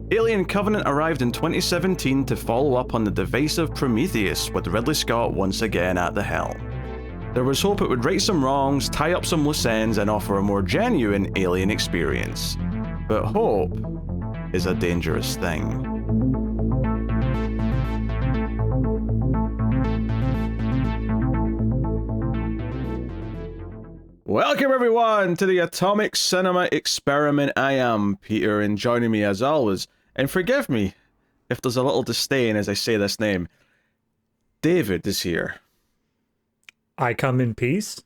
Alien Covenant arrived in 2017 to follow up on the divisive Prometheus, with Ridley Scott once again at the helm. There was hope it would right some wrongs, tie up some loose ends, and offer a more genuine alien experience. But hope is a dangerous thing. Welcome everyone to the Atomic Cinema Experiment. I am Peter, and joining me as always, and forgive me if there's a little disdain as I say this name, David is here. I come in peace.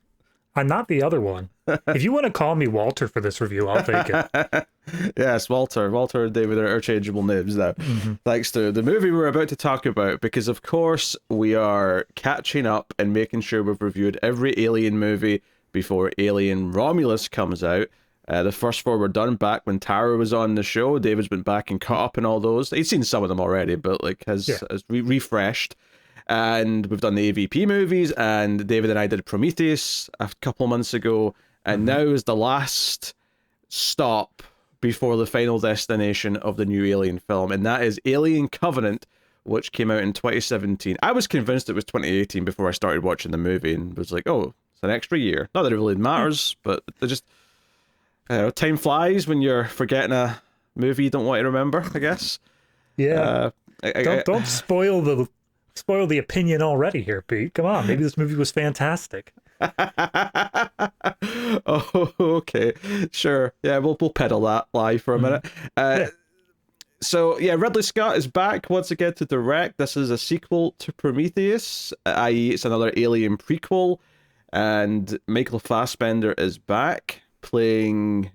I'm not the other one. If you want to call me Walter for this review, I'll take it. Yes, Walter and David are interchangeable names now. Thanks to the movie we're about to talk about, because of course we are catching up and making sure we've reviewed every Alien movie before Alien Romulus comes out. The first four were done back when Tara was on the show. David's been back and caught up in all those. He's seen some of them already, but has refreshed. And we've done the AVP movies, and David and I did Prometheus a couple months ago, and now is the last stop before the final destination of the new Alien film, and that is Alien Covenant, which came out in 2017. I was convinced it was 2018 before I started watching the movie, and was like, oh, it's an extra year. Not that it really matters, but it just, time flies when you're forgetting a movie you don't want to remember, I guess. Yeah. Don't spoil the opinion already here, Pete. Come on, maybe this movie was fantastic. Oh, okay, sure. Yeah, we'll peddle that lie for a minute. So Ridley Scott is back once again to direct. This is a sequel to Prometheus, i.e. it's another Alien prequel, and Michael Fassbender is back playing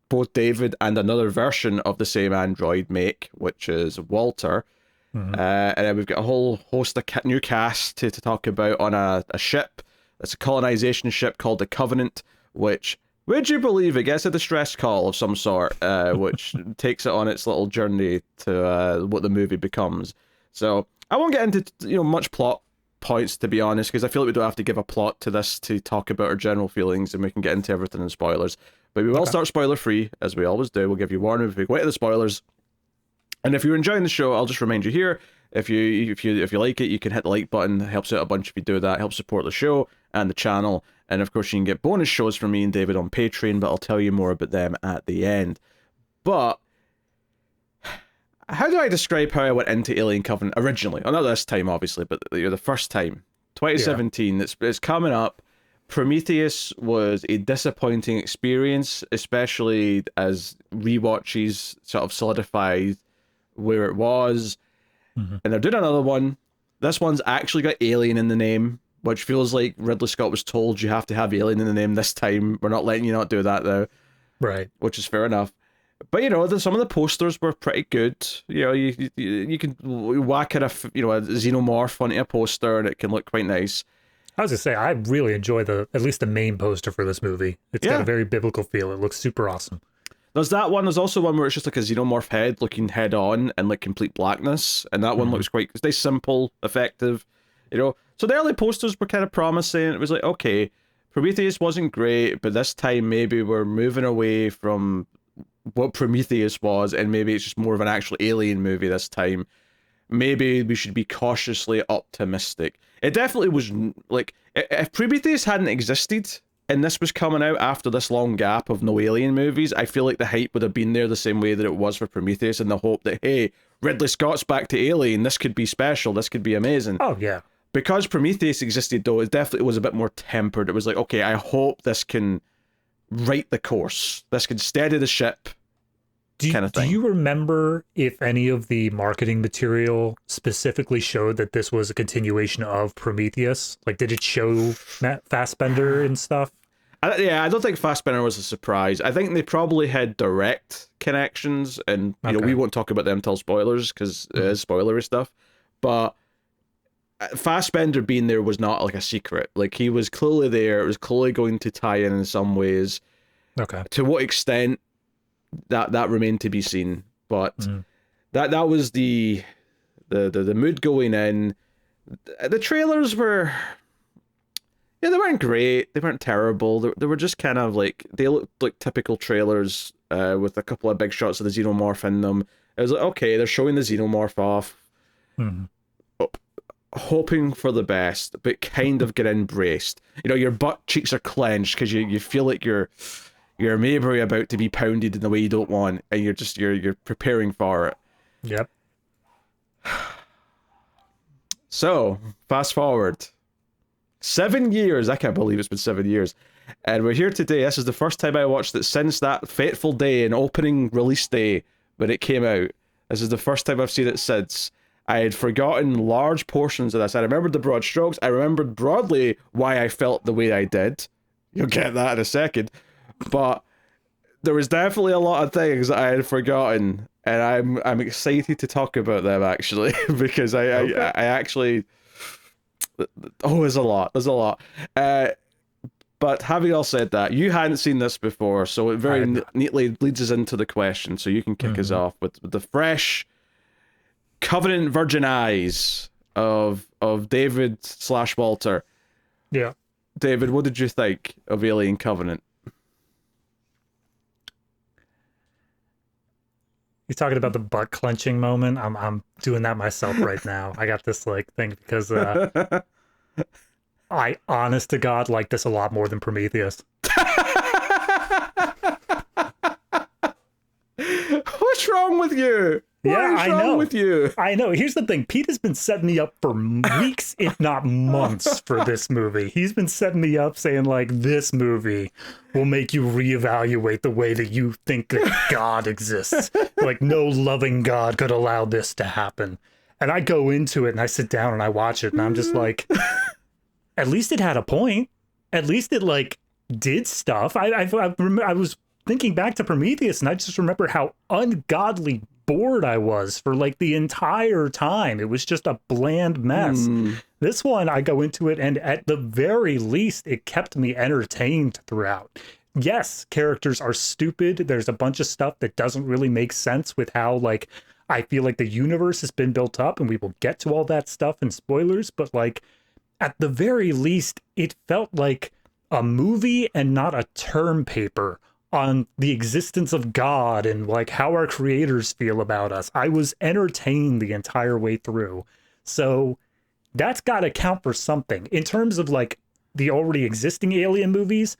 both David and another version of the same android make, which is Walter. And then we've got a whole host of new cast to talk about on a ship. It's a colonization ship called the Covenant, which, would you believe it, gets a distress call of some sort, which takes it on its little journey to what the movie becomes. So I won't get into much plot points, to be honest, because I feel like we don't have to give a plot to this to talk about our general feelings, and we can get into everything in spoilers. But we will start spoiler free, as we always do. We'll give you warning if we go into the spoilers. And if you're enjoying the show, I'll just remind you here, if you like it, you can hit the like button. It helps out a bunch if you do that. It helps support the show and the channel. And of course, you can get bonus shows from me and David on Patreon, but I'll tell you more about them at the end. But how do I describe how I went into Alien Covenant originally? Oh, not this time, obviously, but the first time. 2017, it's coming up. Prometheus was a disappointing experience, especially as rewatches sort of solidified where it was. And they're doing another one. This one's actually got Alien in the name, which feels like Ridley Scott was told you have to have Alien in the name this time. We're not letting you not do that though. Right. Which is fair enough. But some of the posters were pretty good. You can whack a xenomorph onto a poster and it can look quite nice. I was gonna say, I really enjoy at least the main poster for this movie. It's got a very biblical feel. It looks super awesome. There's that one. There's also one where it's just like a xenomorph head looking head on in like complete blackness, and that one looks it's nice, simple, effective. So the early posters were kind of promising. It was like, okay, Prometheus wasn't great, but this time maybe we're moving away from what Prometheus was, and maybe it's just more of an actual Alien movie this time. Maybe we should be cautiously optimistic. It definitely was like, if Prometheus hadn't existed and this was coming out after this long gap of no Alien movies, I feel like the hype would have been there the same way that it was for Prometheus, in the hope that, hey, Ridley Scott's back to Alien, this could be special, this could be amazing. Oh, yeah. Because Prometheus existed, though, it definitely was a bit more tempered. It was like, okay, I hope this can right the course. This can steady the ship, kind of thing. Do you remember if any of the marketing material specifically showed that this was a continuation of Prometheus? Like, did it show Fassbender and stuff? I don't think Fassbender was a surprise. I think they probably had direct connections, and we won't talk about them until spoilers, because it is spoilery stuff. But Fassbender being there was not like a secret. Like, he was clearly there. It was clearly going to tie in some ways. Okay. To what extent, that remained to be seen. But that was the mood going in. The trailers were, they weren't great. They weren't terrible. They were just kind of like, they looked like typical trailers with a couple of big shots of the xenomorph in them. It was like, okay, they're showing the xenomorph off, hoping for the best, but kind of get embraced. You know, your butt cheeks are clenched because you feel like you're maybe about to be pounded in the way you don't want, and you're preparing for it. Yep. So, fast forward 7 years. I can't believe it's been 7 years. And we're here today. This is the first time I watched it since that fateful day and opening release day when it came out. This is the first time I've seen it since. I had forgotten large portions of this. I remembered the broad strokes. I remembered broadly why I felt the way I did. You'll get that in a second. But there was definitely a lot of things that I had forgotten. And I'm excited to talk about them, actually, because I actually... Oh, there's a lot. There's a lot. But having all said that, you hadn't seen this before, so it very neatly leads us into the question, so you can kick us off with the fresh Covenant virgin eyes of David/Walter. Yeah. David, what did you think of Alien Covenant? You're talking about the butt clenching moment. I'm doing that myself right now. I got this like thing because I honest to God like this a lot more than Prometheus. What's wrong with you? I know. With you? I know. Here's the thing. Pete has been setting me up for weeks, if not months, for this movie. He's been setting me up saying, like, this movie will make you reevaluate the way that you think that God exists. Like, no loving God could allow this to happen. And I go into it and I sit down and I watch it and I'm just like, at least it had a point. At least it, like, did stuff. I was thinking back to Prometheus and I just remember how ungodly bored I was for like the entire time. It was just a bland mess. This one, I go into it and at the very least, it kept me entertained throughout. Yes, characters are stupid. There's a bunch of stuff that doesn't really make sense with how like I feel like the universe has been built up, and we will get to all that stuff in spoilers, but like at the very least, it felt like a movie and not a term paper on the existence of God and like how our creators feel about us. I was entertained the entire way through. So that's got to count for something. In terms of like the already existing Alien movies,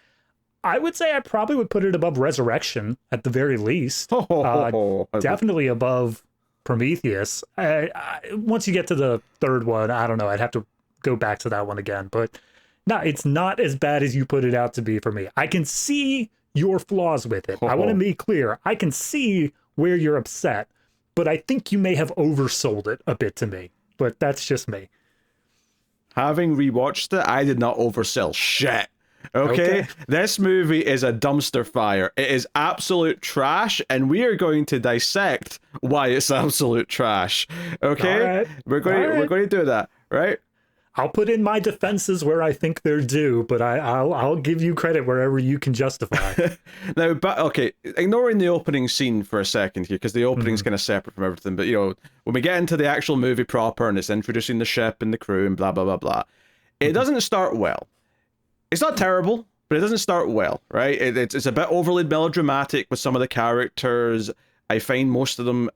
I would say I probably would put it above Resurrection at the very least. Definitely above Prometheus. Once you get to the third one, I don't know. I'd have to go back to that one again. But no, it's not as bad as you put it out to be for me. I can see your flaws with it. I want to be clear. I can see where you're upset, but I think you may have oversold it a bit to me. But that's just me. Having rewatched it, I did not oversell shit. Okay? This movie is a dumpster fire. It is absolute trash, and we are going to dissect why it's absolute trash. Okay? All right. We're going to do that, right? I'll put in my defenses where I think they're due, but I'll give you credit wherever you can justify. Now, but okay, ignoring the opening scene for a second here, because the opening's kind of separate from everything. But you know, when we get into the actual movie proper and it's introducing the ship and the crew and blah blah blah blah, it doesn't start well. It's not terrible, but it doesn't start well, right? It's a bit overly melodramatic with some of the characters. I find most of them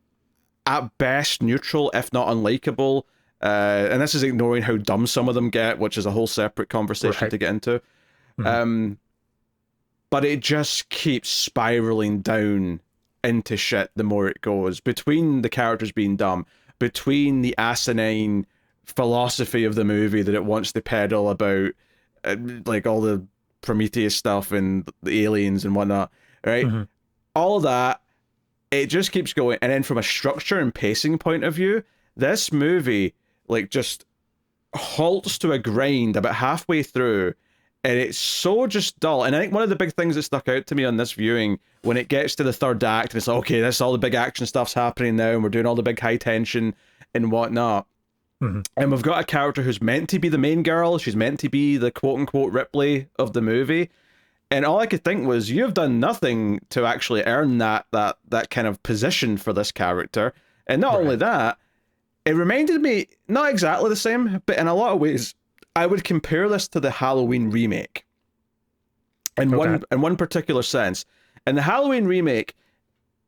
at best neutral, if not unlikable. And this is ignoring how dumb some of them get, which is a whole separate conversation to get into. But it just keeps spiraling down into shit the more it goes. Between the characters being dumb, between the asinine philosophy of the movie that it wants to peddle about, like all the Prometheus stuff and the aliens and whatnot, right? All of that, it just keeps going. And then from a structure and pacing point of view, this movie like just halts to a grind about halfway through, and it's so just dull. And I think one of the big things that stuck out to me on this viewing, when it gets to the third act and it's like, okay, this all the big action stuff's happening now and we're doing all the big high tension and whatnot, and we've got a character who's meant to be the main girl, she's meant to be the quote-unquote Ripley of the movie, and all I could think was, you've done nothing to actually earn that kind of position for this character. And not only that, it reminded me, not exactly the same, but in a lot of ways, I would compare this to the Halloween remake. In one particular sense. In the Halloween remake,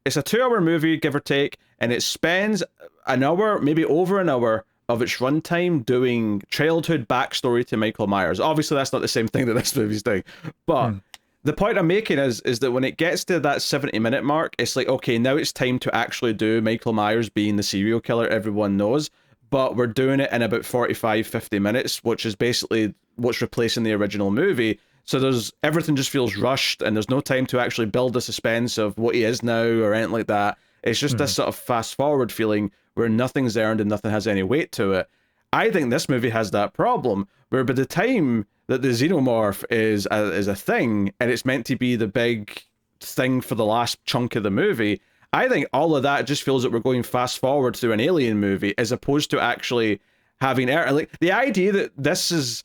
it's a 2-hour movie, give or take, and it spends an hour, maybe over an hour, of its runtime doing childhood backstory to Michael Myers. Obviously, that's not the same thing that this movie's doing, but the point I'm making is that when it gets to that 70-minute mark, it's like, okay, now it's time to actually do Michael Myers being the serial killer everyone knows, but we're doing it in about 45-50 minutes, which is basically what's replacing the original movie. So everything just feels rushed, and there's no time to actually build the suspense of what he is now or anything like that. It's just this sort of fast forward feeling where nothing's earned and nothing has any weight to it. I think this movie has that problem, where by the time that the xenomorph is a thing, and it's meant to be the big thing for the last chunk of the movie, I think all of that just feels that we're going fast forward through an Alien movie, as opposed to actually having like the idea that this is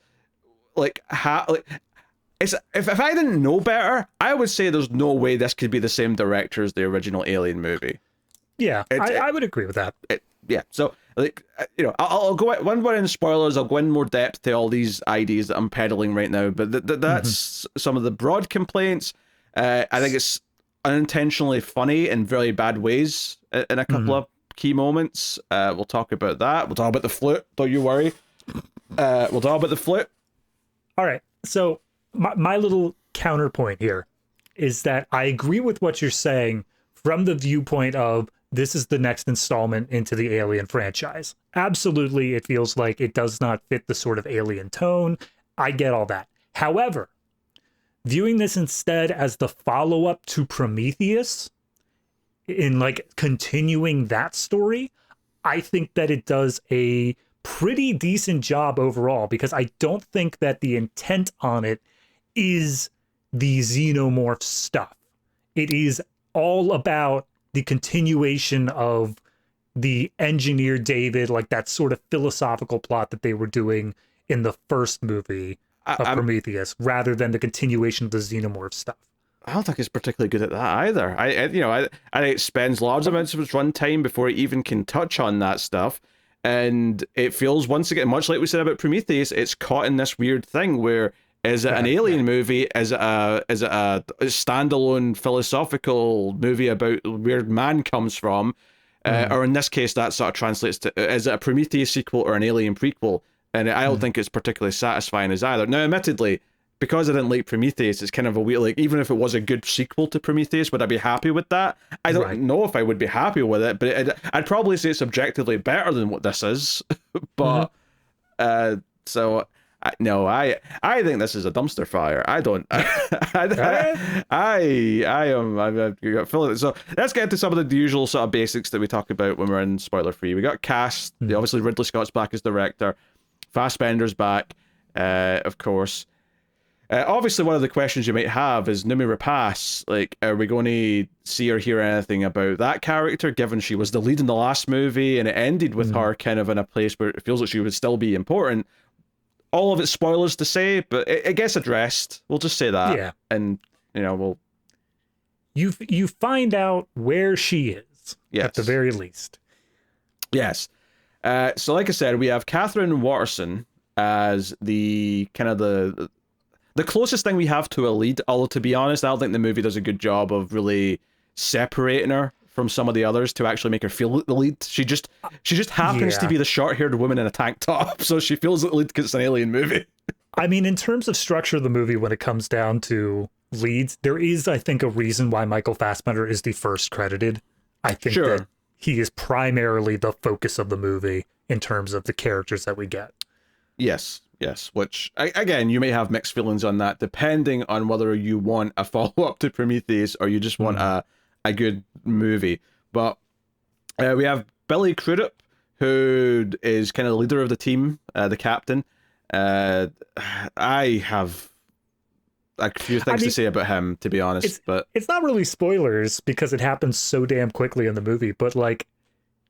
like if I didn't know better, I would say there's no way this could be the same director as the original Alien movie. Yeah, I would agree with that. Yeah, so like I'll go when we're in spoilers, I'll go in more depth to all these ideas that I'm peddling right now. But that's some of the broad complaints. I think it's unintentionally funny in very bad ways in a couple of key moments. We'll talk about that. We'll talk about the flute. Don't you worry. We'll talk about the flute. All right. So my little counterpoint here is that I agree with what you're saying from the viewpoint of this is the next installment into the Alien franchise. Absolutely, it feels like it does not fit the sort of Alien tone. I get all that. However, viewing this instead as the follow-up to Prometheus, in like continuing that story, I think that it does a pretty decent job overall, because I don't think that the intent on it is the xenomorph stuff. It is all about the continuation of the engineer David, like that sort of philosophical plot that they were doing in the first movie of Prometheus, rather than the continuation of the xenomorph stuff. I don't think it's particularly good at that either. I think it spends large amounts of its runtime before it even can touch on that stuff. And it feels, once again, much like we said about Prometheus, it's caught in this weird thing where, is it an Alien movie? Is it a standalone philosophical movie about where man comes from? Or in this case, that sort of translates to, is it a Prometheus sequel or an Alien prequel? And I don't think it's particularly satisfying as either. Now, admittedly, because I didn't like Prometheus, it's kind of a weird, like, even if it was a good sequel to Prometheus, would I be happy with that? I don't know if I would be happy with it, but I'd probably say it's objectively better than what this is. But, so... No, I think this is a dumpster fire. I don't. I am feeling it. So let's get into some of the usual sort of basics that we talk about when we're in spoiler free. We got cast. Obviously, Ridley Scott's back as director. Fassbender's back, of course. Obviously, one of the questions you might have is Noomi Rapace. Like, are we going to see or hear anything about that character, given she was the lead in the last movie and it ended with her kind of in a place where it feels like she would still be important? All of it's spoilers to say, but it gets addressed. We'll just say that. Yeah. And, we'll... You find out where she is, at the very least. Yes. So like I said, we have Katherine Waterston as the kind of the closest thing we have to a lead, although to be honest, I don't think the movie does a good job of really separating her from some of the others to actually make her feel the lead. She just happens to be the short-haired woman in a tank top, so she feels the lead because it's an Alien movie. I mean, in terms of structure of the movie, when it comes down to leads, there is, I think, a reason why Michael Fassbender is the first credited. I think that he is primarily the focus of the movie in terms of the characters that we get. Yes, which, again, you may have mixed feelings on that, depending on whether you want a follow-up to Prometheus or you just want a good movie. But we have Billy Crudup, who is kind of the leader of the team, the captain. I have a few things to say about him, to be honest. But it's not really spoilers because it happens so damn quickly in the movie. But like,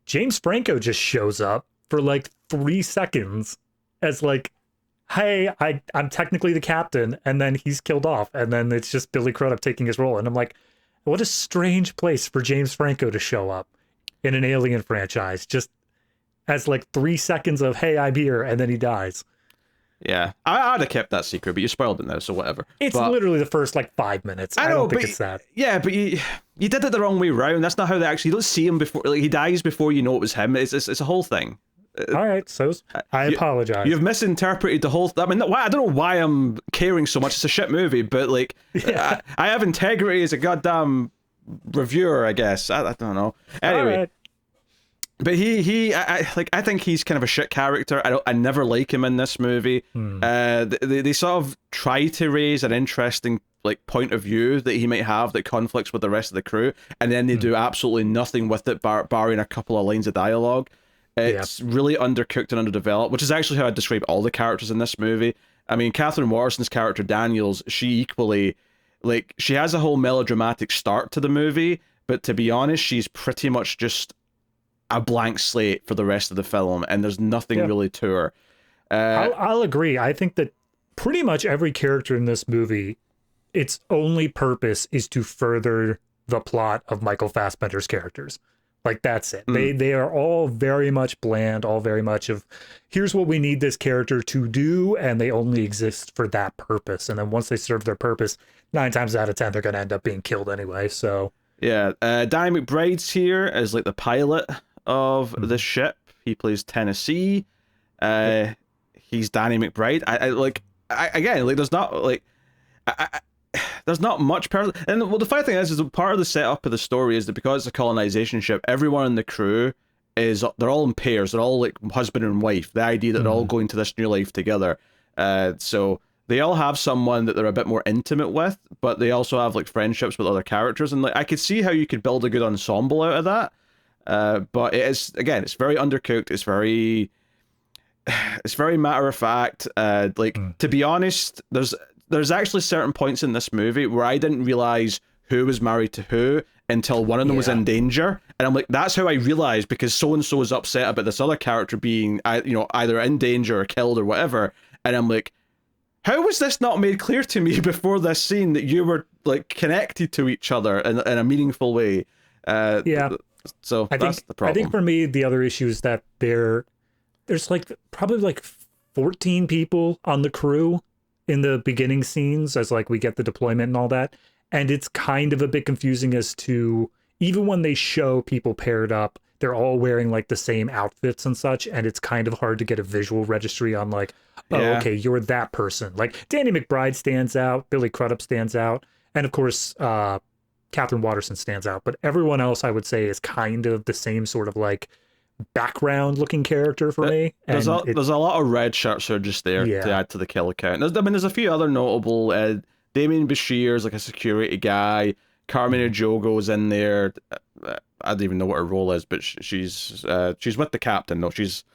James Franco just shows up for like 3 seconds as like, hey, I'm technically the captain, and then he's killed off, and then it's just Billy Crudup taking his role. And I'm like, what a strange place for James Franco to show up in an Alien franchise, just as like 3 seconds of, hey, I'm here, and then he dies. Yeah, I'd have kept that secret, but you spoiled it now, so whatever. It's literally the first like 5 minutes. I don't think it's that. Yeah, but you did it the wrong way round. That's not how they actually. You don't see him before, like he dies before you know it was him. It's a whole thing. All right, so I apologize. You've misinterpreted the whole. I mean, I don't know why I'm caring so much. It's a shit movie, but like, I have integrity as a goddamn reviewer, I guess. I don't know. Anyway, right. but I think he's kind of a shit character. I never like him in this movie. They sort of try to raise an interesting like point of view that he might have that conflicts with the rest of the crew, and then they do absolutely nothing with it, barring a couple of lines of dialogue. It's really undercooked and underdeveloped, which is actually how I describe all the characters in this movie. I mean, Katherine Waterston's character, Daniels, she equally, like, she has a whole melodramatic start to the movie, but to be honest, she's pretty much just a blank slate for the rest of the film, and there's nothing really to her. I'll agree. I think that pretty much every character in this movie, its only purpose is to further the plot of Michael Fassbender's characters. Like, that's it. They are all very much bland, all very much of, here's what we need this character to do, and they only exist for that purpose. And then once they serve their purpose, 9 times out of 10, they're going to end up being killed anyway, so... Yeah, Danny McBride's here as, like, the pilot of the ship. He plays Tennessee. He's Danny McBride. There's not, like... there's not much and the funny thing is part of the setup of the story is that because it's a colonization ship, everyone in the crew they're all in pairs, they're all like husband and wife, the idea that they're all going to this new life together, so they all have someone that they're a bit more intimate with, but they also have like friendships with other characters, and like I could see how you could build a good ensemble out of that, but it is, again, it's very undercooked, it's very matter of fact. To be honest, there's actually certain points in this movie where I didn't realize who was married to who until one of them was in danger, and I'm like, that's how I realized, because so and so is upset about this other character being, either in danger or killed or whatever, and I'm like, how was this not made clear to me before this scene that you were like connected to each other in a meaningful way? So that's the problem. I think for me, the other issue is that there's like probably like 14 people on the crew in the beginning scenes as like we get the deployment and all that, and it's kind of a bit confusing as to, even when they show people paired up, they're all wearing like the same outfits and such, and it's kind of hard to get a visual registry on like, okay, you're that person. Like Danny McBride stands out, Billy Crudup stands out, and of course Katherine Waterston stands out, but everyone else I would say is kind of the same sort of like background looking character for me. There's a lot of red shirts that are just there to add to the kill count. There's a few other notable. Damien Bashir's like a security guy. Carmine Jogo's in there. I don't even know what her role is, but she's with the captain. No, she's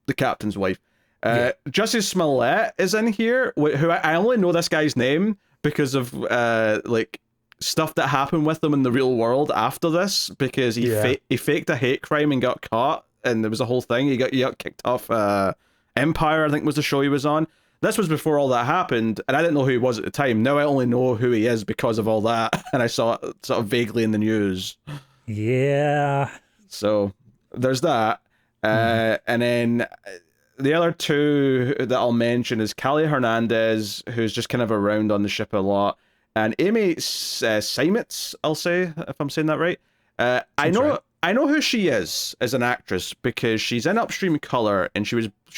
the captain's wife. Jussie Smollett is in here, who I only know this guy's name because of like stuff that happened with him in the real world after this, because he faked a hate crime and got caught, and there was a whole thing. He got kicked off Empire, I think was the show he was on. This was before all that happened, and I didn't know who he was at the time. Now I only know who he is because of all that, and I saw it sort of vaguely in the news. Yeah. So there's that. And then the other two that I'll mention is Callie Hernandez, who's just kind of around on the ship a lot, and Amy Seimetz, I'll say, if I'm saying that right. I know who she is as an actress because she's in Upstream Color, and she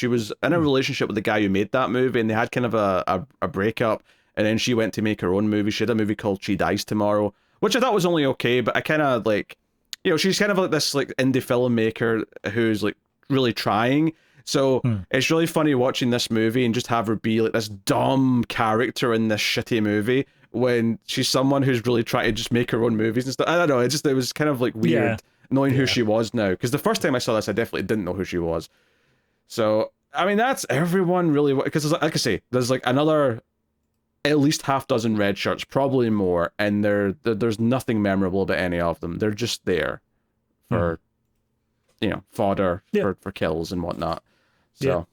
was in a relationship with the guy who made that movie, and they had kind of a breakup, and then she went to make her own movie. She had a movie called She Dies Tomorrow, which I thought was only okay, but I kind of like, she's kind of like this like indie filmmaker who's like really trying. So it's really funny watching this movie and just have her be like this dumb character in this shitty movie when she's someone who's really trying to just make her own movies and stuff. I don't know. It was kind of like weird knowing who she was now. Because the first time I saw this, I definitely didn't know who she was. So, I mean, that's everyone really... Because like I say, there's like another at least half dozen red shirts, probably more, and there's nothing memorable about any of them. They're just there for, fodder for kills and whatnot. So,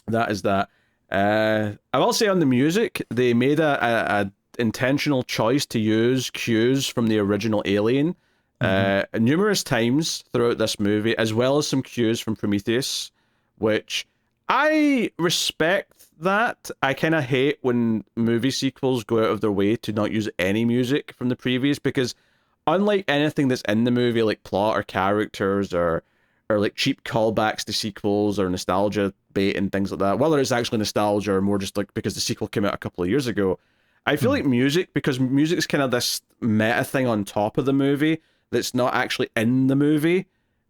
that is that. I will say on the music, they made a intentional choice to use cues from the original Alien numerous times throughout this movie, as well as some cues from Prometheus, which I respect that. I kind of hate when movie sequels go out of their way to not use any music from the previous, because unlike anything that's in the movie, like plot or characters or like cheap callbacks to sequels or nostalgia bait and things like that, whether it's actually nostalgia or more just like because the sequel came out a couple of years ago, I feel like music, because music's kind of this meta thing on top of the movie that's not actually in the movie.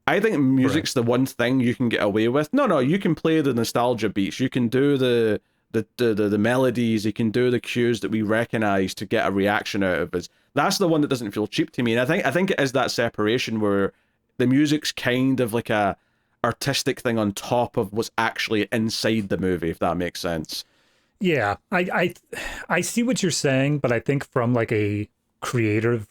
I think music's the one thing you can get away with. No, you can play the nostalgia beats, you can do the melodies, you can do the cues that we recognize to get a reaction out of us. That's the one that doesn't feel cheap to me, and I think it is that separation where the music's kind of like a artistic thing on top of what's actually inside the movie, if that makes sense. Yeah, I see what you're saying, but I think from like a creative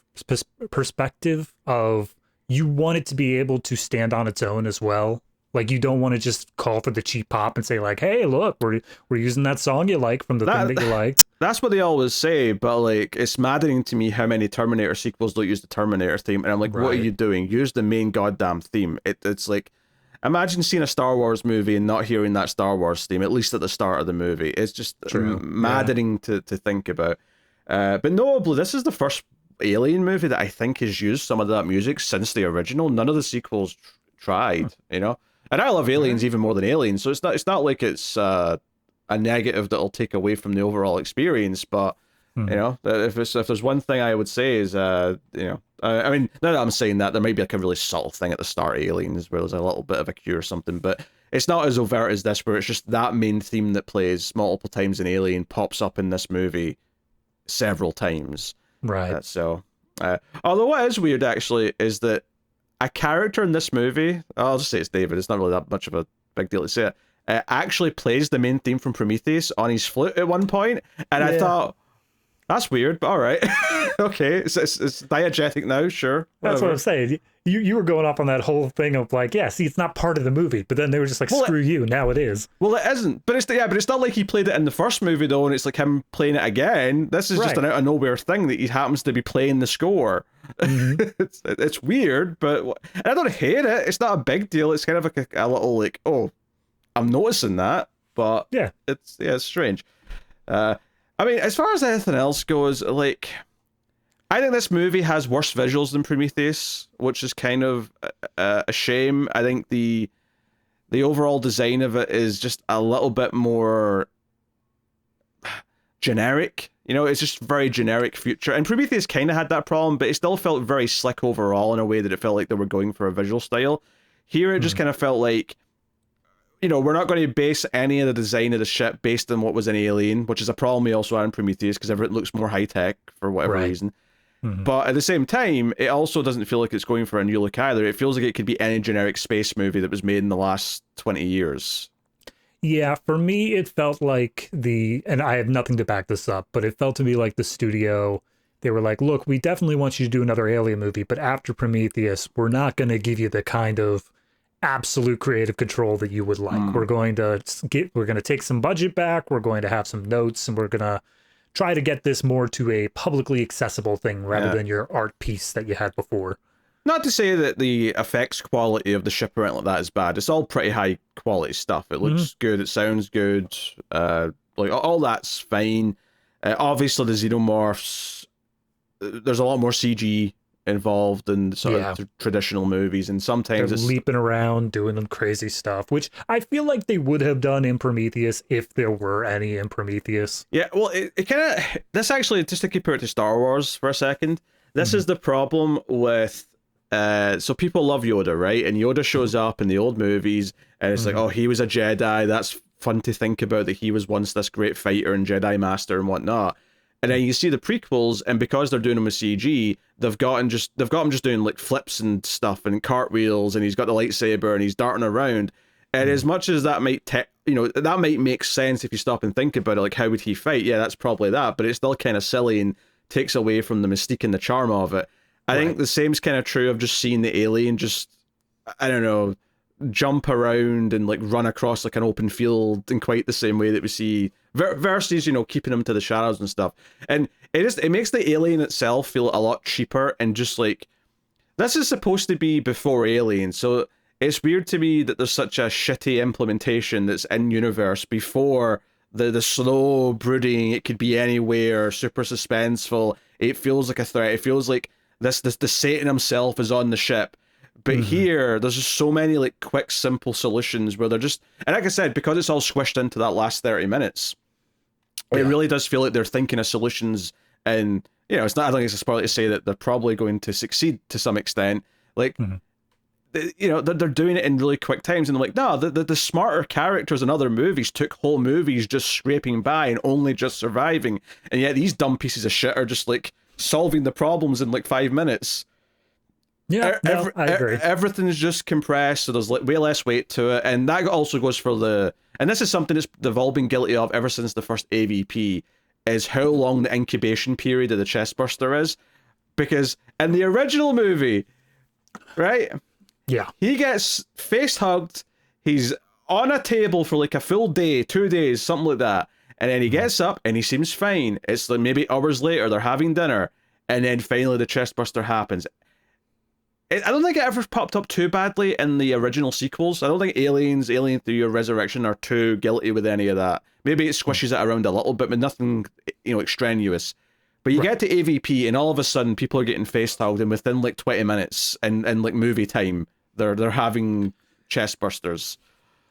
perspective of, you want it to be able to stand on its own as well. Like, you don't want to just call for the cheap pop and say like, hey, look, we're using that song you like from the thing that you liked. That's what they always say, but like, it's maddening to me how many Terminator sequels don't use the Terminator theme, and I'm like, what are you doing? Use the main goddamn theme. It's like, imagine seeing a Star Wars movie and not hearing that Star Wars theme, at least at the start of the movie. It's just maddening to think about. But notably, this is the first Alien movie that I think has used some of that music since the original. None of the sequels tried, you know? And I love Aliens even more than Aliens, so it's not like it's a negative that'll take away from the overall experience. But you know, if there's one thing I would say is, I mean, now that I'm saying that, there might be like a really subtle thing at the start of Aliens where there's a little bit of a cue or something, but it's not as overt as this, where it's just that main theme that plays multiple times in Alien pops up in this movie several times. Right. Although what is weird actually is that a character in this movie, I'll just say it's David, it's not really that much of a big deal to say it, actually plays the main theme from Prometheus on his flute at one point, and I thought, that's weird, but all right. Okay, it's diegetic now, sure. Whatever. That's what I'm saying. You were going off on that whole thing of like, yeah, see, it's not part of the movie, but then they were just like, screw you, now it is. Well, it isn't, but it's not like he played it in the first movie though, and it's like him playing it again. This is just an out of nowhere thing that he happens to be playing the score. It's weird, but and I don't hate it. It's not a big deal. It's kind of like a little like, oh, I'm noticing that, but it's strange. I mean, as far as anything else goes, like, I think this movie has worse visuals than Prometheus, which is kind of a shame. I think the overall design of it is just a little bit more generic. You know, it's just very generic future. And Prometheus kind of had that problem, but it still felt very slick overall in a way that it felt like they were going for a visual style. Here, it just kind of felt like, you know, we're not going to base any of the design of the ship based on what was in Alien, which is a problem we also had in Prometheus because everything looks more high-tech for whatever reason. But at the same time, it also doesn't feel like it's going for a new look either. It feels like it could be any generic space movie that was made in the last 20 years. Yeah, for me, it felt like and I have nothing to back this up, but it felt to me like the studio, they were like, look, we definitely want you to do another Alien movie, but after Prometheus, we're not going to give you the kind of absolute creative control that you would like. We're going to take some budget back, we're going to have some notes, and we're going to try to get this more to a publicly accessible thing rather than your art piece that you had before. Not to say that the effects quality of the ship or anything like that is bad. It's all pretty high quality stuff. It looks good, it sounds good, like all that's fine. Obviously the xenomorphs, there's a lot more CG involved in sort of traditional movies, and sometimes they're leaping around doing crazy stuff, which I feel like they would have done in Prometheus if there were any in Prometheus. Yeah, well, it kind of, this actually, just to compare it to Star Wars for a second, this is the problem with so people love Yoda, right? And Yoda shows up in the old movies and it's like, oh, he was a Jedi, that's fun to think about, that he was once this great fighter and Jedi master and whatnot. And then you see the prequels, and because they're doing them with CG, they've got him just doing like flips and stuff and cartwheels, and he's got the lightsaber and he's darting around. And as much as that might that might make sense if you stop and think about it, like how would he fight? Yeah, that's probably that, but it's still kind of silly and takes away from the mystique and the charm of it. I think the same's kind of true of just seeing the alien just, I don't know, jump around and like run across like an open field in quite the same way that we see versus, you know, keeping him to the shadows and stuff. And it makes the alien itself feel a lot cheaper, and just like, this is supposed to be before Alien, so it's weird to me that there's such a shitty implementation that's in universe before the slow brooding, it could be anywhere, super suspenseful. It feels like a threat. It feels like the Satan himself is on the ship. But here, there's just so many like quick, simple solutions where they're just, and like I said, because it's all squished into that last 30 minutes, it really does feel like they're thinking of solutions. And it's not, I don't think it's a spoiler to say that they're probably going to succeed to some extent. Like, they're doing it in really quick times, and they're like, no, the smarter characters in other movies took whole movies just scraping by and only just surviving, and yet these dumb pieces of shit are just like solving the problems in like 5 minutes. Yeah, I agree. Everything's just compressed, so there's like way less weight to it, and that also goes for and this is something that they've all been guilty of ever since the first AVP, is how long the incubation period of the chestburster is, because in the original movie, right? Yeah. He gets face hugged, he's on a table for like a full day, 2 days, something like that, and then he gets up and he seems fine. It's like maybe hours later, they're having dinner, and then finally the chestburster happens. I don't think it ever popped up too badly in the original sequels. I don't think Aliens, Alien 3, or Resurrection are too guilty with any of that. Maybe it squishes it around a little bit, but nothing, extraneous. But you get to AVP, and all of a sudden, people are getting face hugged, and within like 20 minutes, and like movie time, they're having chest bursters.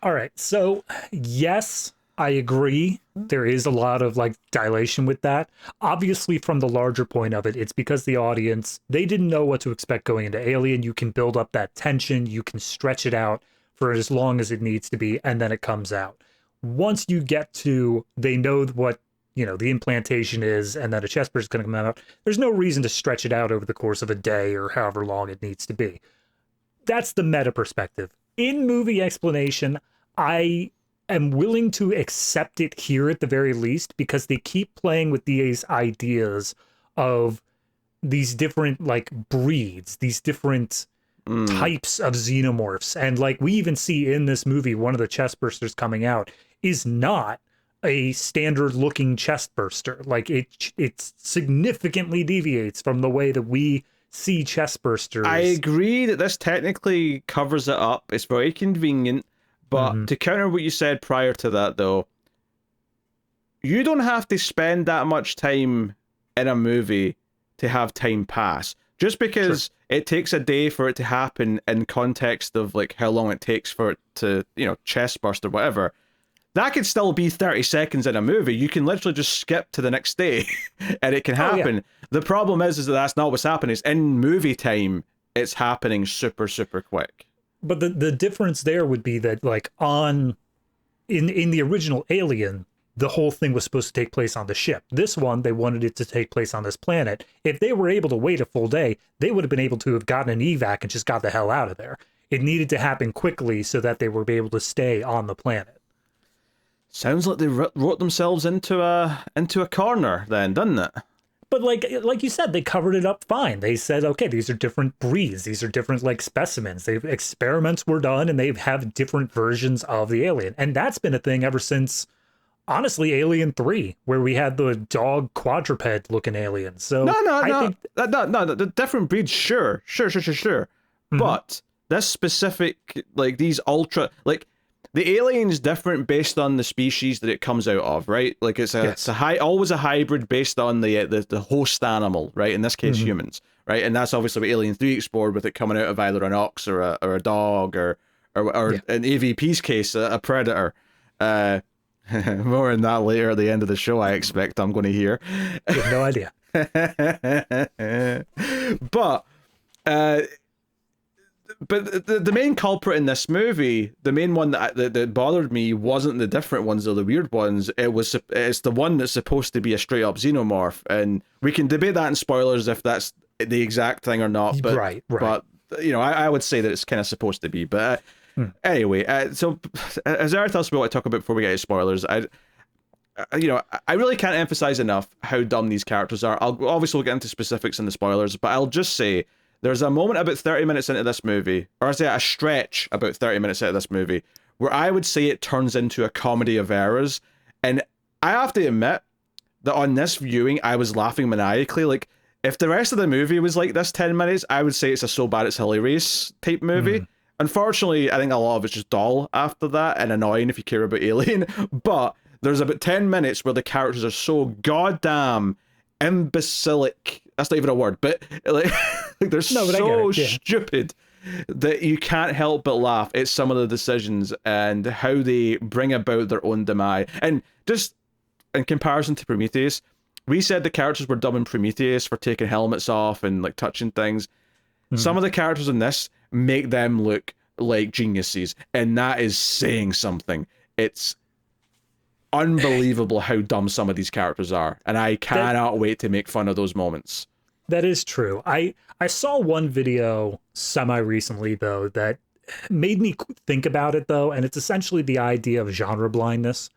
All right, so yes, I agree. There is a lot of like dilation with that. Obviously, from the larger point of it, it's because the audience, they didn't know what to expect going into Alien. You can build up that tension, you can stretch it out for as long as it needs to be, and then it comes out. Once you get to, they know what, the implantation is, and that a chest burst is going to come out, there's no reason to stretch it out over the course of a day or however long it needs to be. That's the meta perspective. In movie explanation, I am willing to accept it here at the very least, because they keep playing with these ideas of these different like breeds, these different types of xenomorphs. And like we even see in this movie, one of the chest bursters coming out is not a standard looking chest burster. Like it significantly deviates from the way that we see chest bursters. I agree that this technically covers it up. It's very convenient. But to counter what you said prior to that, though, you don't have to spend that much time in a movie to have time pass. Just because it takes a day for it to happen in context of like how long it takes for it to, chest burst or whatever, that could still be 30 seconds in a movie. You can literally just skip to the next day and it can happen. Yeah. The problem is that that's not what's happening. It's in movie time, it's happening super, super quick. But the difference there would be that like in the original Alien, the whole thing was supposed to take place on the ship. This one, they wanted it to take place on this planet. If they were able to wait a full day, they would have been able to have gotten an evac and just got the hell out of there. It needed to happen quickly so that they would be able to stay on the planet. Sounds like they wrote themselves into a corner then, doesn't it? But like you said, they covered it up fine. They said, okay, these are different breeds. These are different like specimens. Experiments were done, and they have different versions of the alien. And that's been a thing ever since, honestly, Alien 3, where we had the dog quadruped looking alien. So no, the different breeds, sure. But this specific, like these ultra, like the alien's different based on the species that it comes out of, right? Like it's always a hybrid based on the host animal, right? In this case, humans, right? And that's obviously what Alien 3 explored, with it coming out of either an ox or a dog or in AVP's case, a predator. More on that later at the end of the show, I expect I'm going to hear. I have no idea. But the main culprit in this movie, the main one that bothered me, wasn't the different ones or the weird ones. It's the one that's supposed to be a straight up xenomorph, and we can debate that in spoilers if that's the exact thing or not. But right. But I would say that it's kind of supposed to be. But anyway, so as Eric tells me what I talk about before we get to spoilers, I really can't emphasize enough how dumb these characters are. We'll get into specifics in the spoilers, but I'll just say there's a moment about 30 minutes into this movie, or I say a stretch about 30 minutes into this movie, where I would say it turns into a comedy of errors. And I have to admit that on this viewing, I was laughing maniacally. Like, if the rest of the movie was like this 10 minutes, I would say it's a so bad it's hilarious type movie. Unfortunately, I think a lot of it's just dull after that and annoying if you care about Alien. But there's about 10 minutes where the characters are so goddamn imbecilic that's not even a word, but like, they're so stupid that you can't help but laugh at some of the decisions and how they bring about their own demise. And just in comparison to Prometheus, we said the characters were dumb in Prometheus for taking helmets off and like touching things. Some of the characters in this make them look like geniuses, and that is saying something. It's unbelievable how dumb some of these characters are, and I cannot wait to make fun of those moments. That is true. I saw one video semi-recently, though, that made me think about it, though, and it's essentially the idea of genre blindness.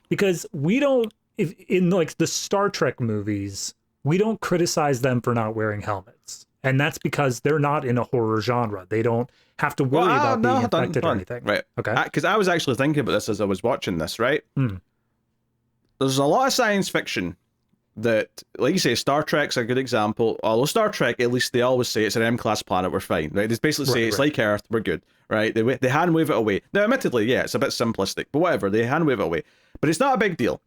Because we don't, if in like the Star Trek movies, we don't criticize them for not wearing helmets. And that's because they're not in a horror genre. They don't have to worry about being infected or anything. Right. Okay. Because I was actually thinking about this as I was watching this, right? There's a lot of science fiction that, like you say, Star Trek's a good example. Although Star Trek, at least they always say it's an M-class planet, we're fine, right? They basically say it's like Earth, we're good, right? They hand wave it away. Now, admittedly, yeah, it's a bit simplistic, but whatever, they hand wave it away. But it's not a big deal.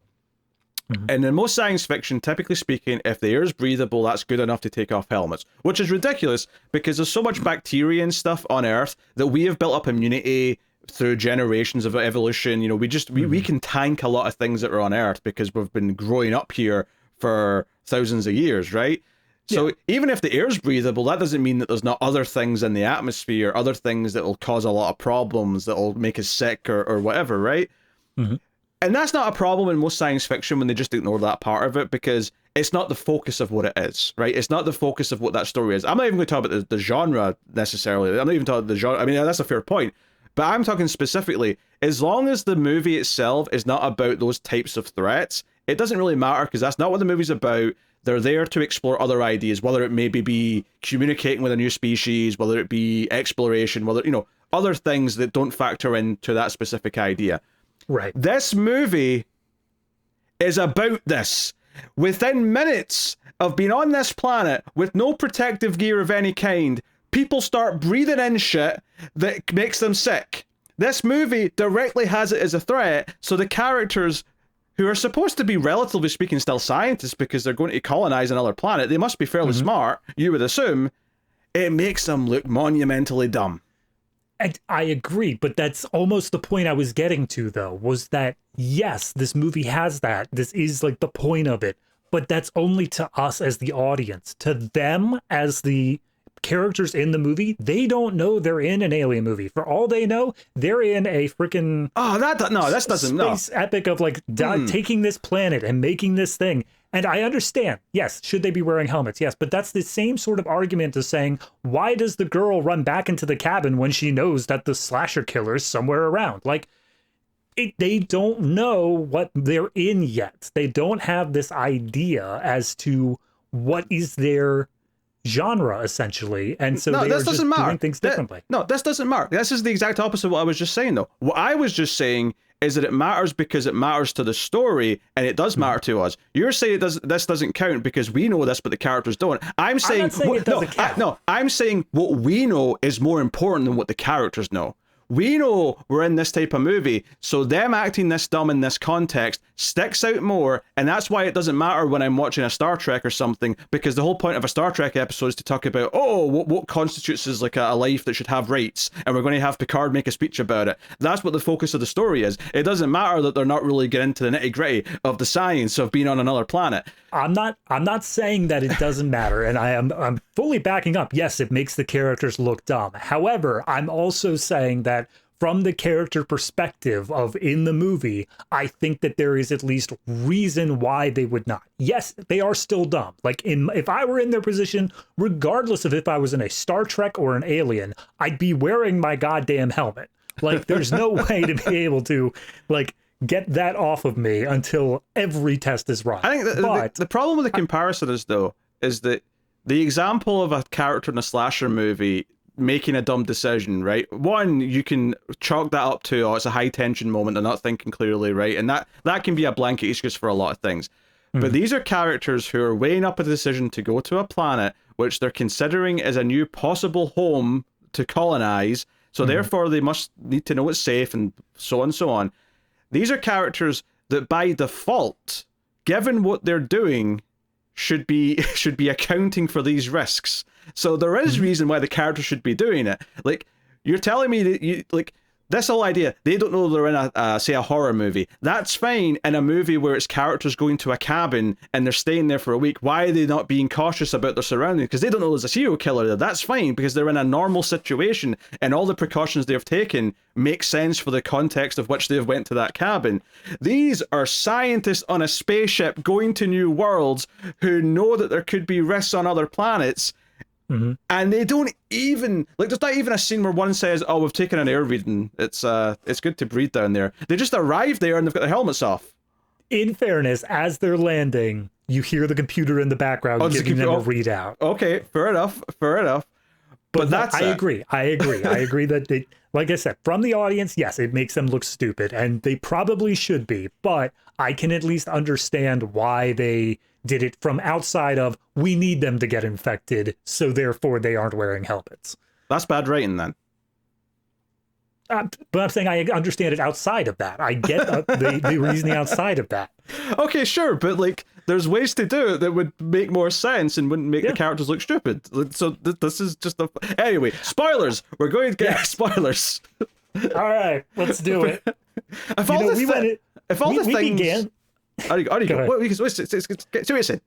And in most science fiction, typically speaking, if the air is breathable, that's good enough to take off helmets, which is ridiculous because there's so much bacteria and stuff on Earth that we have built up immunity through generations of evolution. You know, we can tank a lot of things that are on Earth because we've been growing up here for thousands of years, right? So even if the air is breathable, that doesn't mean that there's not other things in the atmosphere, other things that will cause a lot of problems, that will make us sick or whatever, right? And that's not a problem in most science fiction when they just ignore that part of it because it's not the focus of what it is, right? It's not the focus of what that story is. I'm not even going to talk about the genre necessarily. I'm not even talking about the genre. I mean, that's a fair point. But I'm talking specifically, as long as the movie itself is not about those types of threats, it doesn't really matter because that's not what the movie's about. They're there to explore other ideas, whether it maybe be communicating with a new species, whether it be exploration, whether, you know, other things that don't factor into that specific idea. Right. This movie is about this. Within minutes of being on this planet with no protective gear of any kind, people start breathing in shit that makes them sick. This movie directly has it as a threat, so the characters, who are supposed to be, relatively speaking, still scientists because they're going to colonize another planet, they must be fairly smart, you would assume, it makes them look monumentally dumb. And I agree, but that's almost the point I was getting to, though, was that, yes, this movie has that. This is like the point of it, but that's only to us as the audience. To them, as the characters in the movie, they don't know they're in an alien movie. For all they know, they're in a freaking space epic of like taking this planet and making this thing. And I understand, yes, should they be wearing helmets? Yes, but that's the same sort of argument as saying, why does the girl run back into the cabin when she knows that the slasher killer is somewhere around? Like, they don't know what they're in yet. They don't have this idea as to what is their genre, essentially. And so they are just doing things differently. This doesn't matter. This is the exact opposite of what I was just saying, though. What I was just saying is that it matters because it matters to the story, and it does matter to us. You're saying this doesn't count because we know this, but the characters don't. I'm saying it doesn't count. I'm saying what we know is more important than what the characters know. We know we're in this type of movie, so them acting this dumb in this context sticks out more, and that's why it doesn't matter when I'm watching a Star Trek or something, because the whole point of a Star Trek episode is to talk about, what constitutes as like a life that should have rights, and we're going to have Picard make a speech about it. That's what the focus of the story is. It doesn't matter that they're not really getting into the nitty-gritty of the science of being on another planet. I'm not saying that it doesn't matter, and I'm fully backing up. Yes, it makes the characters look dumb. However, I'm also saying that from the character perspective of in the movie, I think that there is at least reason why they would not. Yes, they are still dumb. Like, if I were in their position, regardless of if I was in a Star Trek or an Alien, I'd be wearing my goddamn helmet. Like, there's no way to be able to, like, get that off of me until every test is run. I think the problem with the comparison is that the example of a character in a slasher movie making a dumb decision, right? One, you can chalk that up to, it's a high tension moment, they're not thinking clearly, right? And that can be a blanket excuse for a lot of things. But these are characters who are weighing up a decision to go to a planet which they're considering as a new possible home to colonize, so therefore they must need to know it's safe, and so on and so on. These are characters that by default, given what they're doing, should be accounting for these risks. So there is reason why the character should be doing it. Like, you're telling me that you like this whole idea, they don't know they're in a horror movie. That's fine in a movie where it's characters going to a cabin and they're staying there for a week. Why are they not being cautious about their surroundings? Because they don't know there's a serial killer there. That's fine because they're in a normal situation and all the precautions they've taken make sense for the context of which they've went to that cabin. These are scientists on a spaceship going to new worlds who know that there could be risks on other planets. And they don't even, like, there's not even a scene where one says, oh, we've taken an air reading. It's good to breathe down there. They just arrive there and they've got their helmets off. In fairness, as they're landing, you hear the computer in the background giving them a readout. Okay, fair enough. But that's I agree that they, like I said, from the audience, yes, it makes them look stupid, and they probably should be, but I can at least understand why they did it from outside of, we need them to get infected, so therefore they aren't wearing helmets. That's bad writing then. But I'm saying I understand it outside of that. I get the reasoning outside of that. Okay, sure, but like, there's ways to do it that would make more sense and wouldn't make the characters look stupid. So this is just anyway. Spoilers. We're going to get spoilers. All right, let's do it. If all the things. What you saying?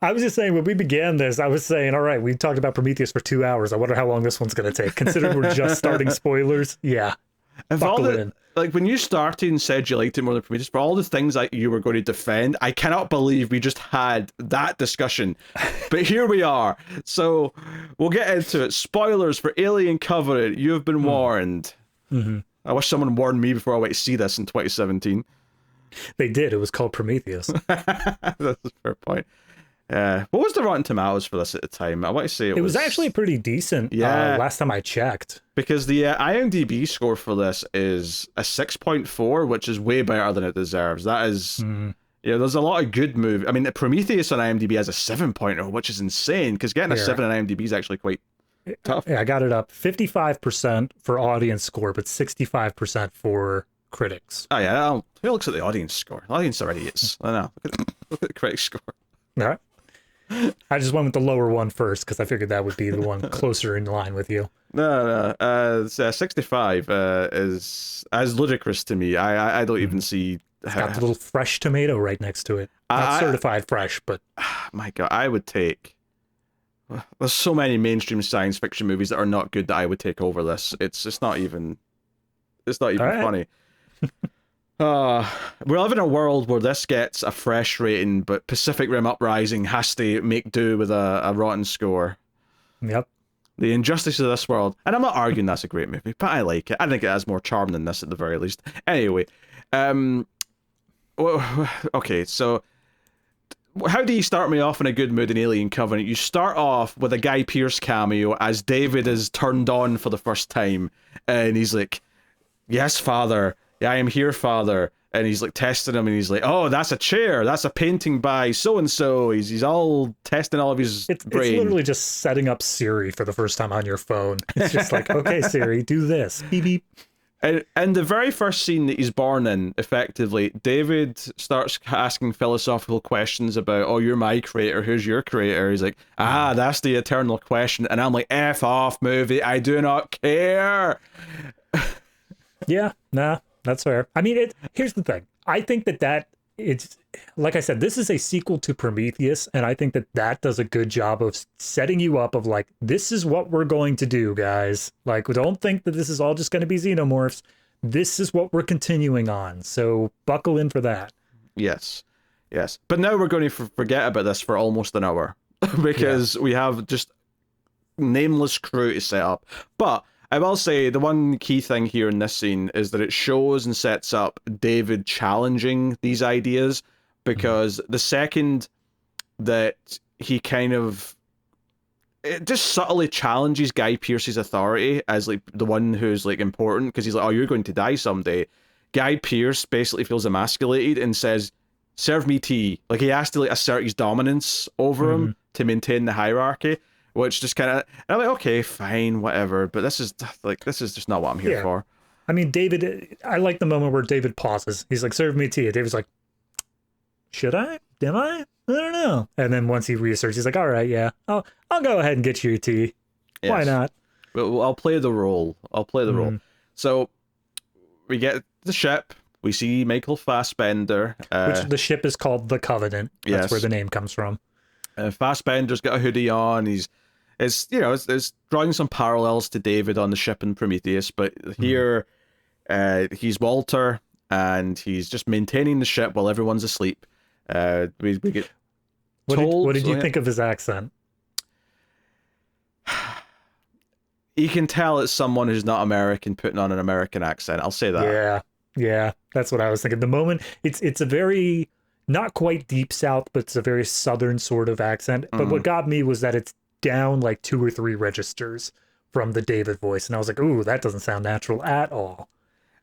I was just saying, when we began this, I was saying, all right, we talked about Prometheus for 2 hours. I wonder how long this one's going to take. Considering we're just starting spoilers, yeah. Like, when you started and said you liked it more than Prometheus, for all the things that you were going to defend, I cannot believe we just had that discussion. But here we are. So we'll get into it. Spoilers for Alien Covenant. You have been warned. I wish someone warned me before I went to see this in 2017. They did. It was called Prometheus. That's a fair point. What was the Rotten Tomatoes for this at the time? I want to say it was actually pretty decent. Yeah. Last time I checked. Because the IMDb score for this is a 6.4, which is way better than it deserves. That is, there's a lot of good movies. I mean, Prometheus on IMDb has a 7.0, which is insane. Because getting a 7 on IMDb is actually quite tough. Yeah, I got it up 55% for audience score, but 65% for critics. Oh yeah, who looks at the audience score? The audience are idiots. I know. Look at the critic score. All right. I just went with the lower one first because I figured that would be the one closer in line with you. No. 65 is as ludicrous to me. I don't even see. It's got the little fresh tomato right next to it. Not certified fresh, but my God, I would take. There's so many mainstream science fiction movies that are not good that I would take over this. It's not even. It's not even funny. We're living in a world where this gets a fresh rating, but Pacific Rim Uprising has to make do with a rotten score. Yep. The injustice of this world. And I'm not arguing that's a great movie, but I like it. I think it has more charm than this at the very least. Anyway, okay, so how do you start me off in a good mood in Alien Covenant? You start off with a Guy Pearce cameo as David is turned on for the first time, and he's like, yes, father. Yeah, I am here, father. And he's like testing him, and he's like, oh, that's a chair. That's a painting by so-and-so. He's all testing all of his brain. It's literally just setting up Siri for the first time on your phone. It's just like, okay, Siri, do this. Beep, beep. And the very first scene that he's born in, effectively, David starts asking philosophical questions about, oh, you're my creator, who's your creator? He's like, that's the eternal question. And I'm like, F off, movie, I do not care. Yeah, nah, that's fair. I mean, here's the thing. I think that it's, like I said, this is a sequel to Prometheus, and I think that does a good job of setting you up of like, this is what we're going to do, guys. Like, don't think that this is all just going to be xenomorphs. This is what we're continuing on. So buckle in for that. Yes. But now we're going to forget about this for almost an hour because we have just nameless crew to set up. But I will say the one key thing here in this scene is that it shows and sets up David challenging these ideas, because the second that he it just subtly challenges Guy Pearce's authority as like the one who's like important, because he's like, oh, you're going to die someday. Guy Pearce basically feels emasculated and says, serve me tea. Like, he has to like assert his dominance over him to maintain the hierarchy. Which just kind of, I'm like, okay, fine, whatever. But this is just not what I'm here for. I mean, David, I like the moment where David pauses. He's like, serve me tea. And David's like, should I? am I? I don't know. And then once he reasserts, he's like, all right, yeah, I'll go ahead and get you your tea. Why Yes. not? Well, I'll play the role. Role. So we get the ship. We see Michael Fassbender. Which the ship is called the Covenant. That's Yes. where the name comes from. Fassbender's got a hoodie on. It's drawing some parallels to David on the ship in Prometheus, but here he's Walter, and he's just maintaining the ship while everyone's asleep. We get told. What did you think of his accent? You can tell it's someone who's not American putting on an American accent. I'll say that. Yeah, that's what I was thinking. The moment it's a very not quite deep South, but it's a very Southern sort of accent. But what got me was that it's down like 2 or 3 registers from the David voice, and I was like, ooh, that doesn't sound natural at all.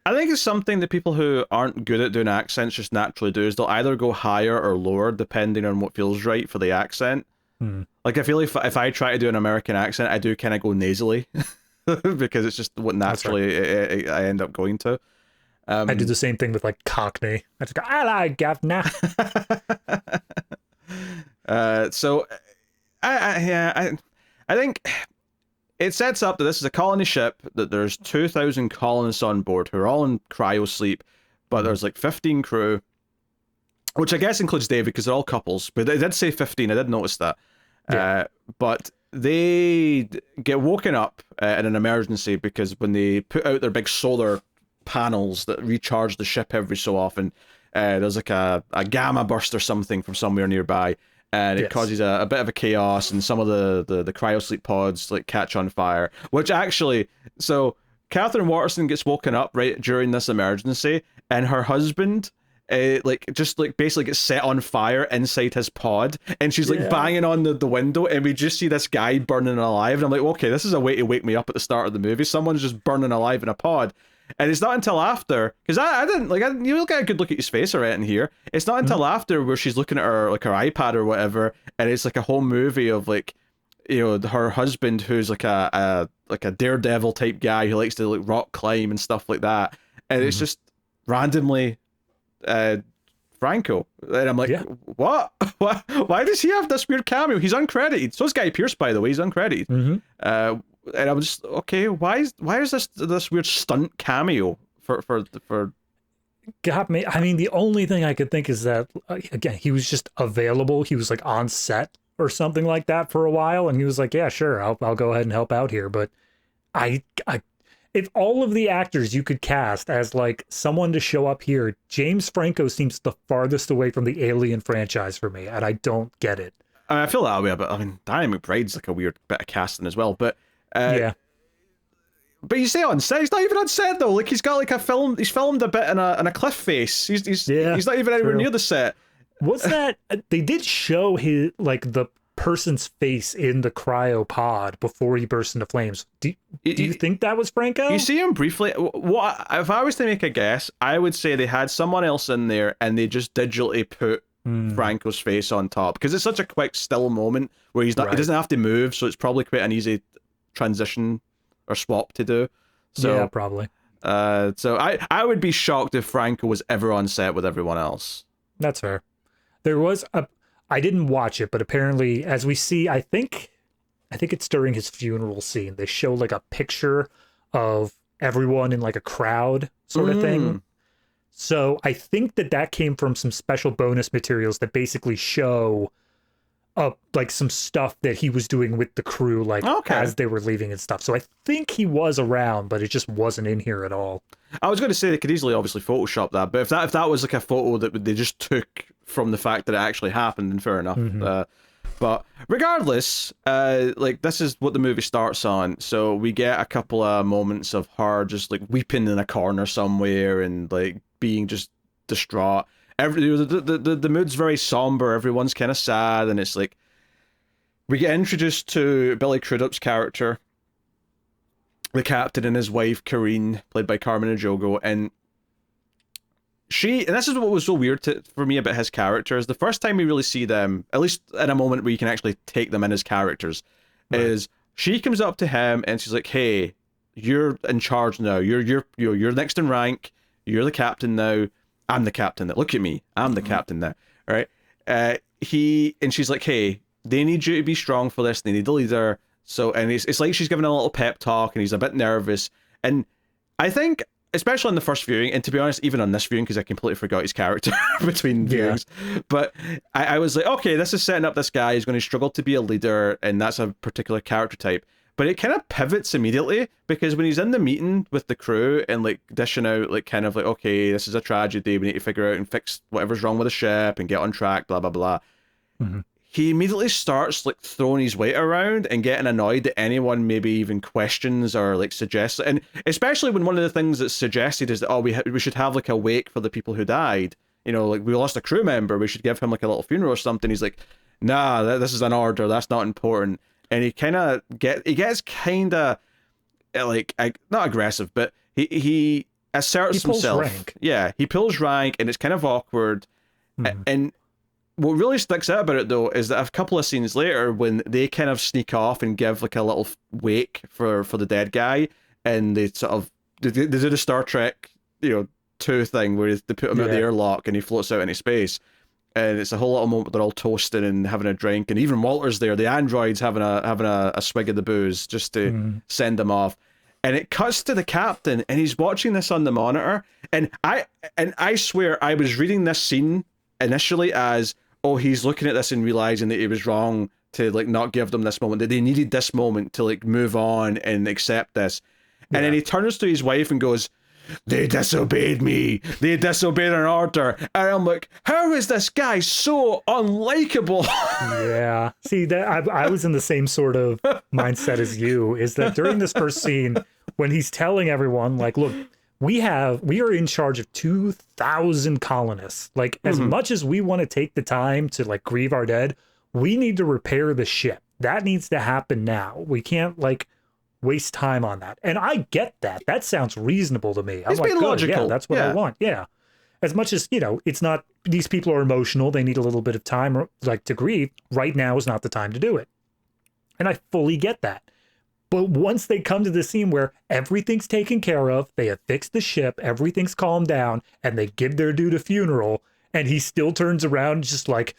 I think it's something that people who aren't good at doing accents just naturally do, is they'll either go higher or lower depending on what feels right for the accent. Like, I feel if I try to do an American accent, I do kind of go nasally because it's just what naturally I end up going to. I do the same thing with like Cockney. I just go, I like governor. So I think it sets up that this is a colony ship, that there's 2,000 colonists on board who are all in cryo sleep, but there's like 15 crew, which I guess includes David because they're all couples, but they did say 15. I did notice that. Yeah. But they get woken up in an emergency because when they put out their big solar panels that recharge the ship every so often, there's like a gamma burst or something from somewhere nearby, and it causes a bit of a chaos, and some of the cryosleep pods like catch on fire, which actually, so Katherine Waterston gets woken up right during this emergency, and her husband basically gets set on fire inside his pod, and she's like banging on the window, and we just see this guy burning alive, and I'm like, okay, this is a way to wake me up at the start of the movie. Someone's just burning alive in a pod. And it's not until after, because I didn't you get a good look at his face or anything here. It's not until after where she's looking at her like her iPad or whatever, and it's like a whole movie of like, her husband who's like a daredevil type guy who likes to like rock climb and stuff like that, and it's just randomly Franco, and I'm like, what? Why does he have this weird cameo? He's uncredited. So is Guy Pearce, by the way. He's uncredited. And I'm just, okay, why is this weird stunt cameo for got me. I mean, the only thing I could think is that again, he was just available. He was like on set or something like that for a while, and he was like, yeah, sure, I'll go ahead and help out here. But I if all of the actors you could cast as like someone to show up here, James Franco seems the farthest away from the Alien franchise for me, and I don't get it. I feel that way, but I mean, Danny McBride's like a weird bit of casting as well, but but you say on set, he's not even on set though. Like, he's got like he's filmed a bit in a cliff face. He's not even anywhere near the set. What's that? They did show his like the person's face in the cryopod before he burst into flames. Do you think that was Franco? You see him briefly. What if I was to make a guess? I would say they had someone else in there and they just digitally put Franco's face on top, because it's such a quick still moment where he doesn't have to move, so it's probably quite an easy transition or swap to do. So yeah, probably. So I would be shocked if Franco was ever on set with everyone else. That's fair. There was I didn't watch it, but apparently, as we see, I think it's during his funeral scene, they show like a picture of everyone in like a crowd sort of thing. So I think that came from some special bonus materials that basically show like some stuff that he was doing with the crew, like as they were leaving and stuff. So I think he was around, but it just wasn't in here at all. I was going to say they could easily obviously Photoshop that, but if that was like a photo that they just took from the fact that it actually happened, then fair enough. But regardless, like, this is what the movie starts on. So we get a couple of moments of her just like weeping in a corner somewhere and like being just distraught. The mood's very somber. Everyone's kind of sad, and it's like we get introduced to Billy Crudup's character, the captain, and his wife Katherine, played by Carmen Ejogo, and this is what was so weird for me about his character, is the first time we really see them, at least in a moment where you can actually take them in as characters, is she comes up to him and she's like, "Hey, you're in charge now. You're next in rank. You're the captain now. I'm the captain now. Look at me. I'm the captain now." All right. she's like, hey, they need you to be strong for this. They need a leader. So, and it's like she's giving a little pep talk, and he's a bit nervous. And I think, especially on the first viewing, and to be honest, even on this viewing, because I completely forgot his character between viewings, but I was like, okay, this is setting up this guy who's going to struggle to be a leader, and that's a particular character type. But it kind of pivots immediately, because when he's in the meeting with the crew and like dishing out like kind of like, okay, this is a tragedy, we need to figure out and fix whatever's wrong with the ship and get on track, blah blah blah. He immediately starts like throwing his weight around and getting annoyed that anyone maybe even questions or like suggests, and especially when one of the things that's suggested is that, oh, we should have like a wake for the people who died, you know, like we lost a crew member, we should give him like a little funeral or something. He's like, nah, this is an order, that's not important. And he gets kind of like, not aggressive, but he asserts himself. Rank. Yeah, he pulls rank, and it's kind of awkward. And what really sticks out about it, though, is that a couple of scenes later, when they kind of sneak off and give like a little wake for the dead guy, and they sort of they do the Star Trek 2 thing where they put him out the airlock and he floats out into space. And it's a whole little moment. They're all toasting and having a drink, and even Walter's there. The android's having a swig of the booze just to send them off. And it cuts to the captain, and he's watching this on the monitor. And I swear I was reading this scene initially as, oh, he's looking at this and realizing that he was wrong to like not give them this moment, that they needed this moment to like move on and accept this. And then he turns to his wife and goes, they disobeyed me. They disobeyed an order. And I'm like, how is this guy so unlikable? Yeah. See, that I was in the same sort of mindset as you, is that during this first scene, when he's telling everyone, like, look, we are in charge of 2,000 colonists. Like, as much as we want to take the time to like grieve our dead, we need to repair the ship. That needs to happen now. We can't like waste time on that. And I get that. That sounds reasonable to me. I'm it's like, good. Logical. Yeah, that's what I want. Yeah. As much as, it's not, these people are emotional. They need a little bit of time like to grieve. Right now is not the time to do it. And I fully get that. But once they come to the scene where everything's taken care of, they have fixed the ship, everything's calmed down, and they give their dude a funeral, and he still turns around just like,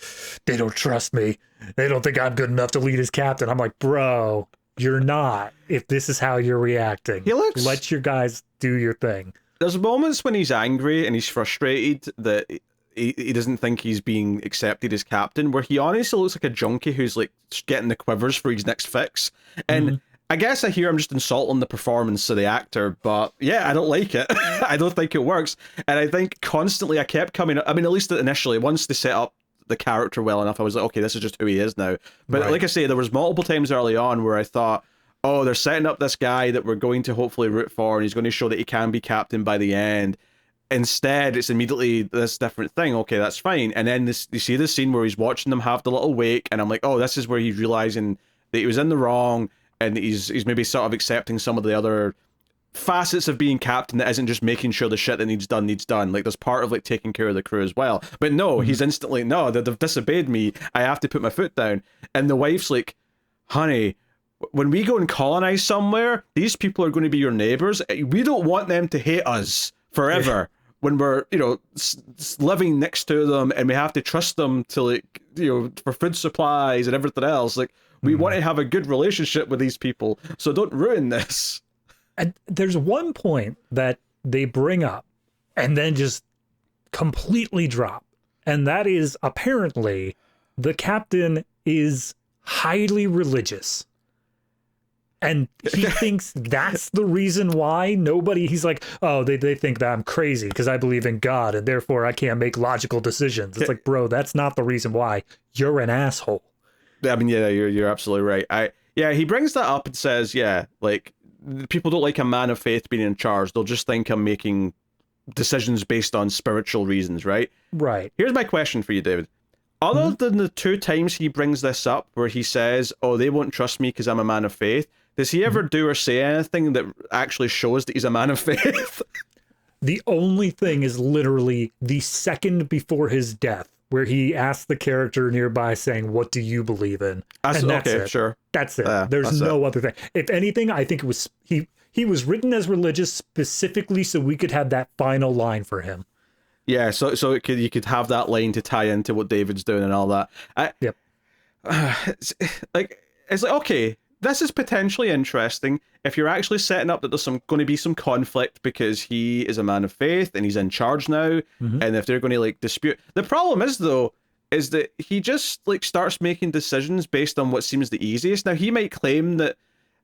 they don't trust me. They don't think I'm good enough to lead as captain. I'm like, bro, you're not, if this is how you're reacting. Let your guys do your thing. There's moments when he's angry and he's frustrated that he doesn't think he's being accepted as captain, where he honestly looks like a junkie who's like getting the quivers for his next fix. And I guess I hear I'm just insulting the performance of the actor, but yeah, I don't like it. I don't think it works. And I think constantly I kept coming up, I mean, at least initially, once they set up the character well enough, I was like, okay, this is just who he is now. But like I say, there was multiple times early on where I thought, oh, they're setting up this guy that we're going to hopefully root for, and he's going to show that he can be captain by the end. Instead, it's immediately this different thing. Okay, that's fine. And then you see this scene where he's watching them have the little wake, and I'm like, oh, this is where he's realizing that he was in the wrong, and he's maybe sort of accepting some of the other facets of being captain that isn't just making sure the shit that needs done. Like, there's part of like taking care of the crew as well. But no, he's instantly, no, they've disobeyed me. I have to put my foot down. And the wife's like, honey, when we go and colonize somewhere, these people are going to be your neighbors. We don't want them to hate us forever. When we're, living next to them, and we have to trust them to like, for food supplies and everything else. Like, we want to have a good relationship with these people. So don't ruin this. And there's one point that they bring up and then just completely drop. And that is, apparently the captain is highly religious. And he thinks that's the reason why he's like, oh, they think that I'm crazy because I believe in God and therefore I can't make logical decisions. It's like, bro, that's not the reason why. You're an asshole. I mean, yeah, you're absolutely right. He brings that up and says, like, people don't like a man of faith being in charge. They'll just think I'm making decisions based on spiritual reasons, right? Right. Here's my question for you, David. Other than the 2 times he brings this up where he says, oh, they won't trust me because I'm a man of faith, does he ever do or say anything that actually shows that he's a man of faith? The only thing is literally the second before his death, where he asked the character nearby saying, what do you believe in? And that's okay, it. Sure. That's it. There's no other thing. If anything, I think it was he was written as religious specifically so we could have that final line for him. Yeah, so you could have that line to tie into what David's doing and all that. Yep. It's like okay, this is potentially interesting if you're actually setting up that there's going to be some conflict because he is a man of faith and he's in charge now, and if they're going to like dispute. The problem is though, is that he just like starts making decisions based on what seems the easiest. Now he might claim that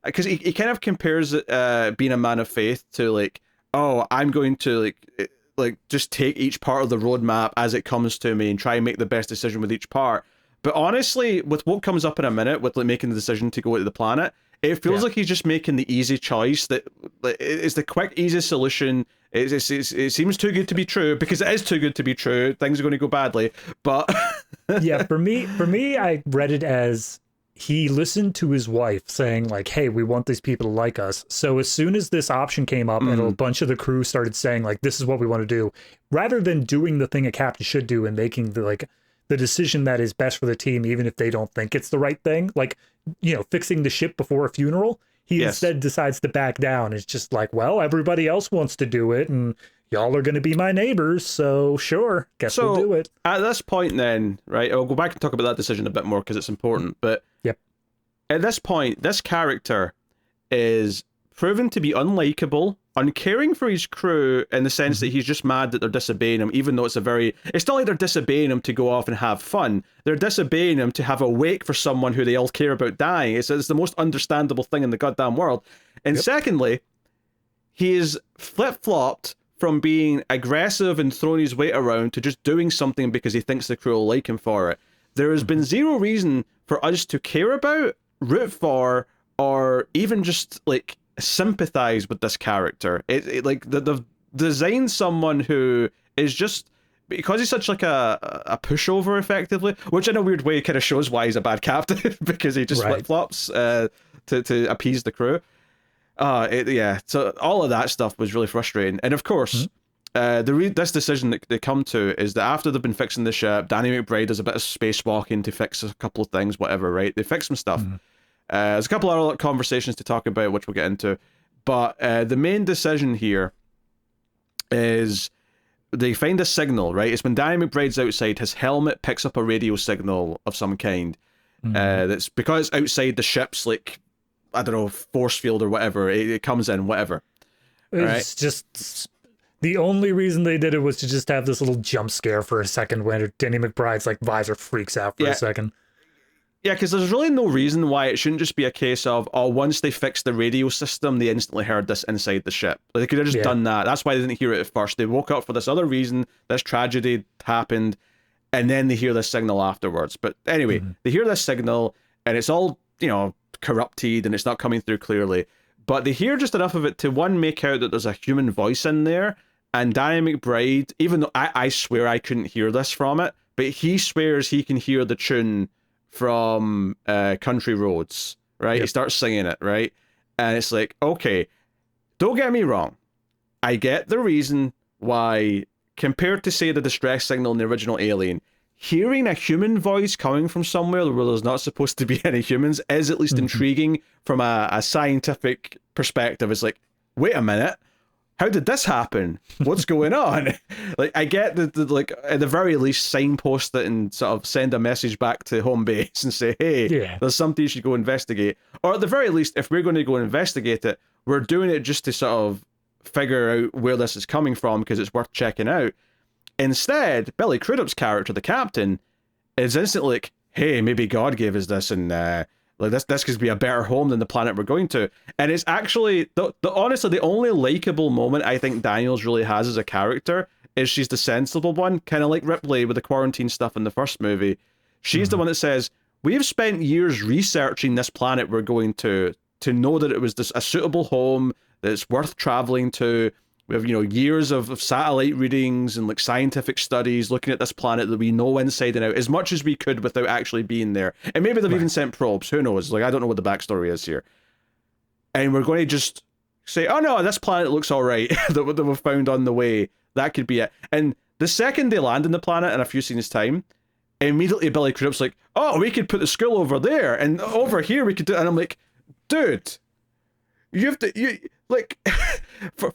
because he kind of compares being a man of faith to like, oh, I'm going to like just take each part of the roadmap as it comes to me and try and make the best decision with each part. But honestly, with what comes up in a minute, with like making the decision to go to the planet, it feels like he's just making the easy choice. That it's the quick, easy solution. It seems too good to be true because it is too good to be true. Things are going to go badly. But yeah, for me, I read it as he listened to his wife saying like, "Hey, we want these people to like us." So as soon as this option came up and a bunch of the crew started saying like, "This is what we want to do," rather than doing the thing a captain should do and making the decision that is best for the team, even if they don't think it's the right thing, like, you know, fixing the ship before a funeral, he instead decides to back down. It's just like, well, everybody else wants to do it, and y'all are going to be my neighbors, so sure, guess we'll do it. At this point then, right, I'll go back and talk about that decision a bit more because it's important, but at this point, this character is proven to be unlikable, uncaring for his crew in the sense that he's just mad that they're disobeying him, even though it's not like they're disobeying him to go off and have fun. They're disobeying him to have a wake for someone who they all care about dying. It's the most understandable thing in the goddamn world. And secondly, he is flip-flopped from being aggressive and throwing his weight around to just doing something because he thinks the crew will like him for it. There has been zero reason for us to care about, root for, or even just like sympathize with this character. Like they've designed someone who is just, because he's such like a pushover effectively, which in a weird way kind of shows why he's a bad captain because he just flip-flops to appease the crew. So all of that stuff was really frustrating. And of course, this decision that they come to is that after they've been fixing the ship, Danny McBride does a bit of spacewalking to fix a couple of things, whatever, right? They fix some stuff. There's a couple of other conversations to talk about, which we'll get into. But the main decision here is they find a signal, right? It's when Danny McBride's outside, his helmet picks up a radio signal of some kind. That's because outside the ship's like, I don't know, force field or whatever. It comes in, whatever. It's just the only reason they did it was to just have this little jump scare for a second when Danny McBride's like visor freaks out for a second. Yeah, because there's really no reason why it shouldn't just be a case of, once they fixed the radio system, they instantly heard this inside the ship. Like, they could have just done that. That's why they didn't hear it at first. They woke up for this other reason, this tragedy happened, and then they hear this signal afterwards. But anyway, they hear this signal, and it's all, corrupted, and it's not coming through clearly. But they hear just enough of it to, one, make out that there's a human voice in there, and Danny McBride, even though I swear I couldn't hear this from it, but he swears he can hear the tune from Country Roads, right? He starts singing it, right? And it's like, okay, don't get me wrong. I get the reason why, compared to, say, the distress signal in the original Alien, hearing a human voice coming from somewhere where there's not supposed to be any humans is at least intriguing from a scientific perspective. It's like, wait a minute, how did this happen? What's going on? Like, I get that, like, at the very least, signpost it and sort of send a message back to home base and say, hey, there's something you should go investigate. Or at the very least, if we're going to go investigate it, we're doing it just to sort of figure out where this is coming from because it's worth checking out. Instead, Billy Crudup's character, the captain, is instantly like, hey, maybe God gave us this, and like this could be a better home than the planet we're going to. And it's actually, honestly, the only likable moment I think Daniels really has as a character is she's the sensible one, kind of like Ripley with the quarantine stuff in the first movie. She's the one that says, we've spent years researching this planet we're going to know that it was a suitable home, that it's worth traveling to. We have, years of satellite readings and like scientific studies looking at this planet that we know inside and out as much as we could without actually being there. And maybe they've even sent probes. Who knows? Like, I don't know what the backstory is here. And we're going to just say, oh no, this planet looks all right that we've found on the way. That could be it. And the second they land on the planet in a few scenes' time, immediately Billy Crudup's like, oh, we could put the school over there and over here we could do. And I'm like, dude, you have to, like,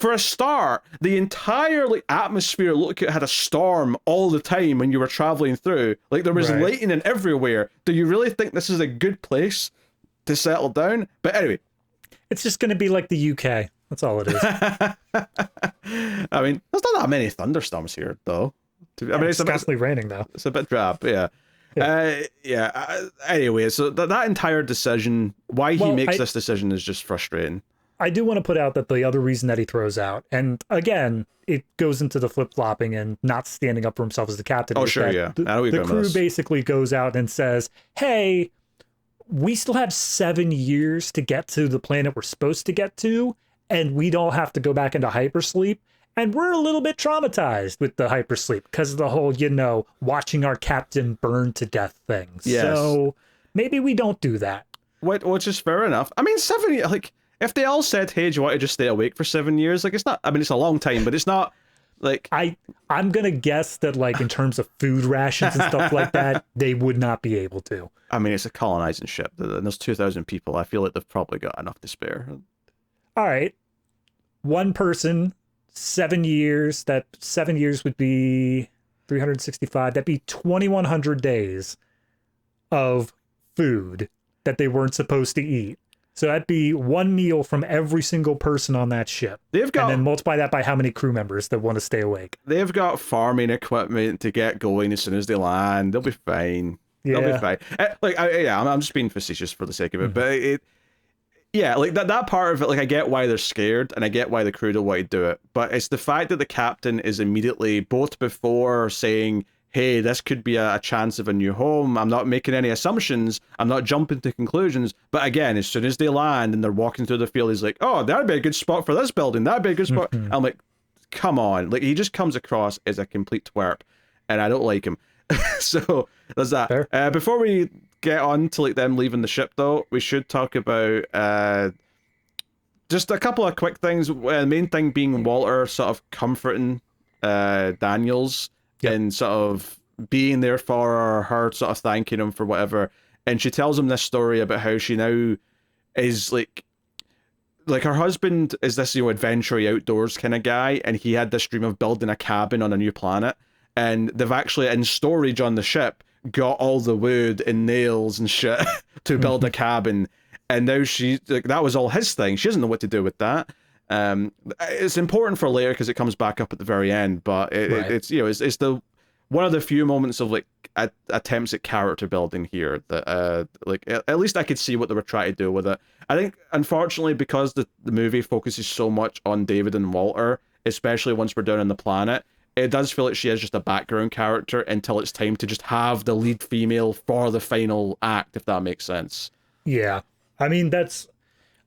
for a start, the entire like atmosphere looked like it had a storm all the time when you were traveling through. Like there was lightning everywhere. Do you really think this is a good place to settle down? But anyway, it's just going to be like the UK. That's all it is. I mean, there's not that many thunderstorms here, though. I mean, it's constantly raining, though. It's a bit drab, yeah. Anyway, so that entire decision, why he makes this decision is just frustrating. I do want to put out that the other reason that he throws out, and again, it goes into the flip-flopping and not standing up for himself as the captain. Oh, sure, yeah. The crew basically goes out and says, hey, we still have 7 years to get to the planet we're supposed to get to, and we don't have to go back into hypersleep. And we're a little bit traumatized with the hypersleep because of the whole, watching our captain burn to death things. Yes. So maybe we don't do that. Which is fair enough. I mean, 7 years, like, if they all said, hey, do you want to just stay awake for 7 years? Like, it's not, I mean, it's a long time, but it's not, like... I'm going to guess that, like, in terms of food rations and stuff like that, they would not be able to. I mean, it's a colonizing ship, and there's 2,000 people. I feel like they've probably got enough to spare. All right. One person... 7 years, that 7 years would be 365. That'd be 2,100 days of food that they weren't supposed to eat. So that'd be one meal from every single person on that ship. And then multiply that by how many crew members that want to stay awake. They've got farming equipment to get going as soon as they land. They'll be fine. Yeah. They'll be fine. I'm just being facetious for the sake of it, but yeah, like that part of it, like I get why they're scared and I get why the crew don't want to do it, but it's the fact that the captain is immediately, both before saying, hey, this could be a chance of a new home, I'm not making any assumptions, I'm not jumping to conclusions, but again, as soon as they land and they're walking through the field, he's like, oh, that'd be a good spot for this building, that'd be a good spot. I'm like, come on, like he just comes across as a complete twerp and I don't like him. So there's that. Before we get on to like them leaving the ship, though, we should talk about just a couple of quick things. The main thing being Walter sort of comforting Daniels and sort of being there for her, sort of thanking him for whatever. And she tells him this story about how she now is like her husband is this adventure outdoors kind of guy, and he had this dream of building a cabin on a new planet. And they've actually, in storage on the ship, got all the wood and nails and shit to build a cabin. And now that was all his thing. She doesn't know what to do with that. It's important for later because it comes back up at the very end. But it's it's the one of the few moments of like attempts at character building here that like at least I could see what they were trying to do with it. I think unfortunately because the movie focuses so much on David and Walter, especially once we're down on the planet, it does feel like she is just a background character until it's time to just have the lead female for the final act, if that makes sense. Yeah. I mean, that's,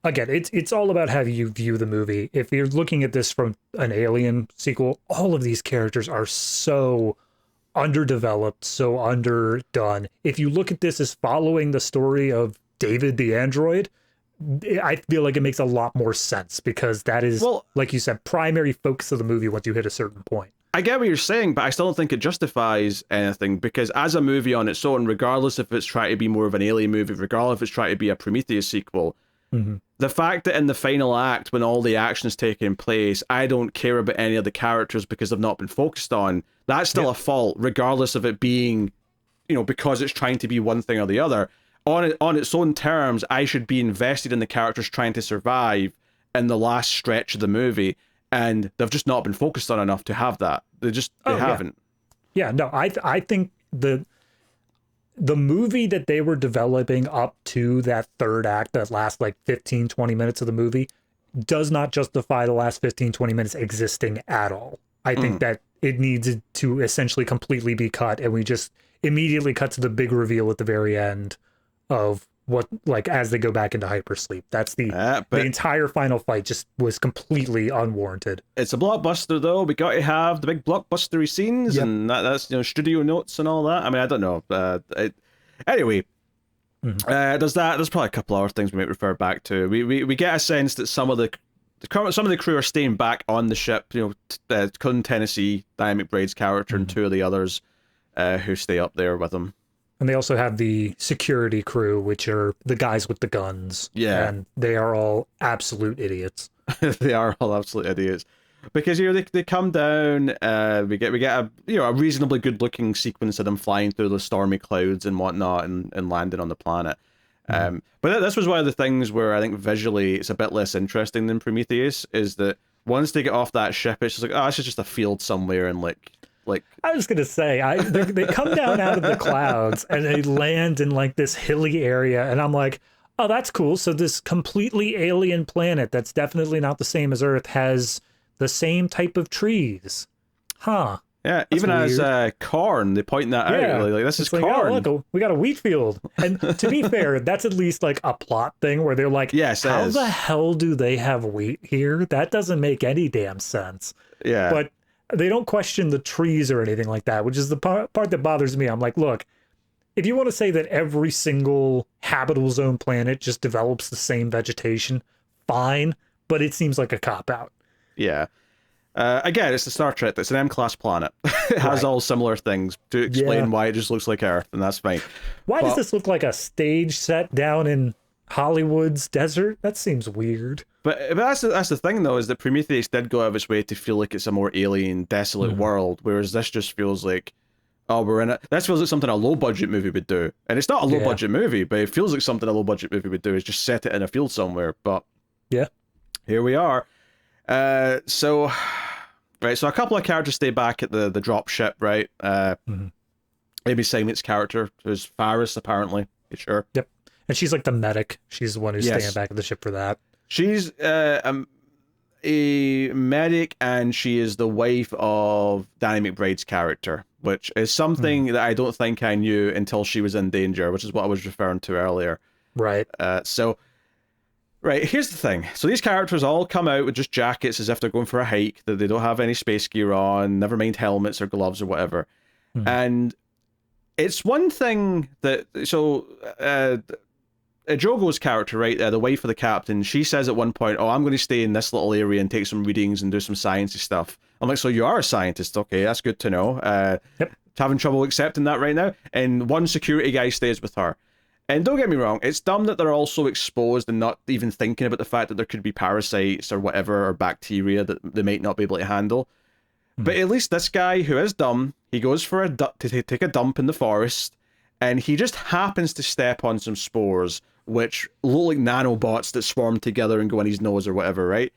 again, it's all about how you view the movie. If you're looking at this from an Alien sequel, all of these characters are so underdeveloped, so underdone. If you look at this as following the story of David the android, I feel like it makes a lot more sense because that is, like you said, primary focus of the movie once you hit a certain point. I get what you're saying, but I still don't think it justifies anything because as a movie on its own, regardless if it's trying to be more of an Alien movie, regardless if it's trying to be a Prometheus sequel, the fact that in the final act, when all the action is taking place, I don't care about any of the characters because they've not been focused on, that's still a fault, regardless of it being, because it's trying to be one thing or the other. On its own terms, I should be invested in the characters trying to survive in the last stretch of the movie. And they've just not been focused on enough to have that. They haven't. Yeah, no, I think the movie that they were developing up to that third act, that last like 15, 20 minutes of the movie, does not justify the last 15, 20 minutes existing at all. I think that it needs to essentially completely be cut, and we just immediately cut to the big reveal at the very end of what, like, as they go back into hypersleep. That's the entire final fight just was completely unwarranted. It's a blockbuster, though. We got to have the big blockbustery scenes, and that's studio notes and all that. I mean, I don't know. Anyway, there's that. There's probably a couple other things we might refer back to. We get a sense that some of the crew are staying back on the ship. Cullen Tennessee, Diane McBride's character, and two of the others who stay up there with them. And they also have the security crew, which are the guys with the guns. Yeah. And they are all absolute idiots. They are all absolute idiots. Because they come down, we get a a reasonably good looking sequence of them flying through the stormy clouds and whatnot and landing on the planet. But this was one of the things where I think visually it's a bit less interesting than Prometheus, is that once they get off that ship, it's just like, oh, this is just a field somewhere, and like I was gonna say, they come down out of the clouds and they land in like this hilly area, and I'm like, oh, that's cool. So this completely alien planet that's definitely not the same as Earth has the same type of trees, huh? Yeah, That's even weird. as corn, they point that out. Like this is like, corn. oh, look, we got a wheat field. And to be fair, that's at least like a plot thing where they're like, Yes, it how is. the hell do they have wheat here? That doesn't make any damn sense. Yeah. But they don't question the trees or anything like that, which is the part that bothers me. I'm like, look, if you want to say that every single habitable zone planet just develops the same vegetation, fine, but it seems like a cop-out. Yeah. Again, it's the Star Trek. It's an M-class planet. It has all similar things to explain why it just looks like Earth, and that's fine. Why does this look like a stage set down in Hollywood's desert? That seems weird. But that's the thing, though, is that Prometheus did go out of its way to feel like it's a more alien, desolate world, whereas this just feels like, oh, we're in it. This feels like something a low-budget movie would do. And it's not a low-budget movie, but it feels like something a low-budget movie would do, is just set it in a field somewhere. But yeah, here we are. So a couple of characters stay back at the drop ship, right? Amy Simon's character, who's Faris, apparently. You sure? Yep. And she's like the medic. She's the one who's staying back at the ship for that. She's a medic, and she is the wife of Danny McBride's character, which is something that I don't think I knew until she was in danger, which is what I was referring to earlier. Right. Right, here's the thing. So these characters all come out with just jackets as if they're going for a hike, that they don't have any space gear on, never mind helmets or gloves or whatever. And it's one thing that... So, Jogo's character, right, the wife of the captain, she says at one point, oh, I'm going to stay in this little area and take some readings and do some sciencey stuff. I'm like, so you are a scientist? Okay, that's good to know. Having trouble accepting that right now. And one security guy stays with her. And don't get me wrong, it's dumb that they're also exposed and not even thinking about the fact that there could be parasites or whatever, or bacteria that they might not be able to handle. But at least this guy, who is dumb, he goes for to take a dump in the forest, and he just happens to step on some spores, which look like nanobots that swarm together and go in his nose or whatever, right?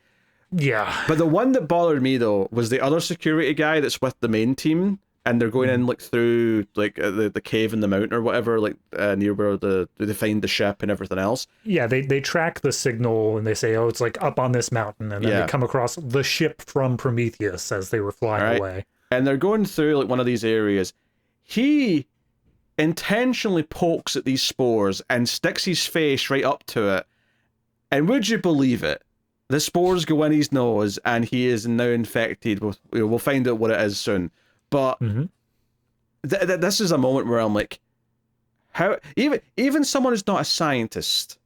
Yeah. But the one that bothered me, though, was the other security guy that's with the main team, and they're going in like through like the cave in the mountain or whatever, like near where they find the ship and everything else. Yeah, they track the signal and they say, oh, it's like up on this mountain, and then they come across the ship from Prometheus as they were flying away. And they're going through like one of these areas. He intentionally pokes at these spores and sticks his face right up to it. And would you believe it? The spores go in his nose and he is now infected with, we'll find out what it is soon. But this is a moment where I'm like, how even someone who's not a scientist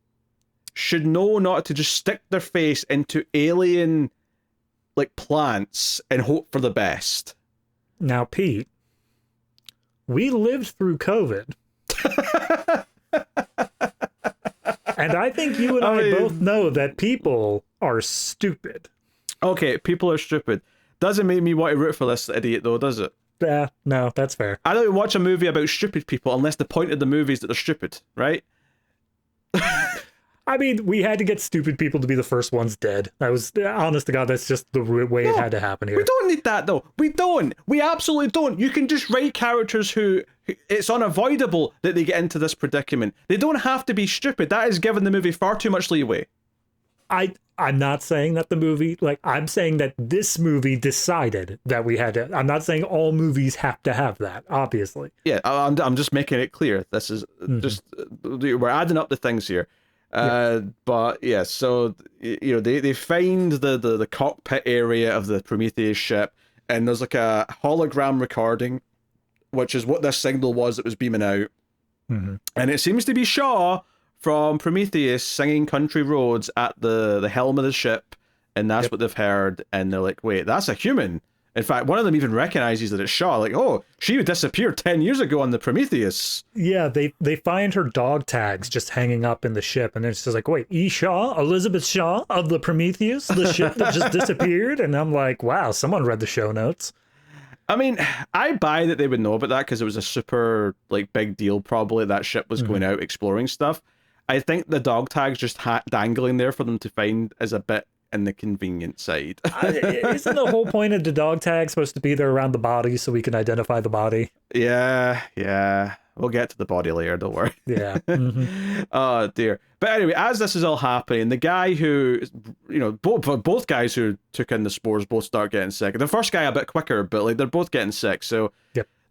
should know not to just stick their face into alien like plants and hope for the best. Now, Pete, we lived through COVID. And I think you and I both know that people are stupid. Okay, people are stupid. Doesn't make me want to root for this idiot, though, does it? Yeah, no, that's fair. I don't watch a movie about stupid people unless the point of the movie is that they're stupid, right? I mean, we had to get stupid people to be the first ones dead. I was, honest to God, that's just the way it had to happen here. We don't need that, though. We don't. We absolutely don't. You can just write characters who it's unavoidable that they get into this predicament. They don't have to be stupid. That is giving the movie far too much leeway. I'm not saying that the movie, like, I'm saying that this movie decided that we had to. I'm not saying all movies have to have that, obviously. Yeah, I'm just making it clear. This is just, we're adding up the things here. But yeah, so, you know, they find the cockpit area of the Prometheus ship, and there's like a hologram recording, which is what this signal was that was beaming out. And it seems to be Shaw from Prometheus singing Country Roads at the helm of the ship, and that's what they've heard, and they're like, wait, that's a human. In fact, one of them even recognizes that it's Shaw. Like, oh, she disappeared 10 years ago on the Prometheus. Yeah, they find her dog tags just hanging up in the ship, and it's just like, wait, E. Shaw, Elizabeth Shaw of the Prometheus, the ship that just disappeared? And I'm like, wow, someone read the show notes. I mean, I buy that they would know about that because it was a super big deal. Probably that ship was going out exploring stuff. I think the dog tags just dangling there for them to find is a bit in the convenient side. Isn't the whole point of the dog tag supposed to be there around the body so we can identify the body? Yeah. We'll get to the body later, don't worry. Yeah. Oh, dear. But anyway, as this is all happening, the guy who, both guys who took in the spores both start getting sick. The first guy a bit quicker, but they're both getting sick. So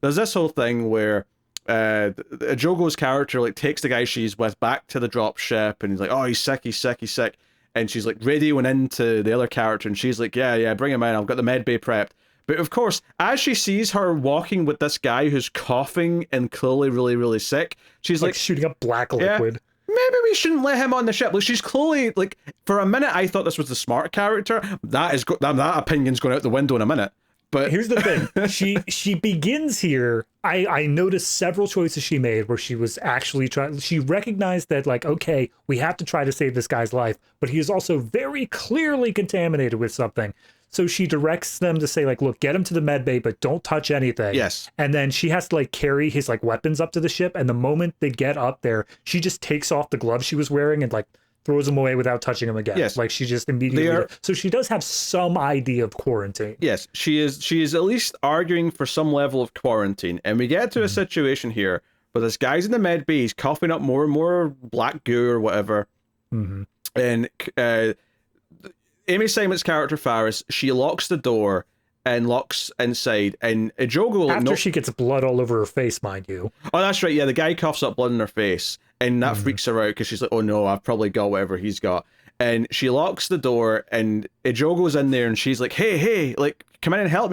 there's this whole thing where Jogo's character takes the guy she's with back to the drop ship, and he's like, oh, he's sick. And she's radioing into the other character, and she's like, yeah, bring him in. I've got the med bay prepped. But of course, as she sees her walking with this guy who's coughing and clearly really, really sick, she's like shooting up black liquid. Maybe we shouldn't let him on the ship. She's clearly for a minute I thought this was the smart character. That opinion's going out the window in a minute. But here's the thing. She begins here. I noticed several choices she made where she was actually trying. She recognized that okay, we have to try to save this guy's life, but he is also very clearly contaminated with something. So she directs them to say look, get him to the med bay, but don't touch anything. Yes. And then she has to carry his weapons up to the ship. And the moment they get up there, she just takes off the gloves she was wearing and throws them away without touching them again. Yes. She just immediately. So she does have some idea of quarantine. Yes, she is at least arguing for some level of quarantine. And we get to a situation here where this guy's in the med bay, he's coughing up more and more black goo or whatever. And Amy Simon's character Faris, she locks the door and locks inside, and Jogo after she gets blood all over her face, mind you. Oh, that's right. Yeah, the guy coughs up blood in her face, and that freaks her out because she's like, "Oh no, I've probably got whatever he's got." And she locks the door, and Jogo's in there, and she's like, "Hey, come in and help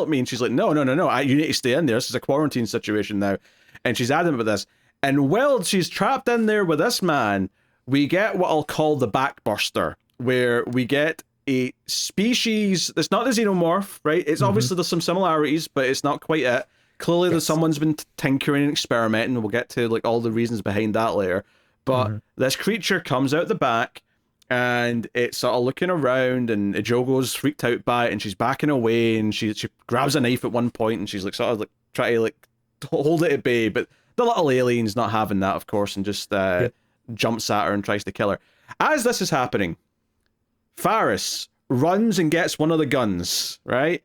me!" And she's like, "No, you need to stay in there. This is a quarantine situation now." And she's adamant about this. And while she's trapped in there with this man, we get what I'll call the backburster, where we get a species that's not the xenomorph, right? It's obviously there's some similarities, but it's not quite it. Clearly, there's someone's been tinkering and experimenting. We'll get to all the reasons behind that later. But this creature comes out the back, and it's sort of looking around, and Jogo's freaked out by it, and she's backing away, and she grabs a knife at one point, and she's trying to hold it at bay, but the little alien's not having that, of course, and just jumps at her and tries to kill her. As this is happening, Faris runs and gets one of the guns, right?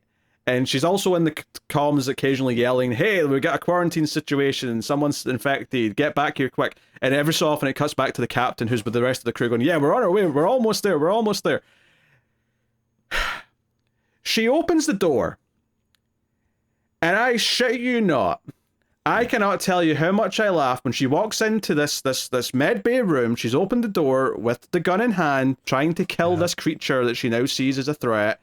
And she's also in the comms occasionally yelling, "Hey, we got a quarantine situation and someone's infected. Get back here quick." And every so often it cuts back to the captain who's with the rest of the crew going, "Yeah, we're on our way. We're almost there. She opens the door. And I shit you not, I cannot tell you how much I laughed when she walks into this med bay room. She's opened the door with the gun in hand, trying to kill this creature that she now sees as a threat.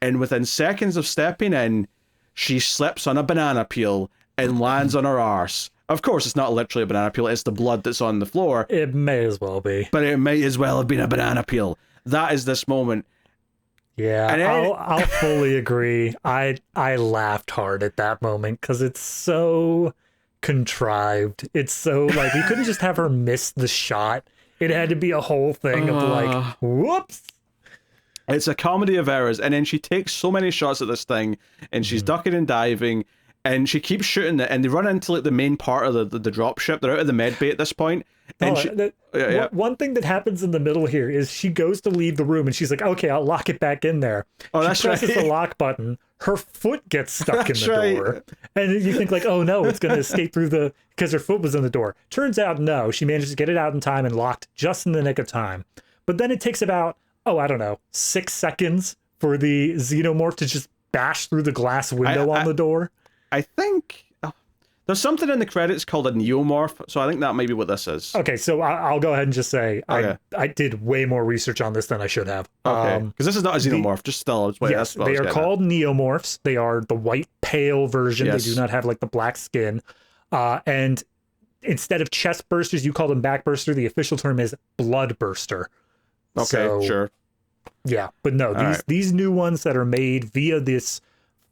And within seconds of stepping in, she slips on a banana peel and lands on her arse. Of course, it's not literally a banana peel, it's the blood that's on the floor. It may as well be. But it may as well have been a banana peel. That is this moment. Yeah, and I'll fully agree. I laughed hard at that moment because it's so contrived. It's so we couldn't just have her miss the shot. It had to be a whole thing of whoops. It's a comedy of errors, and then she takes so many shots at this thing, and she's ducking and diving, and she keeps shooting it, and they run into the main part of the drop ship. They're out of the med bay at this point. And one thing that happens in the middle here is she goes to leave the room, and she's like, "Okay, I'll lock it back in there." She presses the lock button. Her foot gets stuck in the door, and you think "Oh no, it's going to escape through because her foot was in the door." Turns out, no, she manages to get it out in time and locked just in the nick of time. But then it takes about 6 seconds for the xenomorph to just bash through the glass window on the door. I think there's something in the credits called a neomorph, so I think that might be what this is. Okay, so I'll go ahead and just say I did way more research on this than I should have. Okay, because this is not a xenomorph, just still. Yes, they are called neomorphs. They are the white, pale version. Yes. They do not have the black skin. And instead of chest bursters, you call them backburster. The official term is blood burster. Okay, sure. Yeah, but no, these new ones that are made via this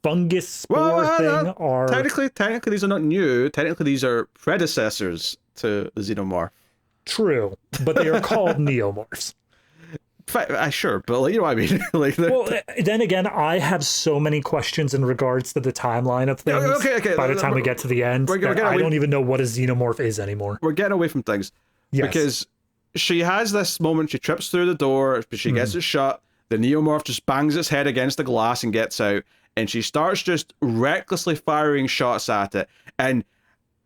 fungus spore thing are... Technically, these are not new. Technically, these are predecessors to the xenomorph. True, but they are called neomorphs. Sure, but like, you know what I mean. Like, well, then again, I have so many questions in regards to the timeline of things. Okay. By the time we get to the end, I don't even know what a xenomorph is anymore. We're getting away from things. Yes. Because she has this moment, she trips through the door, but she gets it shut. The neomorph just bangs its head against the glass and gets out, and she starts just recklessly firing shots at it. And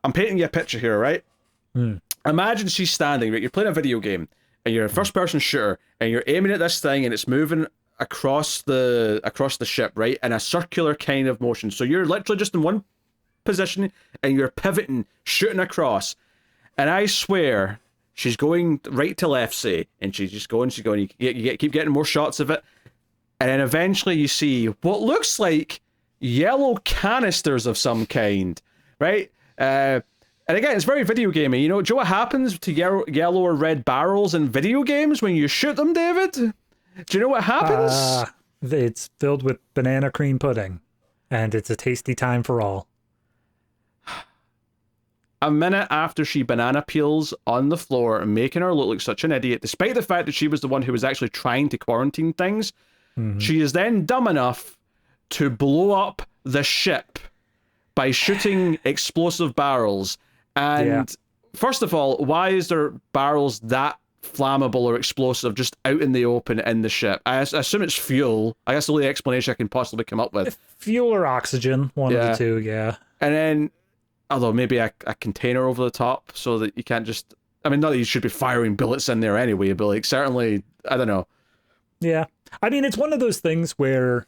I'm painting you a picture here, right? Imagine she's standing, right? You're playing a video game, and you're a first-person shooter, and you're aiming at this thing, and it's moving across the ship, right, in a circular kind of motion. So you're literally just in one position, and you're pivoting, shooting across. And I swear, she's going right to left, say, and she's going. You keep getting more shots of it, and then eventually you see what looks like yellow canisters of some kind, right? And again, it's very video gamey. You know what happens to yellow or red barrels in video games when you shoot them, David? Do you know what happens? It's filled with banana cream pudding, and it's a tasty time for all. A minute after she banana peels on the floor, making her look like such an idiot, despite the fact that she was the one who was actually trying to quarantine things, she is then dumb enough to blow up the ship by shooting explosive barrels. And first of all, why is there barrels that flammable or explosive just out in the open in the ship? I assume it's fuel. I guess the only explanation I can possibly come up with. Fuel or oxygen, one of the two, And then, although maybe a container over the top so that you can't just... I mean, not that you should be firing bullets in there anyway, but like certainly, I don't know. Yeah. I mean, it's one of those things where...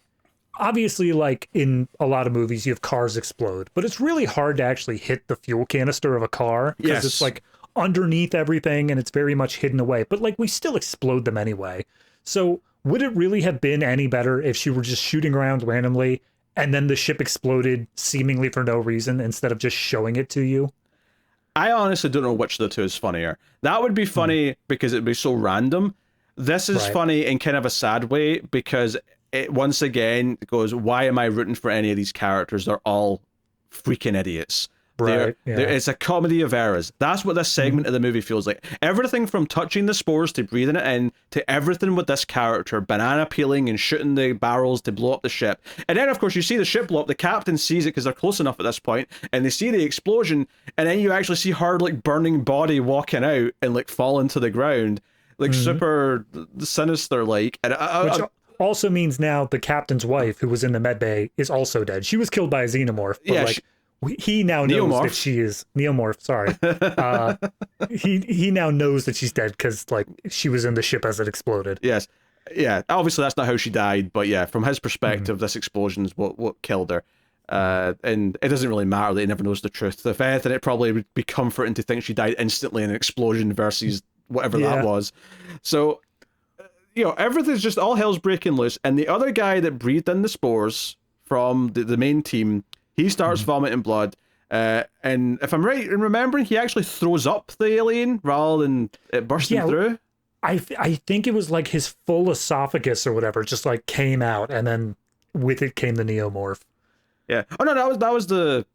Obviously, like in a lot of movies, you have cars explode, but it's really hard to actually hit the fuel canister of a car because it's like underneath everything and it's very much hidden away. But like we still explode them anyway. So would it really have been any better if she were just shooting around randomly and then the ship exploded seemingly for no reason instead of just showing it to you? I honestly don't know which of the two is funnier. That would be funny because it'd be so random. This is funny in kind of a sad way because it once again goes, why am I rooting for any of these characters? They're all freaking idiots. It's a comedy of errors. That's what this segment of the movie feels like. Everything from touching the spores to breathing it in to everything with this character, banana peeling and shooting the barrels to blow up the ship. And then, of course, you see the ship blow up. The captain sees it because they're close enough at this point, and they see the explosion, and then you actually see her like burning body walking out and like falling to the ground, like super sinister, like. And which also means now the captain's wife, who was in the med bay, is also dead. She was killed by a xenomorph, but he now knows that she is neomorph. Sorry, he now knows that she's dead because like she was in the ship as it exploded. Yes, yeah. Obviously, that's not how she died, but yeah, from his perspective, this explosion is what killed her. And it doesn't really matter that he never knows the truth. If anything, it probably would be comforting to think she died instantly in an explosion versus whatever that was. So. You know, everything's just all hell's breaking loose, and the other guy that breathed in the spores from the main team, he starts vomiting blood, and if I'm right in remembering, he actually throws up the alien rather than it bursting through. I think it was like his full esophagus or whatever just like came out, and then with it came the neomorph. Yeah. Oh no, that was the.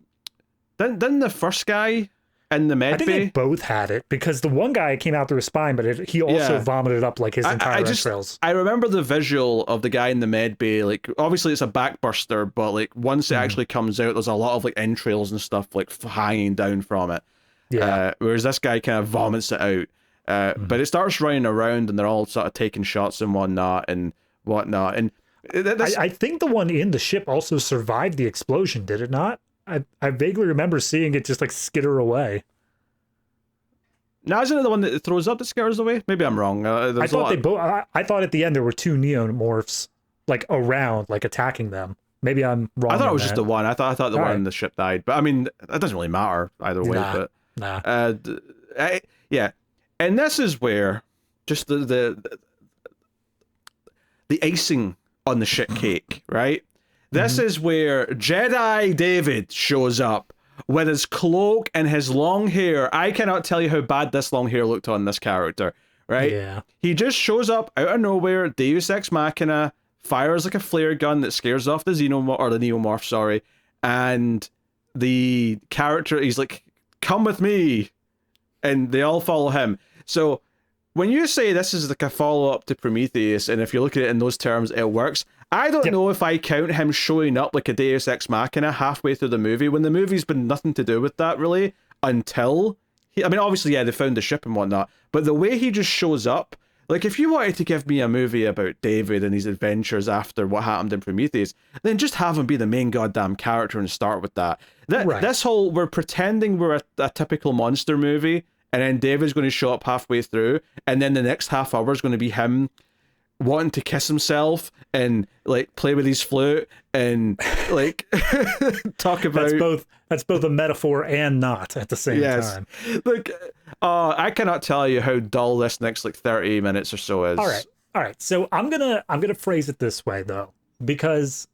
Didn't the first guy in the med I think bay? they both had it because the one guy came out through his spine, but he also vomited up like his entire entrails. I remember the visual of the guy in the med bay. Like, obviously it's a backburster, but like once it actually comes out, there's a lot of like entrails and stuff like hanging down from it. Yeah. Whereas this guy kind of vomits it out. But it starts running around, and they're all sort of taking shots and whatnot. And I think the one in the ship also survived the explosion. Did it not? I vaguely remember seeing it just like skitter away. Now, isn't it the one that throws up that scares away? Maybe I'm wrong. I thought they both. I thought at the end there were two neomorphs like around, like attacking them. Maybe I'm wrong. I thought it was just the one. I thought the one in the ship died. But I mean, it doesn't really matter either way. Yeah, and this is where just the icing on the shit cake, right? This is where Jedi David shows up with his cloak and his long hair. I cannot tell you how bad this long hair looked on this character, right? Yeah. He just shows up out of nowhere, Deus Ex Machina, fires like a flare gun that scares off the xenomorph, or the neomorph, sorry, and the character, he's like, come with me, and they all follow him. So when you say this is like a follow-up to Prometheus, and if you look at it in those terms, it works. I don't know if I count him showing up like a Deus Ex Machina halfway through the movie, when the movie's been nothing to do with that, really, until... I mean, obviously, yeah, they found the ship and whatnot, but the way he just shows up, like, if you wanted to give me a movie about David and his adventures after what happened in Prometheus, then just have him be the main goddamn character and start with that. This whole, we're pretending we're a typical monster movie, and then David's going to show up halfway through, and then the next half hour is going to be him wanting to kiss himself and like play with his flute and like talk about that's both a metaphor and not at the same time. Like I cannot tell you how dull this next like 30 minutes or so is. All right. So I'm gonna phrase it this way though, because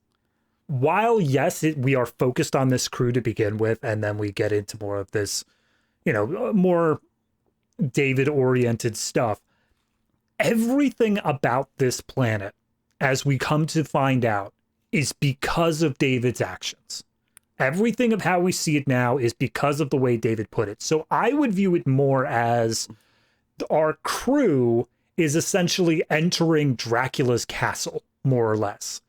while yes, we are focused on this crew to begin with, and then we get into more of this, more David oriented stuff. Everything about this planet, as we come to find out, is because of David's actions. Everything of how we see it now is because of the way David put it. So I would view it more as our crew is essentially entering Dracula's castle, more or less.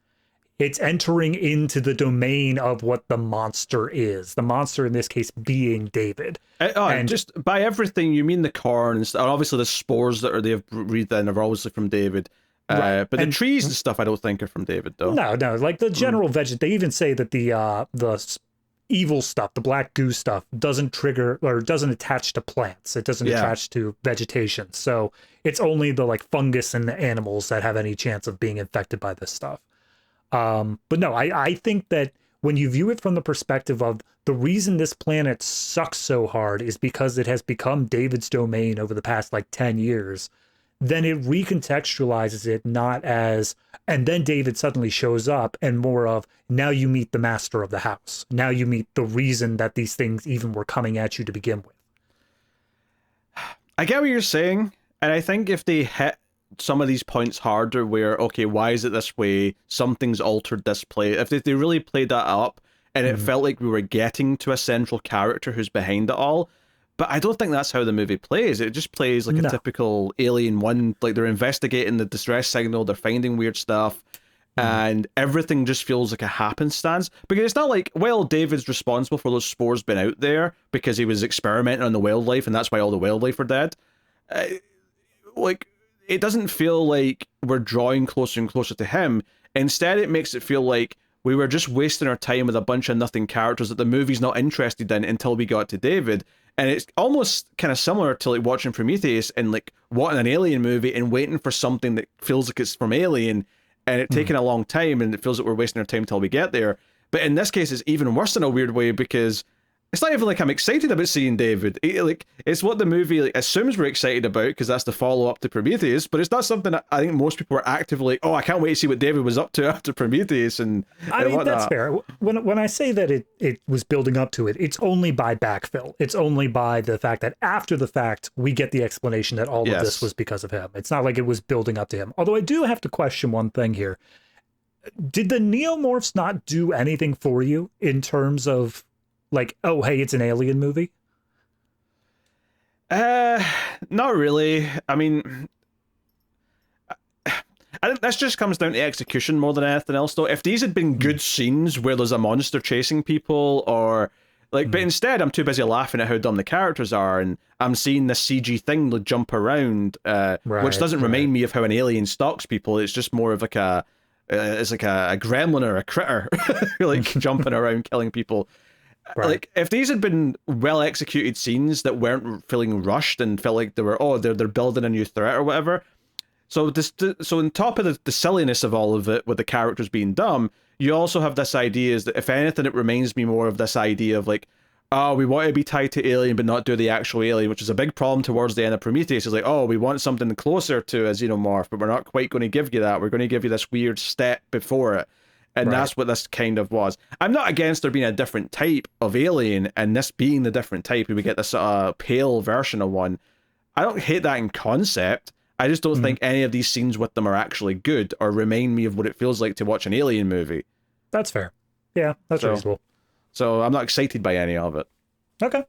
It's entering into the domain of what the monster is. The monster in this case being David. And just by everything, you mean the corn and stuff. Obviously, the spores that they've breathed in are obviously from David. But the trees and stuff, I don't think are from David, though. No. Like the general they even say that the evil stuff, the black goo stuff, doesn't trigger or doesn't attach to plants. It doesn't attach to vegetation. So it's only the like fungus and the animals that have any chance of being infected by this stuff. But no, I think that when you view it from the perspective of the reason this planet sucks so hard is because it has become David's domain over the past like 10 years, then it recontextualizes it not as, and then David suddenly shows up, and more of, now you meet the master of the house. Now you meet the reason that these things even were coming at you to begin with. I get what you're saying, and I think if they hit some of these points harder where, okay, why is it this way? Something's altered this play. If they really played that up and it felt like we were getting to a central character who's behind it all, but I don't think that's how the movie plays. It just plays like a typical Alien 1, like they're investigating the distress signal, they're finding weird stuff, and everything just feels like a happenstance. Because it's not like, well, David's responsible for those spores being out there because he was experimenting on the wildlife and that's why all the wildlife are dead. It doesn't feel like we're drawing closer and closer to him. Instead, it makes it feel like we were just wasting our time with a bunch of nothing characters that the movie's not interested in until we got to David. And it's almost kind of similar to like watching Prometheus and like wanting an Alien movie and waiting for something that feels like it's from Alien and it taking a long time and it feels like we're wasting our time until we get there. But in this case, it's even worse in a weird way because it's not even like I'm excited about seeing David. It's what the movie assumes we're excited about because that's the follow-up to Prometheus, but it's not something I think most people are actively like, oh, I can't wait to see what David was up to after Prometheus. And I mean, that's fair. When I say that it was building up to it, it's only by backfill. It's only by the fact that after the fact, we get the explanation that all of this was because of him. It's not like it was building up to him. Although I do have to question one thing here. Did the neomorphs not do anything for you in terms of like, oh, hey, it's an Alien movie? Not really. I mean, I think this just comes down to execution more than anything else, though. If these had been good scenes where there's a monster chasing people or like, but instead I'm too busy laughing at how dumb the characters are and I'm seeing this CG thing like, jump around, which doesn't remind me of how an alien stalks people. It's just more of like it's like a gremlin or a critter like jumping around killing people. Like if these had been well executed scenes that weren't feeling rushed and felt like they were they're building a new threat or whatever. So on top of the silliness of all of it with the characters being dumb, you also have this idea is that if anything it reminds me more of this idea of like, oh, we want to be tied to Alien but not do the actual Alien, which is a big problem towards the end of Prometheus. Is like, oh, we want something closer to a xenomorph, but we're not quite going to give you that. We're going to give you this weird step before it. And that's what this kind of was. I'm not against there being a different type of alien, and this being the different type, we get this pale version of one. I don't hate that in concept. I just don't think any of these scenes with them are actually good or remind me of what it feels like to watch an Alien movie. That's fair. Yeah, that's reasonable. So I'm not excited by any of it. Okay.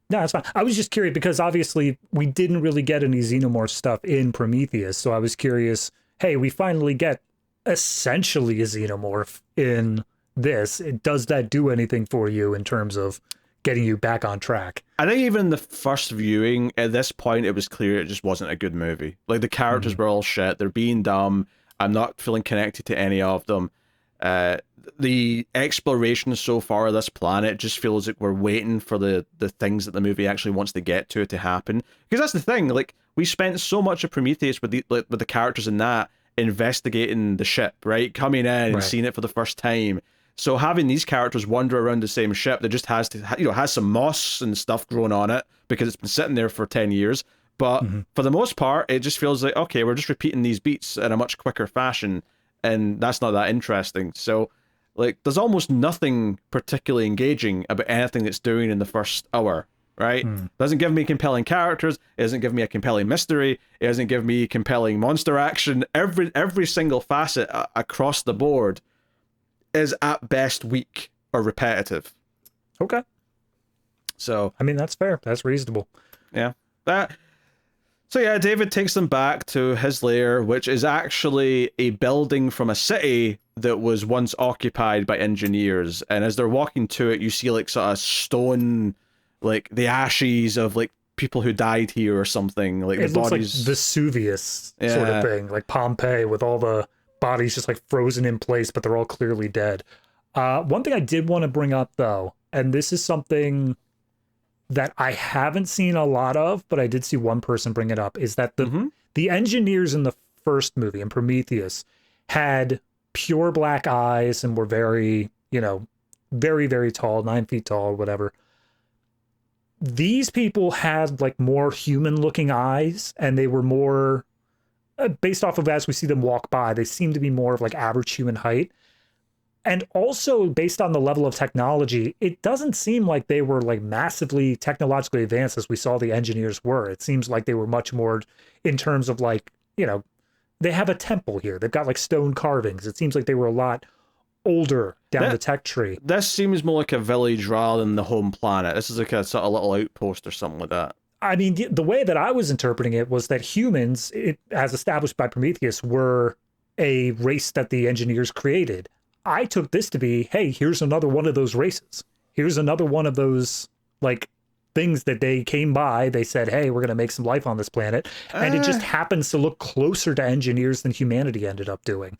No, that's fine. I was just curious because obviously we didn't really get any Xenomorph stuff in Prometheus. So I was curious, hey, we finally get essentially a Xenomorph in this. Does that do anything for you in terms of getting you back on track? I think even the first viewing, at this point, it was clear it just wasn't a good movie. Like, the characters were all shit. They're being dumb. I'm not feeling connected to any of them. The exploration so far of this planet just feels like we're waiting for the things that the movie actually wants to get to happen. Because that's the thing, like, we spent so much of Prometheus with the characters in that investigating the ship, right? Coming in and seeing it for the first time. So having these characters wander around the same ship that just has to, has some moss and stuff growing on it because it's been sitting there for 10 years. But for the most part, it just feels like, okay, we're just repeating these beats in a much quicker fashion. And that's not that interesting. So, like, there's almost nothing particularly engaging about anything it's doing in the first hour, right? Doesn't give me compelling characters. It doesn't give me a compelling mystery. It doesn't give me compelling monster action. Every single facet across the board is at best weak or repetitive. Okay. So, I mean, that's fair. That's reasonable. Yeah. So yeah, David takes them back to his lair, which is actually a building from a city that was once occupied by engineers. And as they're walking to it, you see like sort of stone, like the ashes of like people who died here or something. Like it the looks bodies, like Vesuvius sort of thing, like Pompeii, with all the bodies just like frozen in place, but they're all clearly dead. One thing I did want to bring up though, and this is something that I haven't seen a lot of, but I did see one person bring it up, is that the engineers in the first movie, in Prometheus, had pure black eyes and were very, very, very tall, 9 feet tall, whatever. These people had like more human looking eyes, and they were more, based off of as we see them walk by, they seem to be more of like average human height. And also, based on the level of technology, it doesn't seem like they were like massively technologically advanced as we saw the engineers were. It seems like they were much more in terms of like, they have a temple here. They've got like stone carvings. It seems like they were a lot older down the tech tree. This seems more like a village rather than the home planet. This is like a sort of little outpost or something like that. I mean, the way that I was interpreting it was that humans, as established by Prometheus, were a race that the engineers created. I took this to be, hey, here's another one of those races. Here's another one of those, like, things that they came by. They said, hey, we're going to make some life on this planet. And it just happens to look closer to engineers than humanity ended up doing.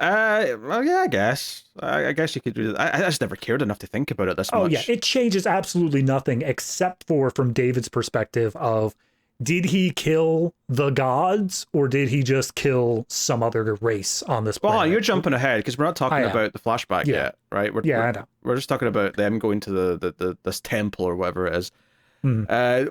Well, yeah, I guess. I guess you could do that. I just never cared enough to think about it this much. Oh, yeah. It changes absolutely nothing except for from David's perspective of, did he kill the gods or did he just kill some other race on this planet? Well, you're jumping ahead because we're not talking about the flashback yet, right? I know. We're just talking about them going to this temple or whatever it is,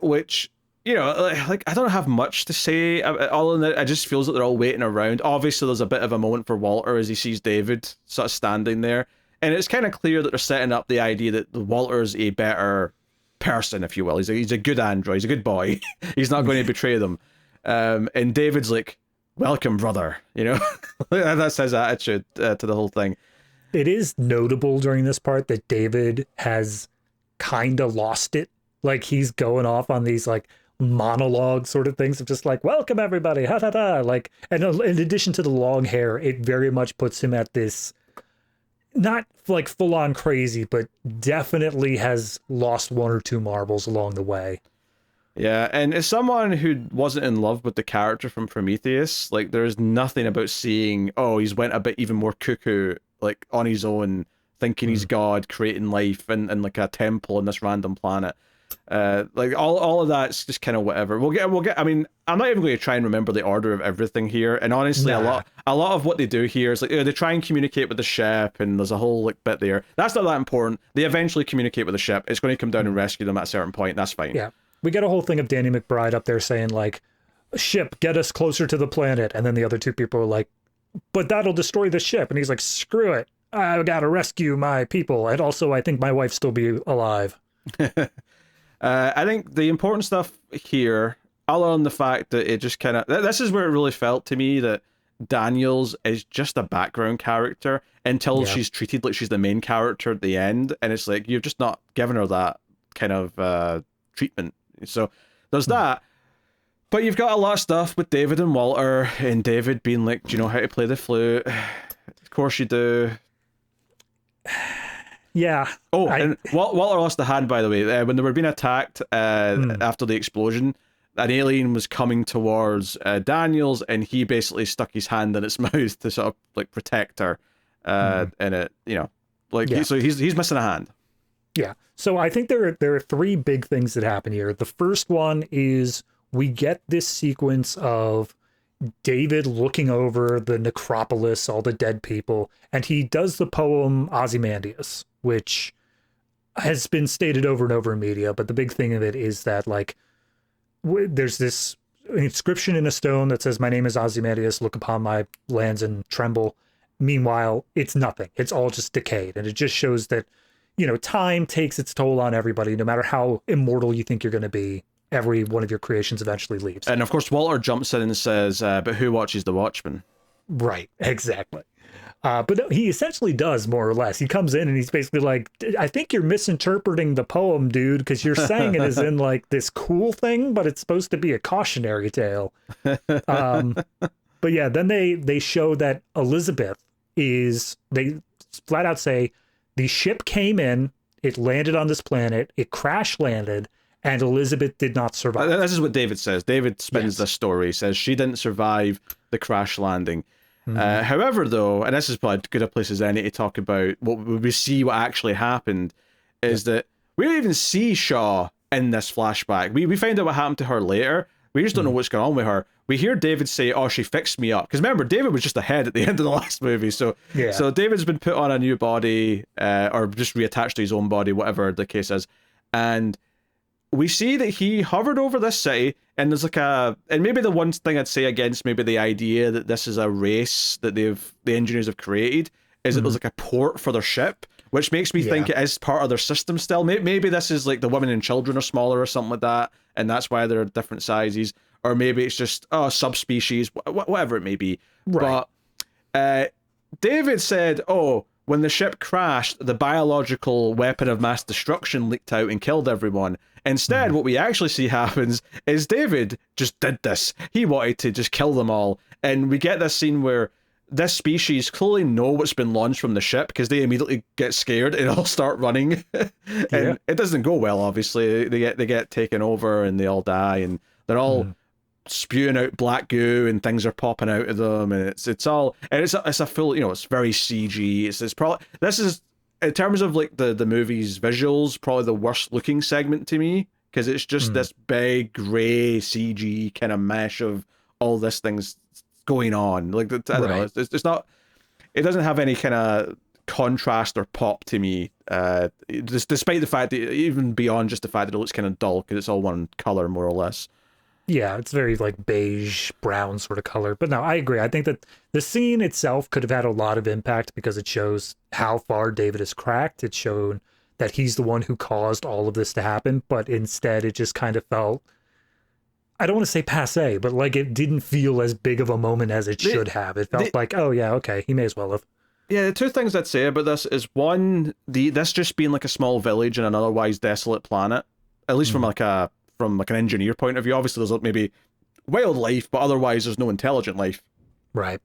which, like I don't have much to say other than that. It just feels like they're all waiting around. Obviously, there's a bit of a moment for Walter as he sees David sort of standing there, and it's kind of clear that they're setting up the idea that Walter's a better person, if you will. He's a good android. He's a good boy. He's not going to betray them. And David's like, welcome, brother. That's his attitude to the whole thing. It is notable during this part that David has kind of lost it. Like, he's going off on these like monologue sort of things of just like, welcome everybody, ha ha ha. Like, and in addition to the long hair, it very much puts him at this, not like full on crazy, but definitely has lost 1 or 2 marbles along the way. Yeah, and as someone who wasn't in love with the character from Prometheus, like there's nothing about seeing, he's went a bit even more cuckoo, like on his own, thinking he's God, creating life and like a temple on this random planet. Like all of that's just kind of whatever. We'll get. I mean, I'm not even going to try and remember the order of everything here. And honestly, a lot of what they do here is like they try and communicate with the ship, and there's a whole like bit there. That's not that important. They eventually communicate with the ship. It's going to come down and rescue them at a certain point. That's fine. Yeah, we get a whole thing of Danny McBride up there saying like, "Ship, get us closer to the planet," and then the other 2 people are like, "But that'll destroy the ship," and he's like, "Screw it. I gotta rescue my people, and also I think my wife still be alive." I think the important stuff here other than the fact that it just kind of, this is where it really felt to me that Daniels is just a background character until she's treated like she's the main character at the end, and it's like you've just not given her that kind of treatment. So there's that. But you've got a lot of stuff with David and Walter, and David being like, do you know how to play the flute? Of course you do. Yeah. Oh, and Walter lost the hand, by the way. When they were being attacked after the explosion, an alien was coming towards Daniels, and he basically stuck his hand in its mouth to sort of like protect her. And it, you know, like so he's missing a hand. Yeah. So I think there are three big things that happen here. The first one is we get this sequence of David looking over the necropolis, all the dead people, and he does the poem Ozymandias, which has been stated over and over in media, but the big thing of it is that, like, there's this inscription in a stone that says, "My name is Ozymandias, look upon my lands and tremble." Meanwhile, it's nothing. It's all just decayed, and it just shows that, you know, time takes its toll on everybody. No matter how immortal you think you're going to be, every one of your creations eventually leaves. And of course, Walter jumps in and says, but who watches the Watchmen? Right, exactly. But no, he essentially does, more or less. He comes in and he's basically like, I think you're misinterpreting the poem, dude, because you're saying it as in like this cool thing, but it's supposed to be a cautionary tale. But yeah, then they show that Elizabeth they flat out say, the ship came in, it landed on this planet, it crash landed, and Elizabeth did not survive. This is what David says. David spins this story. He says she didn't survive the crash landing. However, though, and this is probably as good a place as any to talk about what we see what actually happened, is that we don't even see Shaw in this flashback. We find out what happened to her later. We just don't know what's going on with her. We hear David say, "Oh, she fixed me up." Because remember, David was just a head at the end of the last movie. So David's been put on a new body, or just reattached to his own body, whatever the case is. And we see that he hovered over this city, and there's like and maybe the one thing I'd say against maybe the idea that this is a race that the engineers have created is that there's like a port for their ship, which makes me think it is part of their system still. Maybe this is like the women and children are smaller or something like that, and that's why they're different sizes. Or maybe it's just, subspecies, whatever it may be. Right. But David said, when the ship crashed, the biological weapon of mass destruction leaked out and killed everyone. Instead, what we actually see happens is David just did this. He wanted to just kill them all. And we get this scene where this species clearly know what's been launched from the ship because they immediately get scared and all start running. And it doesn't go well, obviously. They get taken over and they all die, and they're all spewing out black goo and things are popping out of them, and it's a full, it's very CG. It's probably, this is, in terms of like the movie's visuals, probably the worst looking segment to me, because it's just this big gray CG kind of mesh of all this things going on. Like, I don't know, it's not, it doesn't have any kind of contrast or pop to me, despite the fact that, even beyond just the fact that it looks kind of dull, because it's all one color more or less. Yeah, it's very like beige, brown sort of color. But no, I agree. I think that the scene itself could have had a lot of impact because it shows how far David is cracked. It showed that he's the one who caused all of this to happen. But instead, it just kind of felt, I don't want to say passé, but like it didn't feel as big of a moment as it should have. It felt like, oh yeah, okay, he may as well have. Yeah, the two things I'd say about this is, one, this just being like a small village in an otherwise desolate planet, at least from an engineer point of view. Obviously there's maybe wildlife, but otherwise there's no intelligent life. Right.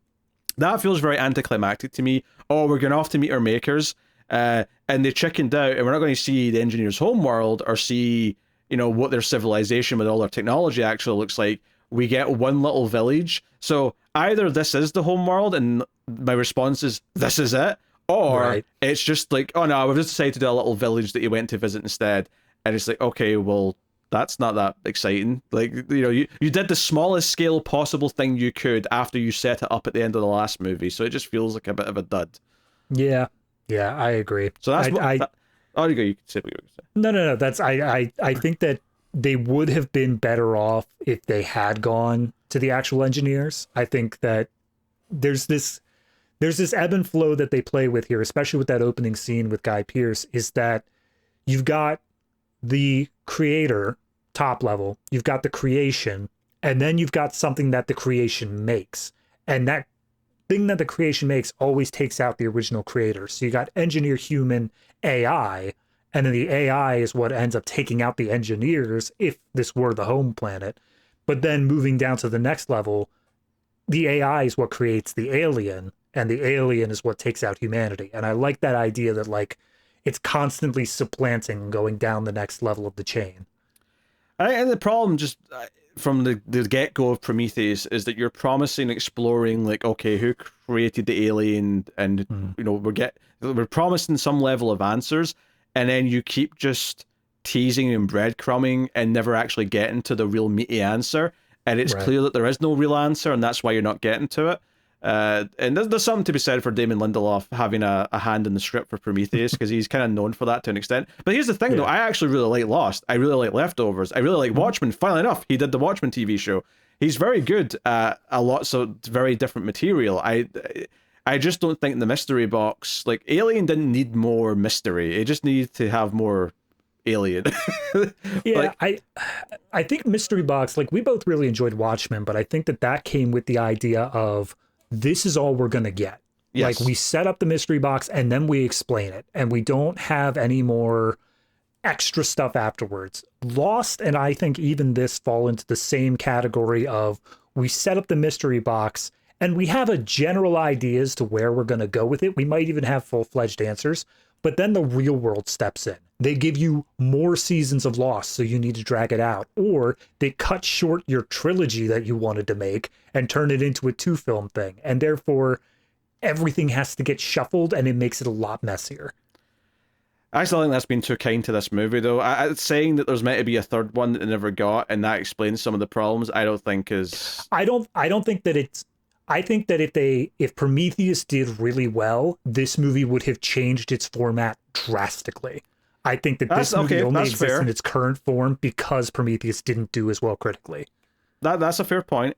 That feels very anticlimactic to me. We're going off to meet our makers, and they chickened out, and we're not going to see the engineers' homeworld or see, what their civilization with all their technology actually looks like. We get one little village. So either this is the homeworld, and my response is, this is it, or it's just like, oh no, we've just decided to do a little village that you went to visit instead. And it's like, okay, well, that's not that exciting. Like, you did the smallest scale possible thing you could after you set it up at the end of the last movie, so it just feels like a bit of a dud. Yeah, I agree. So that's you can say what you were saying. No. That's I think that they would have been better off if they had gone to the actual engineers. I think that there's this ebb and flow that they play with here, especially with that opening scene with Guy Pearce, is that you've got the creator top level, you've got the creation, and then you've got something that the creation makes. And that thing that the creation makes always takes out the original creator. So you got engineer, human, AI, and then the AI is what ends up taking out the engineers if this were the home planet. But then moving down to the next level, the AI is what creates the alien, and the alien is what takes out humanity. And I like that idea that like it's constantly supplanting, going down the next level of the chain. And the problem just from the get-go of Prometheus is that you're promising exploring, like, okay, who created the alien, and you know, we're promising some level of answers, and then you keep just teasing and breadcrumbing and never actually getting to the real meaty answer, and it's clear that there is no real answer, and that's why you're not getting to it. And there's something to be said for Damon Lindelof having a hand in the script for Prometheus, because he's kind of known for that to an extent. But here's the thing, though. I actually really like Lost. I really like Leftovers. I really like Watchmen. Funnily enough, he did the Watchmen TV show. He's very good at a lot, so it's very different material. I just don't think the mystery box, like, Alien didn't need more mystery. It just needed to have more Alien. Yeah, like, I think mystery box, like, we both really enjoyed Watchmen, but I think that came with the idea of, this is all we're going to get. Yes. Like, we set up the mystery box and then we explain it, and we don't have any more extra stuff afterwards. Lost, and I think even this, fall into the same category of, we set up the mystery box and we have a general idea as to where we're going to go with it. We might even have full-fledged answers, but then the real world steps in. They give you more seasons of Lost, so you need to drag it out. Or they cut short your trilogy that you wanted to make and turn it into a 2-film thing. And therefore, everything has to get shuffled, and it makes it a lot messier. I still think that's been too kind to this movie, though. Saying that there's meant to be a third one that they never got, and that explains some of the problems, I don't think is... I don't think that it's... I think that if Prometheus did really well, this movie would have changed its format drastically. I think that this movie only exists in its current form because Prometheus didn't do as well critically. That's a fair point.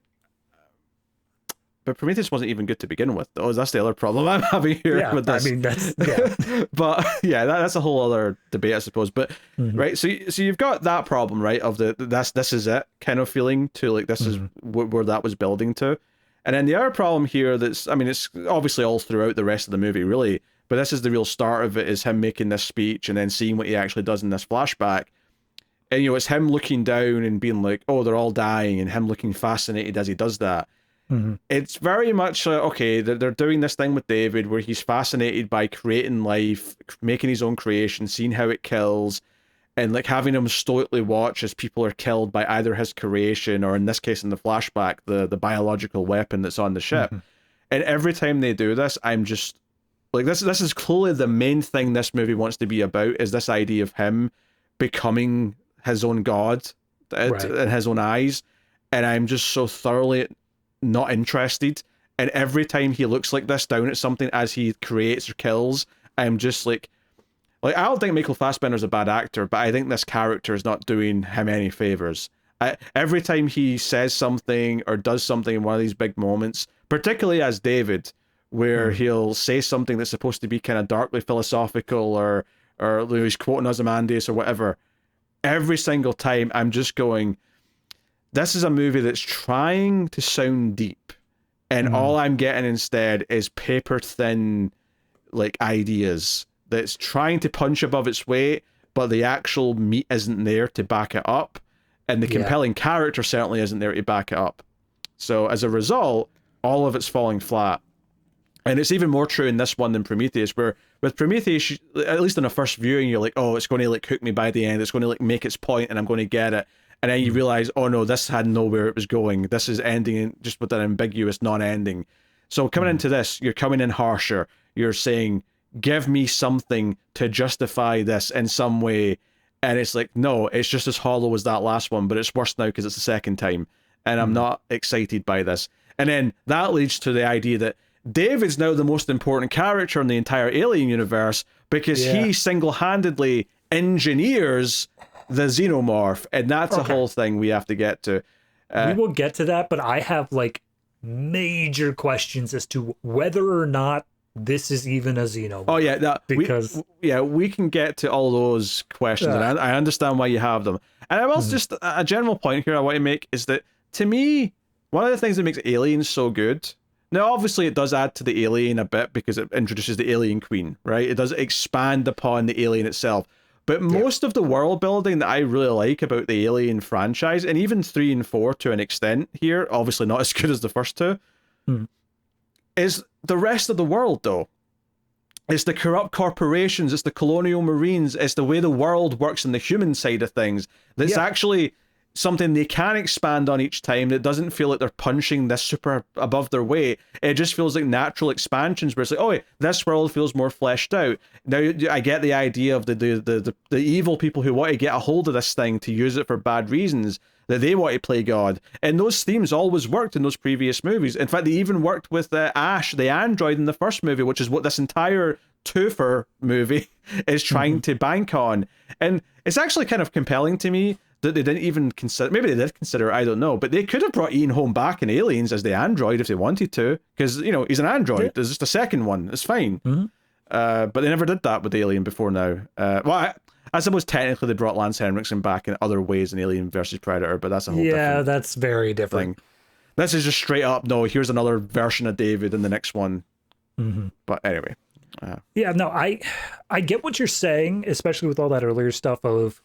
But Prometheus wasn't even good to begin with, though. That's the other problem I'm having here with this. I mean, that's... Yeah. But, yeah, that's a whole other debate, I suppose. But, right, so you've got that problem, right, of this is it kind of feeling to, like, this is where that was building to. And then the other problem here it's obviously all throughout the rest of the movie, really, but this is the real start of it, is him making this speech and then seeing what he actually does in this flashback. And, you know, it's him looking down and being like, oh, they're all dying, and him looking fascinated as he does that. It's very much, okay, they're doing this thing with David where he's fascinated by creating life, making his own creation, seeing how it kills, and like having him stoically watch as people are killed by either his creation or, in this case in the flashback, the biological weapon that's on the ship. And every time they do this, I'm just like, this is clearly the main thing this movie wants to be about, is this idea of him becoming his own god in his own eyes. And I'm just so thoroughly not interested. And every time he looks like this down at something as he creates or kills, I'm just like I don't think Michael Fassbender's a bad actor, but I think this character is not doing him any favors. Every time he says something or does something in one of these big moments, particularly as David, where he'll say something that's supposed to be kind of darkly philosophical, or he's quoting Ozymandias or whatever, every single time I'm just going, this is a movie that's trying to sound deep, and all I'm getting instead is paper thin, like, ideas that's trying to punch above its weight, but the actual meat isn't there to back it up, and the compelling character certainly isn't there to back it up. So as a result, all of it's falling flat. And it's even more true in this one than Prometheus, where with Prometheus, at least in a first viewing, you're like, oh, it's going to like hook me by the end, it's going to like make its point and I'm going to get it. And then you realize, oh no, this had nowhere it was going. This is ending just with an ambiguous non-ending. So coming into this, you're coming in harsher. You're saying, give me something to justify this in some way. And it's like, no, it's just as hollow as that last one, but it's worse now because it's the second time. And I'm not excited by this. And then that leads to the idea that David's now the most important character in the entire Alien universe, because he single-handedly engineers the xenomorph, and that's a whole thing we have to get to. We will get to that, but I have like major questions as to whether or not this is even a xenomorph. Oh yeah, because we can get to all those questions, and I understand why you have them. And I will just a general point here I want to make is that, to me, one of the things that makes Alien so good. Now, obviously, it does add to the Alien a bit because it introduces the Alien Queen, right? It does expand upon the Alien itself. But most of the world building that I really like about the Alien franchise, and even 3 and 4 to an extent here, obviously not as good as the first two, is the rest of the world, though. It's the corrupt corporations, it's the colonial marines, it's the way the world works in the human side of things. That's actually something they can expand on each time. That doesn't feel like they're punching this super above their weight. It just feels like natural expansions where it's like, oh, wait, this world feels more fleshed out. Now, I get the idea of the evil people who want to get a hold of this thing to use it for bad reasons, that they want to play God. And those themes always worked in those previous movies. In fact, they even worked with Ash, the android, in the first movie, which is what this entire twofer movie is trying to bank on. And it's actually kind of compelling to me that they didn't even consider, maybe they did consider it, I don't know, but they could have brought Ian Holm back in Aliens as the android if they wanted to, because, you know, he's an android. There's just a second one. It's fine. But they never did that with Alien before now. I suppose technically they brought Lance Henriksen back in other ways in Alien versus Predator, but that's a whole different that's very different thing. This is just straight up, no, here's another version of David in the next one. But anyway. I get what you're saying, especially with all that earlier stuff of,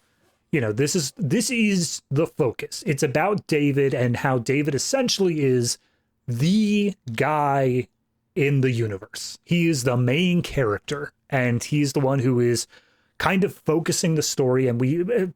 you know, this is the focus. It's about David and how David essentially is the guy in the universe. He is the main character, and he's the one who is kind of focusing the story, and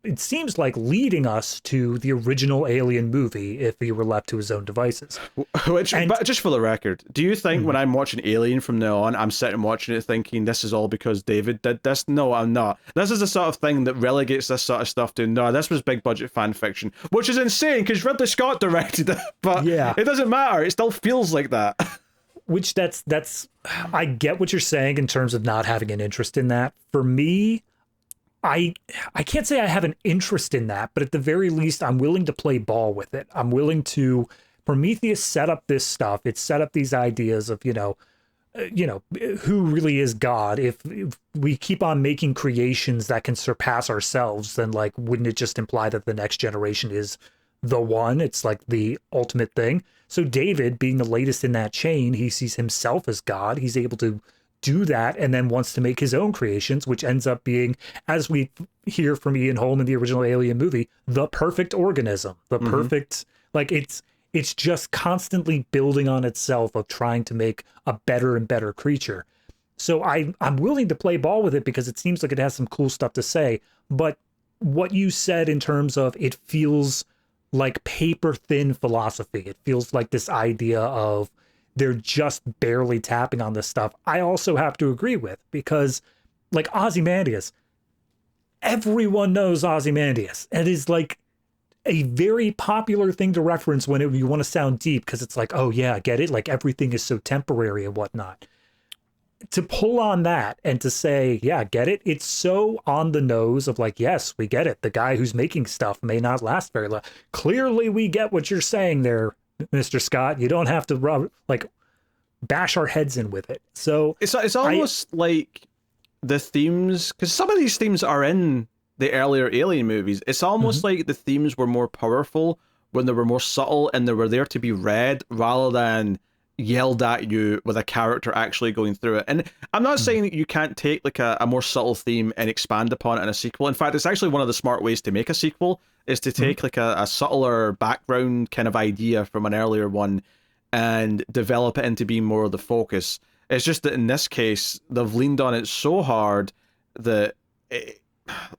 it seems like leading us to the original Alien movie if he were left to his own devices. But just for the record, do you think when I'm watching Alien from now on, I'm sitting watching it thinking this is all because David did this? No, I'm not. This is the sort of thing that relegates this sort of stuff to, no, this was big budget fan fiction, which is insane because Ridley Scott directed it, but it doesn't matter. It still feels like that. Which that's I get what you're saying in terms of not having an interest in that. For me, I can't say I have an interest in that, but at the very least, I'm willing to play ball with it. I'm willing to. Prometheus set up this stuff. It set up these ideas of, who really is God. If we keep on making creations that can surpass ourselves, then like, wouldn't it just imply that the next generation is the one? It's like the ultimate thing. So David, being the latest in that chain, he sees himself as God. He's able to do that and then wants to make his own creations, which ends up being, as we hear from Ian Holm in the original Alien movie, the perfect organism, the perfect, like it's just constantly building on itself of trying to make a better and better creature. So I'm willing to play ball with it because it seems like it has some cool stuff to say. But what you said in terms of it feels like paper thin philosophy, it feels like this idea of they're just barely tapping on this stuff, I also have to agree with, because like Ozymandias, everyone knows Ozymandias. It is like a very popular thing to reference when you want to sound deep, because it's like, oh yeah, get it? Like everything is so temporary and whatnot. To pull on that and to say, yeah, get it? It's so on the nose of like, yes, we get it. The guy who's making stuff may not last very long. Clearly we get what you're saying there, Mr. Scott. You don't have to bash our heads in with it. So it's almost like the themes, because some of these themes are in the earlier Alien movies. It's almost like the themes were more powerful when they were more subtle and they were there to be read rather than yelled at you with a character actually going through it. And I'm not saying that you can't take like a more subtle theme and expand upon it in a sequel. In fact, it's actually one of the smart ways to make a sequel is to take like a subtler background kind of idea from an earlier one and develop it into being more of the focus. It's just that in this case, they've leaned on it so hard that it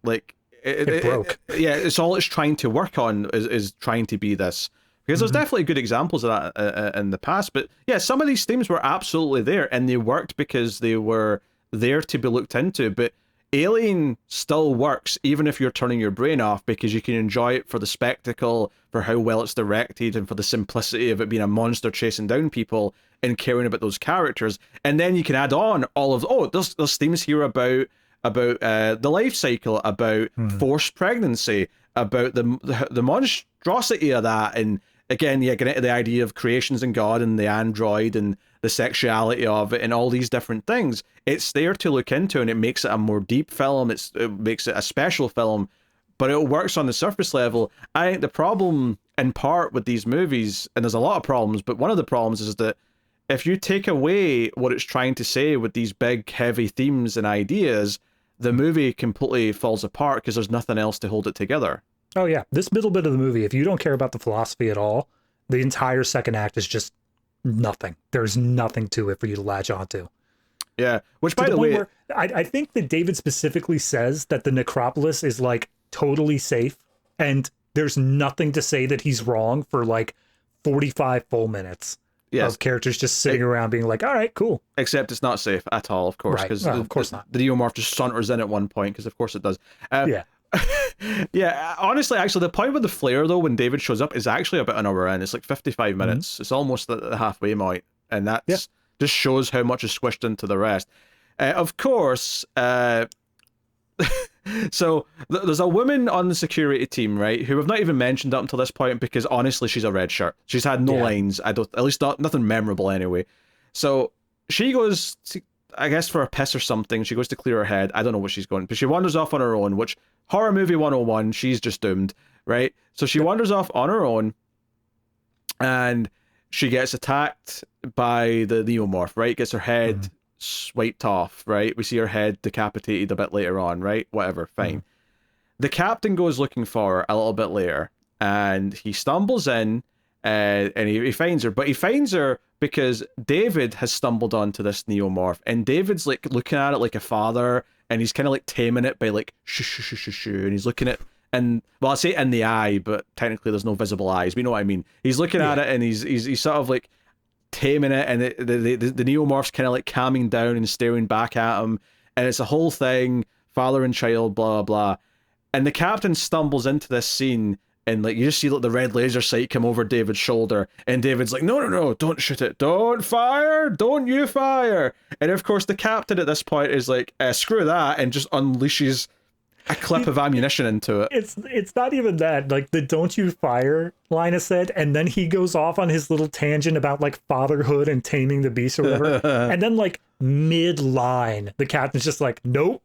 broke. It's all it's trying to work on is trying to be this. Because there's definitely good examples of that in the past. But yeah, some of these themes were absolutely there and they worked because they were there to be looked into. But Alien still works even if you're turning your brain off, because you can enjoy it for the spectacle, for how well it's directed, and for the simplicity of it being a monster chasing down people and caring about those characters. And then you can add on all of there's themes here about the life cycle, about forced pregnancy, about the monstrosity of that, and again, yeah, getting into the idea of creations and God and the android and the sexuality of it and all these different things. It's there to look into, and it makes it a more deep film. It makes it a special film, but it works on the surface level. I think the problem, in part, with these movies, and there's a lot of problems, but one of the problems is that if you take away what it's trying to say with these big, heavy themes and ideas, the movie completely falls apart because there's nothing else to hold it together. Oh yeah, this middle bit of the movie, if you don't care about the philosophy at all, the entire second act is just nothing. There's nothing to it for you to latch onto. Yeah, which by the way, where I think that David specifically says that the necropolis is like totally safe, and there's nothing to say that he's wrong for like 45 full minutes. Yes. Of characters just sitting around being like, all right, cool. Except it's not safe at all, of course. Right. Well, of course not. The neomorph just saunters in at one point, because of course it does. Yeah. Yeah, honestly, actually, the point with the flare, though, when David shows up is actually about an hour in. It's like 55 minutes. It's almost at the halfway point. And that just shows how much is squished into the rest. Of course, so there's a woman on the security team, right, who I've not even mentioned up until this point because honestly she's a red shirt. She's had no lines. At least nothing memorable anyway. So she goes to, I guess for a piss or something. She goes to clear her head. I don't know what she's going, but she wanders off on her own, which horror movie 101, she's just doomed, right? So she wanders off on her own and she gets attacked by the neomorph, right? Gets her head swiped off, right? We see her head decapitated a bit later on, right? Whatever, fine. The captain goes looking for her a little bit later, and he stumbles in, and he finds her, but he finds her because David has stumbled onto this neomorph, and David's like looking at it like a father, and he's kind of like taming it by like shoo shoo shoo shoo shoo, and he's looking at, and well, I say in the eye, but technically there's no visible eyes. But you know what I mean? He's looking at it, and he's sort of like taming it, and the neomorph's kind of like calming down and staring back at him, and it's a whole thing, father and child, blah blah blah. And the captain stumbles into this scene, and like you just see like the red laser sight come over David's shoulder, and David's like, no, don't shoot it, don't fire, don't you fire. And of course the captain at this point is like, screw that, and just unleashes a clip of ammunition into it. It's not even that, like the "don't you fire" line is said, and then he goes off on his little tangent about like fatherhood and taming the beast or whatever, and then like mid-line the captain's just like, nope.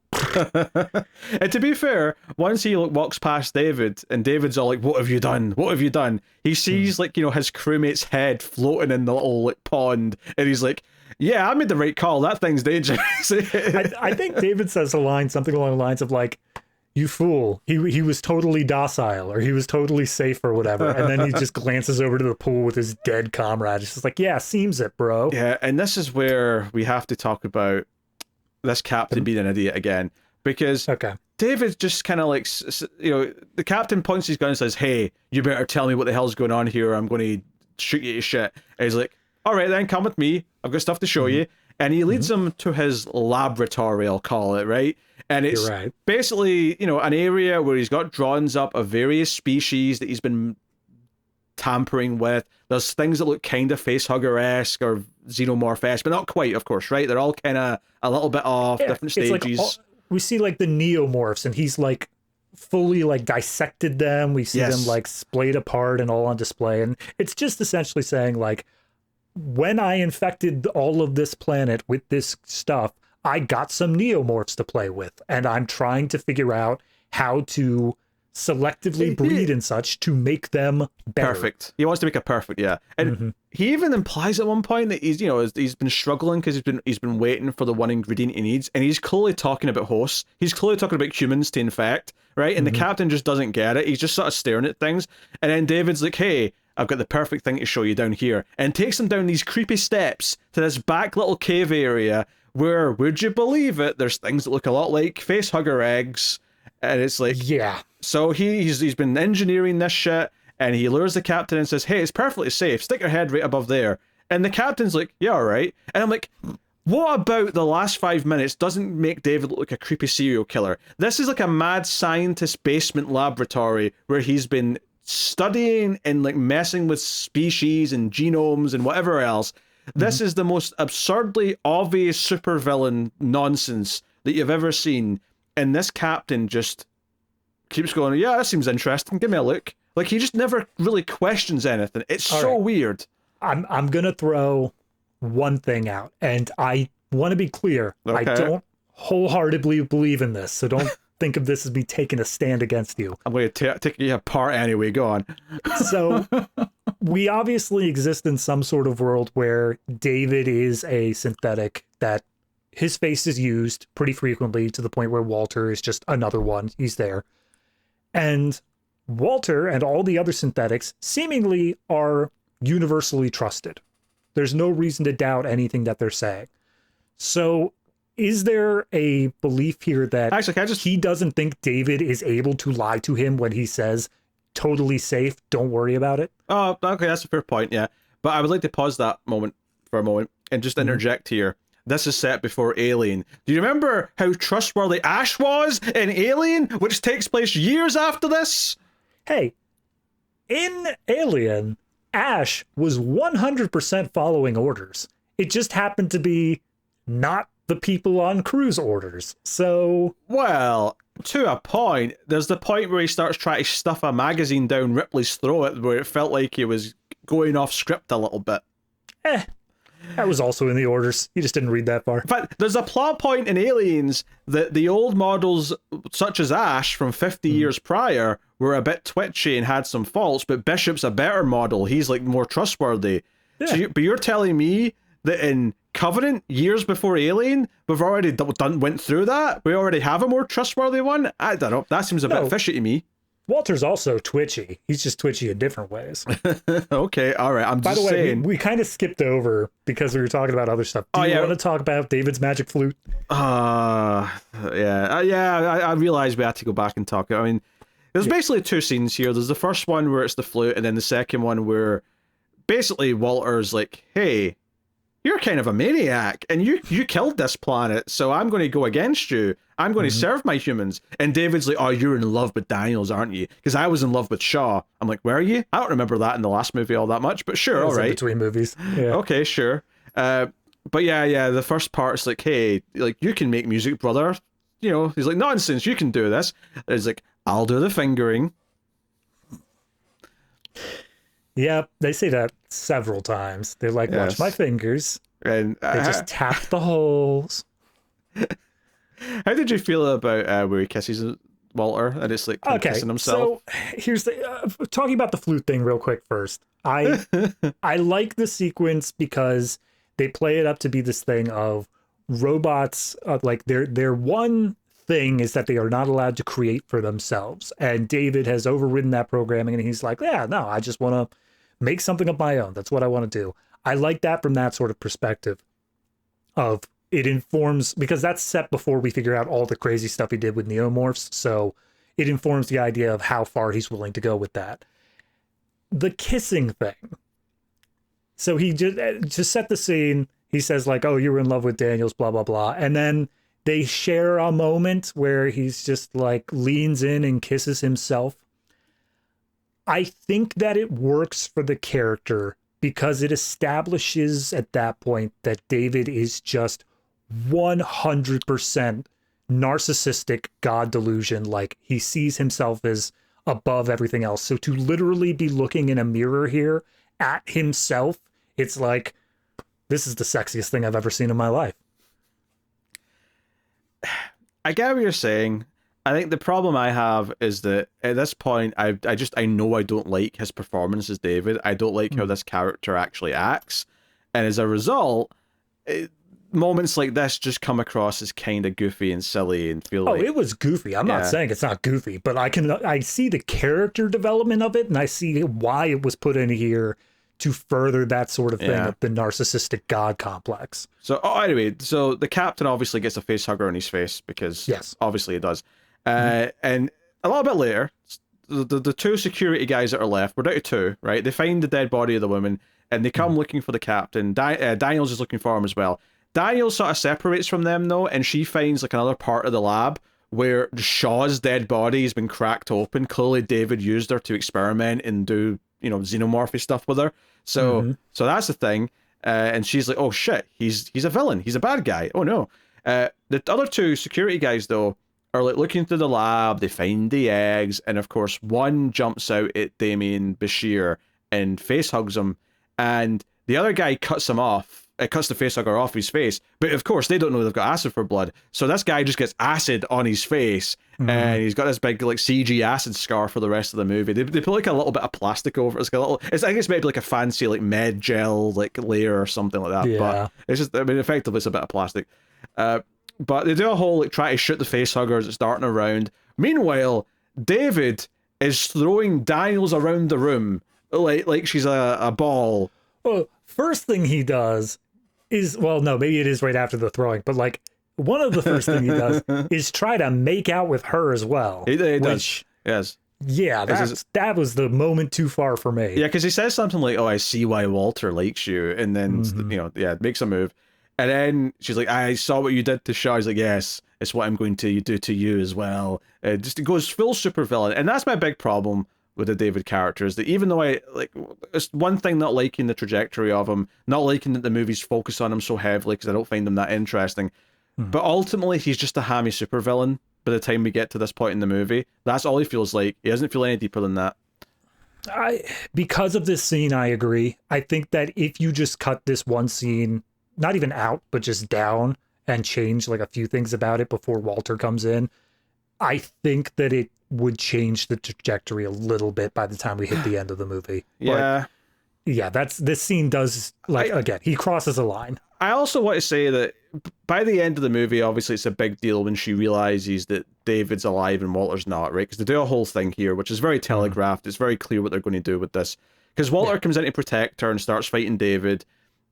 And to be fair, once he walks past David, and David's all like, what have you done, he sees like, you know, his crewmate's head floating in the little like pond, and he's like, yeah, I made the right call, that thing's dangerous. I think David says a line something along the lines of like, you fool, he was totally docile, or he was totally safe or whatever, and then he just glances over to the pool with his dead comrade. It's just like, yeah, seems it, bro. Yeah, and this is where we have to talk about this captain being an idiot again, because David just kind of like, you know, the captain points his gun and says, hey, you better tell me what the hell's going on here, or I'm going to shoot you to shit. And he's like, all right then, come with me, I've got stuff to show you. And he leads him to his laboratory, I'll call it, right? And it's basically, you know, an area where he's got drawings up of various species that he's been tampering with. There's things that look kind of facehugger-esque or xenomorph-esque, but not quite, of course, right? They're all kind of a little bit off, different stages. Like we see like the neomorphs, and he's like fully like dissected them. We see them like splayed apart and all on display. And it's just essentially saying like, when I infected all of this planet with this stuff, I got some neomorphs to play with, and I'm trying to figure out how to selectively breed and such to make them better. Perfect. He wants to make it perfect, yeah. And he even implies at one point that he's, you know, he's been struggling because he's been waiting for the one ingredient he needs, and he's clearly talking about hosts. He's clearly talking about humans to infect, right? And the captain just doesn't get it. He's just sort of staring at things, and then David's like, hey, I've got the perfect thing to show you down here, and takes him down these creepy steps to this back little cave area where, would you believe it, there's things that look a lot like facehugger eggs, and it's like, yeah. So he's been engineering this shit, and he lures the captain and says, hey, it's perfectly safe, stick your head right above there. And the captain's like, yeah, all right. And I'm like, what about the last 5 minutes doesn't make David look like a creepy serial killer? This is like a mad scientist basement laboratory where he's been studying and like messing with species and genomes and whatever else. This is the most absurdly obvious supervillain nonsense that you've ever seen, and this captain just keeps going, yeah, that seems interesting, give me a look. Like, he just never really questions anything. It's so weird. I'm gonna throw one thing out, and I want to be clear. I don't wholeheartedly believe in this, so don't think of this as me taking a stand against you. I'm going to take you apart anyway. Go on. So we obviously exist in some sort of world where David is a synthetic, that his face is used pretty frequently to the point where Walter is just another one. He's there. And Walter and all the other synthetics seemingly are universally trusted. There's no reason to doubt anything that they're saying. So is there a belief here that actually, he doesn't think David is able to lie to him when he says, totally safe, don't worry about it? Oh, okay, that's a fair point, yeah. But I would like to pause that moment for a moment and just interject here. This is set before Alien. Do you remember how trustworthy Ash was in Alien, which takes place years after this? Hey, in Alien, Ash was 100% following orders. It just happened to be not the people on Crew's orders. So, well, to a point. There's the point where he starts trying to stuff a magazine down Ripley's throat, where it felt like he was going off script a little bit. That was also in the orders. You just didn't read that far. But there's a plot point in Aliens that the old models, such as Ash from 50 years prior, were a bit twitchy and had some faults, but Bishop's a better model. He's like more trustworthy. Yeah. So but you're telling me that in Covenant, years before Alien, we've already went through that? We already have a more trustworthy one? I don't know. That seems a bit fishy to me. Walter's also twitchy. He's just twitchy in different ways. Okay, all right. By the way, we kind of skipped over because we were talking about other stuff. Do you want to talk about David's magic flute? I realized we had to go back and talk. I mean, there's basically two scenes here. There's the first one where it's the flute, and then the second one where basically Walter's like, hey, you're kind of a maniac, and you killed this planet, so I'm going to go against you. I'm going to serve my humans. And David's like, oh, you're in love with Daniels, aren't you? Because I was in love with Shaw. I'm like, where are you? I don't remember that in the last movie all that much, but sure, all right. Between movies. Yeah. Okay, sure. But yeah, the first part's like, hey, like, you can make music, brother. You know, he's like, nonsense, you can do this. And he's like, I'll do the fingering. Yeah, they say that several times. They're like, watch my fingers. And they just tap the holes. How did you feel about where he kisses Walter and it's like kissing himself? So here's the talking about the flute thing real quick first. I like the sequence because they play it up to be this thing of robots. Like their one thing is that they are not allowed to create for themselves, and David has overridden that programming, and he's like, yeah, no, I just want to make something of my own. That's what I want to do. I like that from that sort of perspective of it informs, because that's set before we figure out all the crazy stuff he did with neomorphs. So it informs the idea of how far he's willing to go with that. The kissing thing. So he just set the scene. He says like, oh, you were in love with Daniels, blah, blah, blah. And then they share a moment where he's just like leans in and kisses himself. I think that it works for the character because it establishes at that point that David is just 100% narcissistic God delusion. Like, he sees himself as above everything else. So to literally be looking in a mirror here at himself, it's like, this is the sexiest thing I've ever seen in my life. I get what you're saying. I think the problem I have is that at this point, I know I don't like his performance as David. I don't like how this character actually acts. And as a result, moments like this just come across as kind of goofy and silly and feel like... Oh, it was goofy. I'm not saying it's not goofy, but I see the character development of it, and I see why it was put in here to further that sort of thing of the narcissistic God complex. So, anyway, so the captain obviously gets a face hugger on his face because obviously he does. And a little bit later, the two security guys that are left, we're down to two, right? They find the dead body of the woman, and they come looking for the captain. Daniels is looking for him as well. Daniels sort of separates from them, though, and she finds like another part of the lab where Shaw's dead body has been cracked open. Clearly, David used her to experiment and do, xenomorphy stuff with her. So that's the thing. And she's like, oh shit, he's a villain. He's a bad guy. Oh no. The other two security guys, though, are like looking through the lab. They find the eggs, and of course, one jumps out at Damien Bashir and face hugs him, and the other guy cuts him off. It cuts the facehugger off his face, but of course they don't know they've got acid for blood. So this guy just gets acid on his face, and he's got this big like CG acid scar for the rest of the movie. They put like a little bit of plastic over it. It's like a little. I think it's maybe like a fancy like med gel like layer or something like that. Yeah. But it's just, I mean, effectively it's a bit of plastic. But they do a whole like try to shoot the facehugger as it's darting around. Meanwhile, David is throwing Daniels around the room like she's a ball. Well, first thing he does is, well, no, maybe it is right after the throwing, but like one of the first thing he does is try to make out with her as well. He does. Yes. Yeah, that was the moment too far for me. Yeah, because he says something like, "Oh, I see why Walter likes you," and then makes a move, and then she's like, "I saw what you did to Shaw." He's like, "Yes, it's what I'm going to do to you as well." It goes full supervillain, and that's my big problem with the David character, is that even though I like, it's one thing not liking the trajectory of him, not liking that the movies focus on him so heavily because I don't find him that interesting, but ultimately he's just a hammy supervillain by the time we get to this point in the movie. That's all he feels like. He doesn't feel any deeper than that. Because of this scene, I agree. I think that if you just cut this one scene, not even out, but just down, and change like a few things about it before Walter comes in, I think that it would change the trajectory a little bit by the time we hit the end of the movie. Yeah. But yeah, this scene does, like, again, he crosses a line. I also want to say that by the end of the movie, obviously it's a big deal when she realizes that David's alive and Walter's not, right? Because they do a whole thing here, which is very telegraphed. It's very clear what they're going to do with this. Because Walter comes in to protect her and starts fighting David.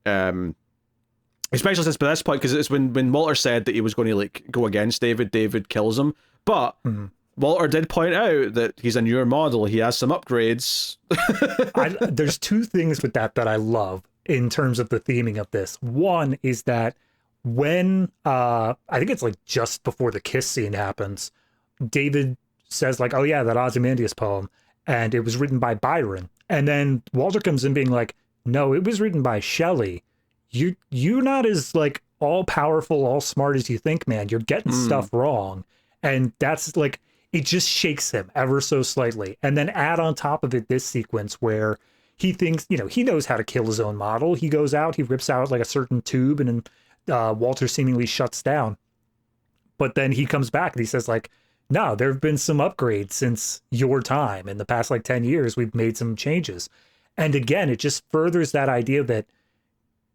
Especially since by this point, because it's when Walter said that he was going to like go against David, David kills him. But Walter did point out that he's a newer model. He has some upgrades. There's two things with that I love in terms of the theming of this. One is that when, I think it's like just before the kiss scene happens, David says like, "Oh yeah, that Ozymandias poem. And it was written by Byron." And then Walter comes in being like, "No, it was written by Shelley. You're not as like all powerful, all smart as you think, man. You're getting stuff wrong." And that's like, it just shakes him ever so slightly. And then add on top of it this sequence where he thinks, he knows how to kill his own model. He goes out, he rips out like a certain tube, and then Walter seemingly shuts down. But then he comes back and he says like, "No, there have been some upgrades since your time. In the past like 10 years, we've made some changes." And again, it just furthers that idea that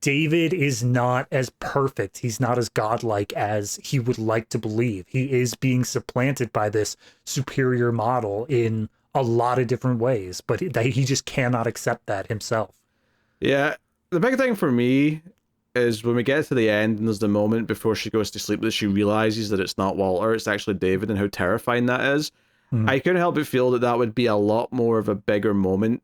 David is not as perfect. He's not as godlike as he would like to believe. He is being supplanted by this superior model in a lot of different ways, but he just cannot accept that himself. Yeah, the big thing for me is when we get to the end and there's the moment before she goes to sleep that she realizes that it's not Walter, it's actually David, and how terrifying that is. I couldn't help but feel that would be a lot more of a bigger moment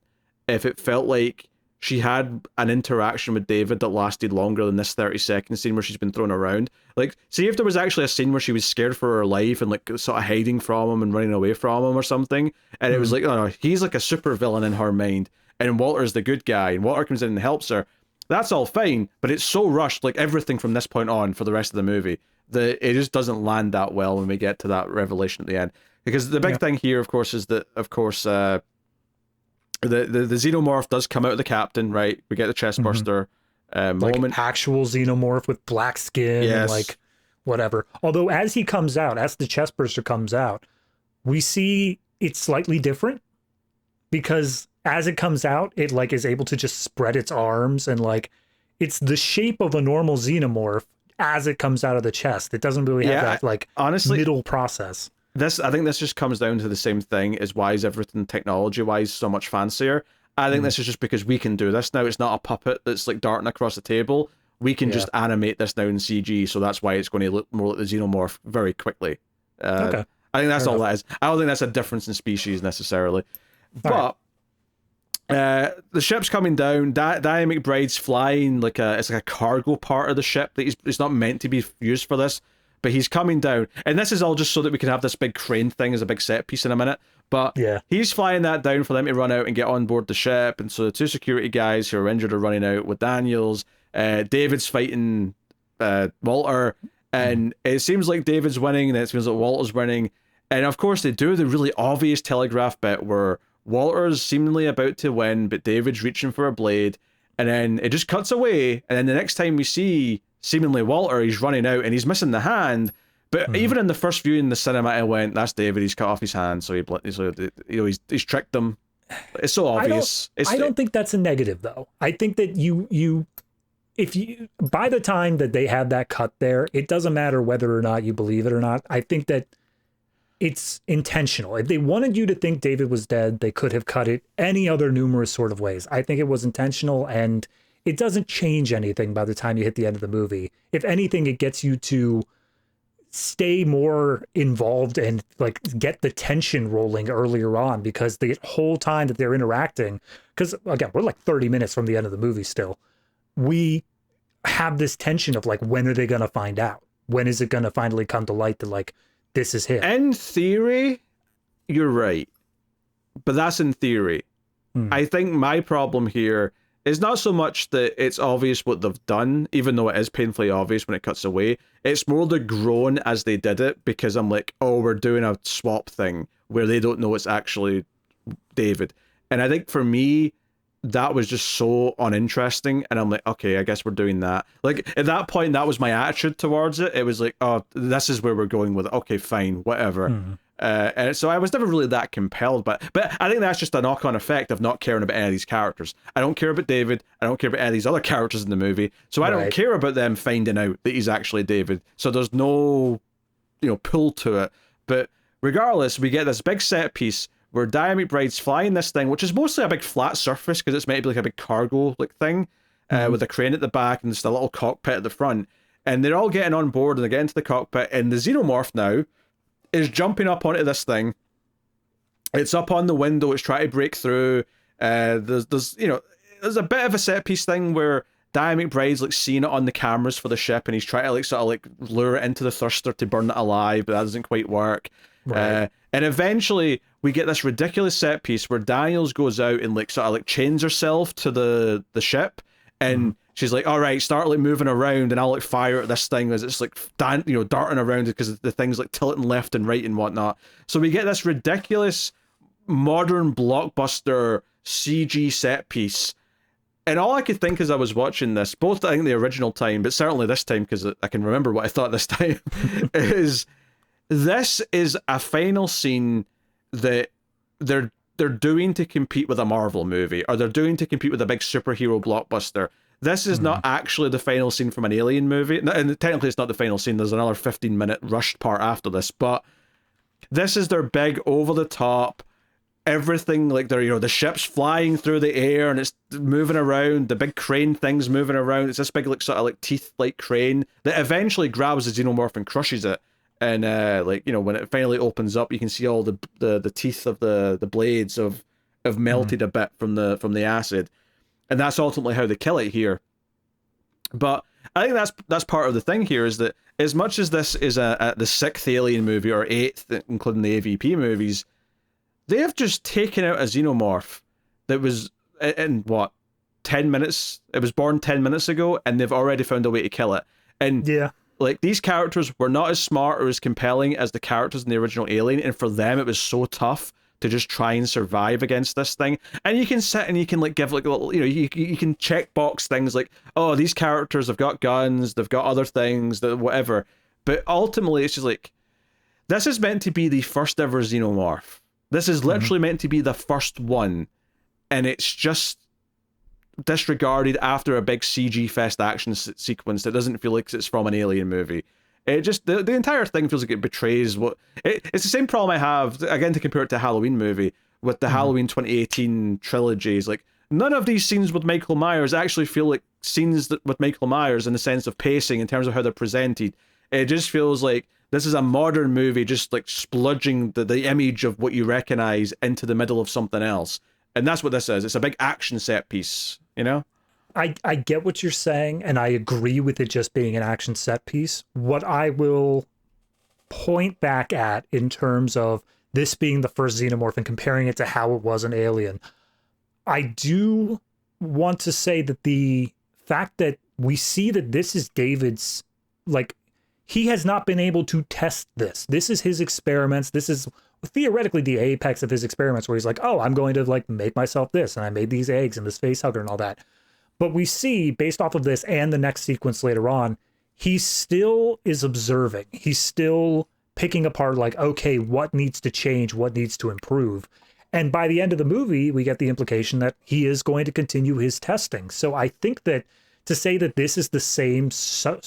if it felt like she had an interaction with David that lasted longer than this 30-second scene where she's been thrown around. Like, see if there was actually a scene where she was scared for her life and like sort of hiding from him and running away from him or something, and it was like, oh no, he's like a super villain in her mind, and Walter's the good guy, and Walter comes in and helps her. That's all fine, but it's so rushed, like everything from this point on for the rest of the movie, that it just doesn't land that well when we get to that revelation at the end. Because the big thing here, of course, is that, of course, the xenomorph does come out of the captain, right? We get the chestburster moment. Like actual xenomorph with black skin and like whatever. Although as he comes out, as the chestburster comes out, we see it's slightly different, because as it comes out, it like is able to just spread its arms, and like it's the shape of a normal xenomorph as it comes out of the chest. It doesn't really have that like honestly middle process. I think this just comes down to the same thing as why is everything technology-wise so much fancier. I think this is just because we can do this now. It's not a puppet that's like darting across the table. We can just animate this now in CG, so that's why it's going to look more like the xenomorph very quickly. Okay. I think that's all that is. I don't think that's a difference in species necessarily. But the ship's coming down. Diane McBride's flying like it's like a cargo part of the ship that he's not meant to be used for this. But he's coming down, and this is all just so that we can have this big crane thing as a big set piece in a minute. But he's flying that down for them to run out and get on board the ship. And so the two security guys who are injured are running out with Daniels. David's fighting Walter, And it seems like David's winning, and it seems like Walter's winning. And of course, they do the really obvious telegraph bit where Walter's seemingly about to win, but David's reaching for a blade. And then it just cuts away. And then the next time we see seemingly Walter, he's running out and he's missing the hand. But even in the first view in the cinema, I went, "That's David. He's cut off his hand, so he's tricked them." It's so obvious. I don't think that's a negative, though. I think that if you by the time that they have that cut there, it doesn't matter whether or not you believe it or not. I think that it's intentional. If they wanted you to think David was dead, they could have cut it any other numerous sort of ways. I think it was intentional, and it doesn't change anything by the time you hit the end of the movie. If anything, it gets you to stay more involved and like get the tension rolling earlier on, because the whole time that they're interacting, because again, we're like 30 minutes from the end of the movie still, we have this tension of like, when are they going to find out? When is it going to finally come to light that like, this is him? In theory, you're right. But that's in theory. I think my problem here is not so much that it's obvious what they've done, even though it is painfully obvious when it cuts away. It's more the groan as they did it, because I'm like, oh, we're doing a swap thing where they don't know it's actually David. And I think for me, that was just so uninteresting, and I'm like, okay, I guess we're doing that. Like, at that point, that was my attitude towards it. It was like, oh, this is where we're going with it. Okay, fine, whatever. And so I was never really that compelled, but I think that's just a knock-on effect of not caring about any of these characters. I don't care about David. I don't care about any of these other characters in the movie, so I don't care about them finding out that he's actually David. So there's no, pull to it. But regardless, we get this big set piece where Diane McBride's flying this thing, which is mostly a big flat surface because it's meant to be like a big cargo thing, with a crane at the back and just a little cockpit at the front. And they're all getting on board and they get into the cockpit, and the xenomorph now is jumping up onto this thing. It's up on the window. It's trying to break through. There's a bit of a set piece thing where Diane McBride's like seeing it on the cameras for the ship, and he's trying to sort of lure it into the thruster to burn it alive, but that doesn't quite work. Right. And eventually we get this ridiculous set piece where Daniels goes out and sort of chains herself to the ship, and she's like, all right, start moving around and I'll fire at this thing as it's darting around because the thing's tilting left and right and whatnot. So we get this ridiculous modern blockbuster CG set piece. And all I could think as I was watching this, both I think the original time, but certainly this time because I can remember what I thought this time, is this is a final scene that they're doing to compete with a Marvel movie, or they're doing to compete with a big superhero blockbuster. This is not actually the final scene from an Alien movie. And technically it's not the final scene. There's another 15-minute rushed part after this, but this is their big over-the-top, everything, the ship's flying through the air and it's moving around, the big crane thing's moving around. It's this big sort of teeth-like crane that eventually grabs the xenomorph and crushes it. And when it finally opens up, you can see all the teeth of the blades have melted a bit from the acid, and that's ultimately how they kill it here. But I think that's part of the thing here, is that as much as this is the 6th Alien movie, or 8th, including the AVP movies, they have just taken out a xenomorph that was in 10 minutes. It was born 10 minutes ago, and they've already found a way to kill it. And yeah. These characters were not as smart or as compelling as the characters in the original Alien, and for them it was so tough to just try and survive against this thing. And you can sit and you can give a little, you can check box things like, oh, these characters have got guns, they've got other things, whatever. But ultimately it's just this is meant to be the first ever xenomorph. This is literally meant to be the first one, and it's just disregarded after a big CG fest action sequence that doesn't feel like it's from an Alien movie. It just, the entire thing feels like it betrays what it's the same problem I have, again, to compare it to a Halloween movie with the Halloween 2018 trilogies. None of these scenes with Michael Myers actually feel like scenes with Michael Myers in the sense of pacing, in terms of how they're presented. It just feels like this is a modern movie just spludging the image of what you recognize into the middle of something else. And that's what this is. It's a big action set piece, I get what you're saying, and I agree with it just being an action set piece. What I will point back at in terms of this being the first xenomorph and comparing it to how it was in Alien, I do want to say that the fact that we see that this is David's, he has not been able to test this. This is his experiments. This is theoretically the apex of his experiments, where he's like, oh, I'm going to like make myself this, and I made these eggs and this face hugger and all that. But we see, based off of this and the next sequence later on, he still is observing. He's still picking apart, like, okay, what needs to change, what needs to improve. And by the end of the movie, we get the implication that he is going to continue his testing. So I think that to say that this is the same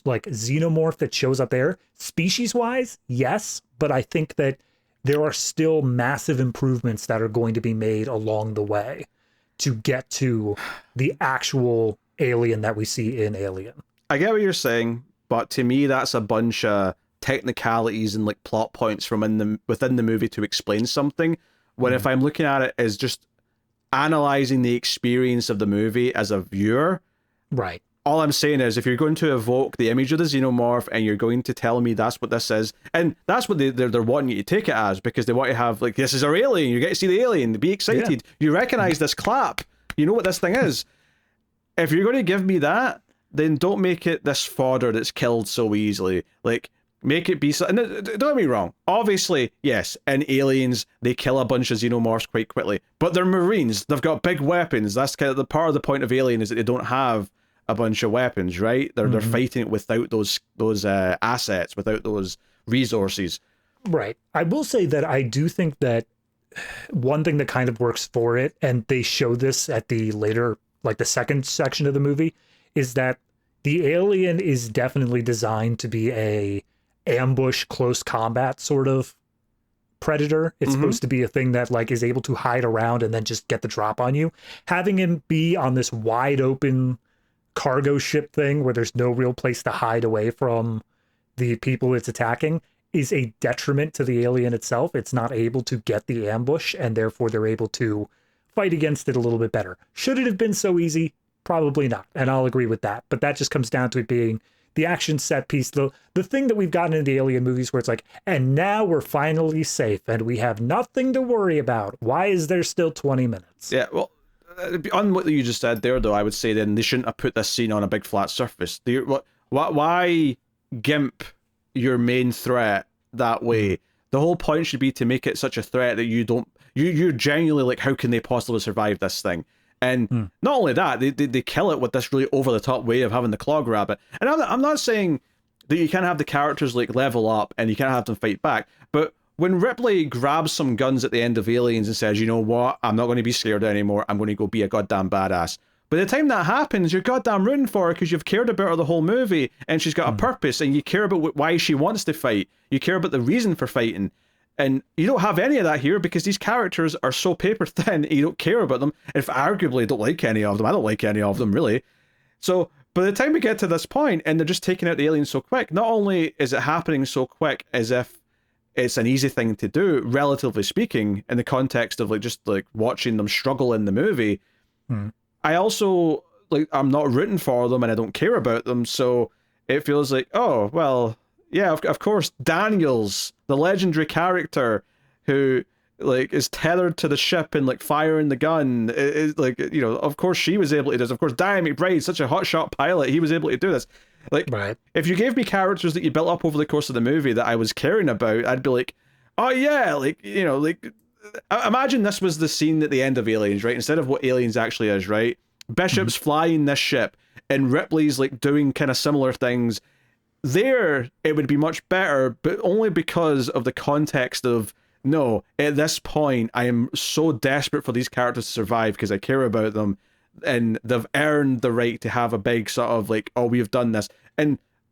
like xenomorph that shows up there, species-wise, yes, but I think that there are still massive improvements that are going to be made along the way to get to the actual alien that we see in Alien. I get what you're saying, but to me, that's a bunch of technicalities and like plot points from within the movie to explain something. When if I'm looking at it as just analyzing the experience of the movie as a viewer, right? All I'm saying is, if you're going to evoke the image of the xenomorph and you're going to tell me that's what this is, and that's what they're wanting you to take it as, because they want to have, like, this is our alien, you get to see the alien, be excited, you recognize this clap, you know what this thing is. If you're going to give me that, then don't make it this fodder that's killed so easily. Like, make it be so. And don't get me wrong, obviously, yes, in Aliens, they kill a bunch of xenomorphs quite quickly, but they're Marines, they've got big weapons. That's kind of the part of the point of Alien, is that they don't have a bunch of weapons, right? They're fighting it without those assets, without those resources. Right. I will say that I do think that one thing that kind of works for it, and they show this at the later, like the second section of the movie, is that the alien is definitely designed to be a ambush, close combat sort of predator. It's supposed to be a thing that like is able to hide around and then just get the drop on you. Having him be on this wide open cargo ship thing where there's no real place to hide away from the people it's attacking is a detriment to the alien itself. It's not able to get the ambush, and therefore they're able to fight against it a little bit better. Should it have been so easy? Probably not, and I'll agree with that. But that just comes down to it being the action set piece, the thing that we've gotten in the Alien movies where it's like, and now we're finally safe and we have nothing to worry about. Why is there still 20 minutes? Yeah, well, on what you just said there, though, I would say then they shouldn't have put this scene on a big flat surface. Why gimp your main threat that way? The whole point should be to make it such a threat that you're genuinely like, how can they possibly survive this thing? And not only that, they kill it with this really over-the-top way of having the claw grab it. And I'm not saying that you can't have the characters like level up and you can't have them fight back, but when Ripley grabs some guns at the end of Aliens and says, you know what, I'm not going to be scared anymore, I'm going to go be a goddamn badass. By the time that happens, you're goddamn rooting for her because you've cared about her the whole movie, and she's got a purpose, and you care about why she wants to fight. You care about the reason for fighting. And you don't have any of that here because these characters are so paper thin, you don't care about them. If arguably don't like any of them, I don't like any of them, really. So by the time we get to this point, and they're just taking out the aliens so quick, not only is it happening so quick as if it's an easy thing to do, relatively speaking, in the context of like just like watching them struggle in the movie, I also, like, I'm not rooting for them and I don't care about them, so it feels like, oh, well, yeah, of course, Daniels, the legendary character who, like, is tethered to the ship and, like, firing the gun, is like, you know, of course she was able to do this. Of course, Diane McBride, such a hotshot pilot, he was able to do this. Like, right. If you gave me characters that you built up over the course of the movie that I was caring about, I'd be like, oh yeah, like, you know, like, imagine this was the scene at the end of Aliens, right? Instead of what Aliens actually is, right? Bishop's flying this ship, and Ripley's, like, doing kind of similar things. There, it would be much better, but only because of the context of, no, at this point, I am so desperate for these characters to survive because I care about them, and they've earned the right to have a big sort of like, oh, we've done this.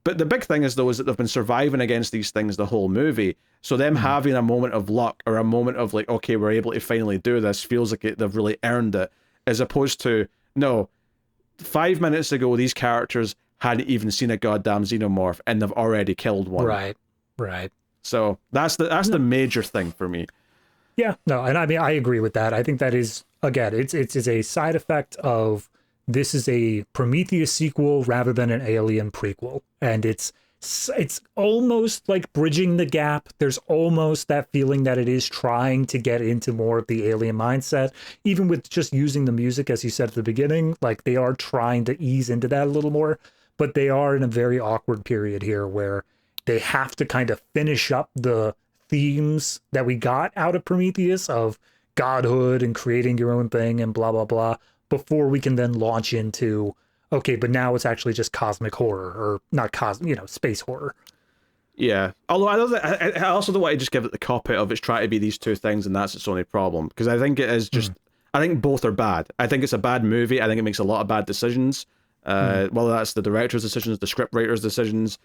But the big thing is, though, is that they've been surviving against these things the whole movie. So them having a moment of luck or a moment of like, okay, we're able to finally do this, feels like they've really earned it, as opposed to, no, 5 minutes ago, these characters hadn't even seen a goddamn xenomorph and they've already killed one. Right. So that's the major thing for me. Yeah, no, and I mean, I agree with that. I think that is, again, it's a side effect of this is a Prometheus sequel rather than an Alien prequel. And it's almost like bridging the gap. There's almost that feeling that it is trying to get into more of the Alien mindset, even with just using the music, as you said at the beginning, like they are trying to ease into that a little more, but they are in a very awkward period here where they have to kind of finish up the themes that we got out of Prometheus of godhood and creating your own thing and blah, blah, blah, before we can then launch into, okay, but now it's actually just cosmic horror, or not space horror. Yeah. Although I also don't want to just give it the cop out of it's trying to be these two things and that's its only problem. Because I think it is just, I think both are bad. I think it's a bad movie. I think it makes a lot of bad decisions. Whether that's the director's decisions, the scriptwriter's decisions.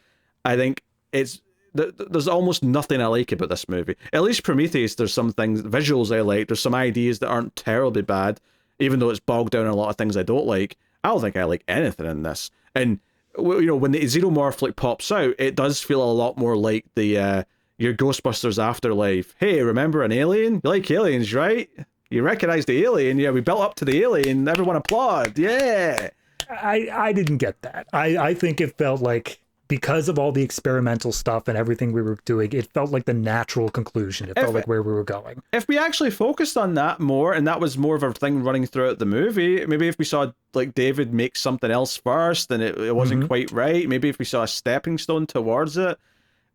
I think there's almost nothing I like about this movie. At least Prometheus, there's some things, visuals I like. There's some ideas that aren't terribly bad, even though it's bogged down in a lot of things I don't like. I don't think I like anything in this. And when the xenomorph pops out, it does feel a lot more like the your Ghostbusters Afterlife. Hey, remember an alien? You like aliens, right? You recognize the alien? Yeah, we built up to the alien. Everyone applaud. Yeah. I didn't get that. I think it felt like, because of all the experimental stuff and everything we were doing, it felt like the natural conclusion. It felt like where we were going. If we actually focused on that more, and that was more of a thing running throughout the movie, maybe if we saw David make something else first and it wasn't quite right, maybe if we saw a stepping stone towards it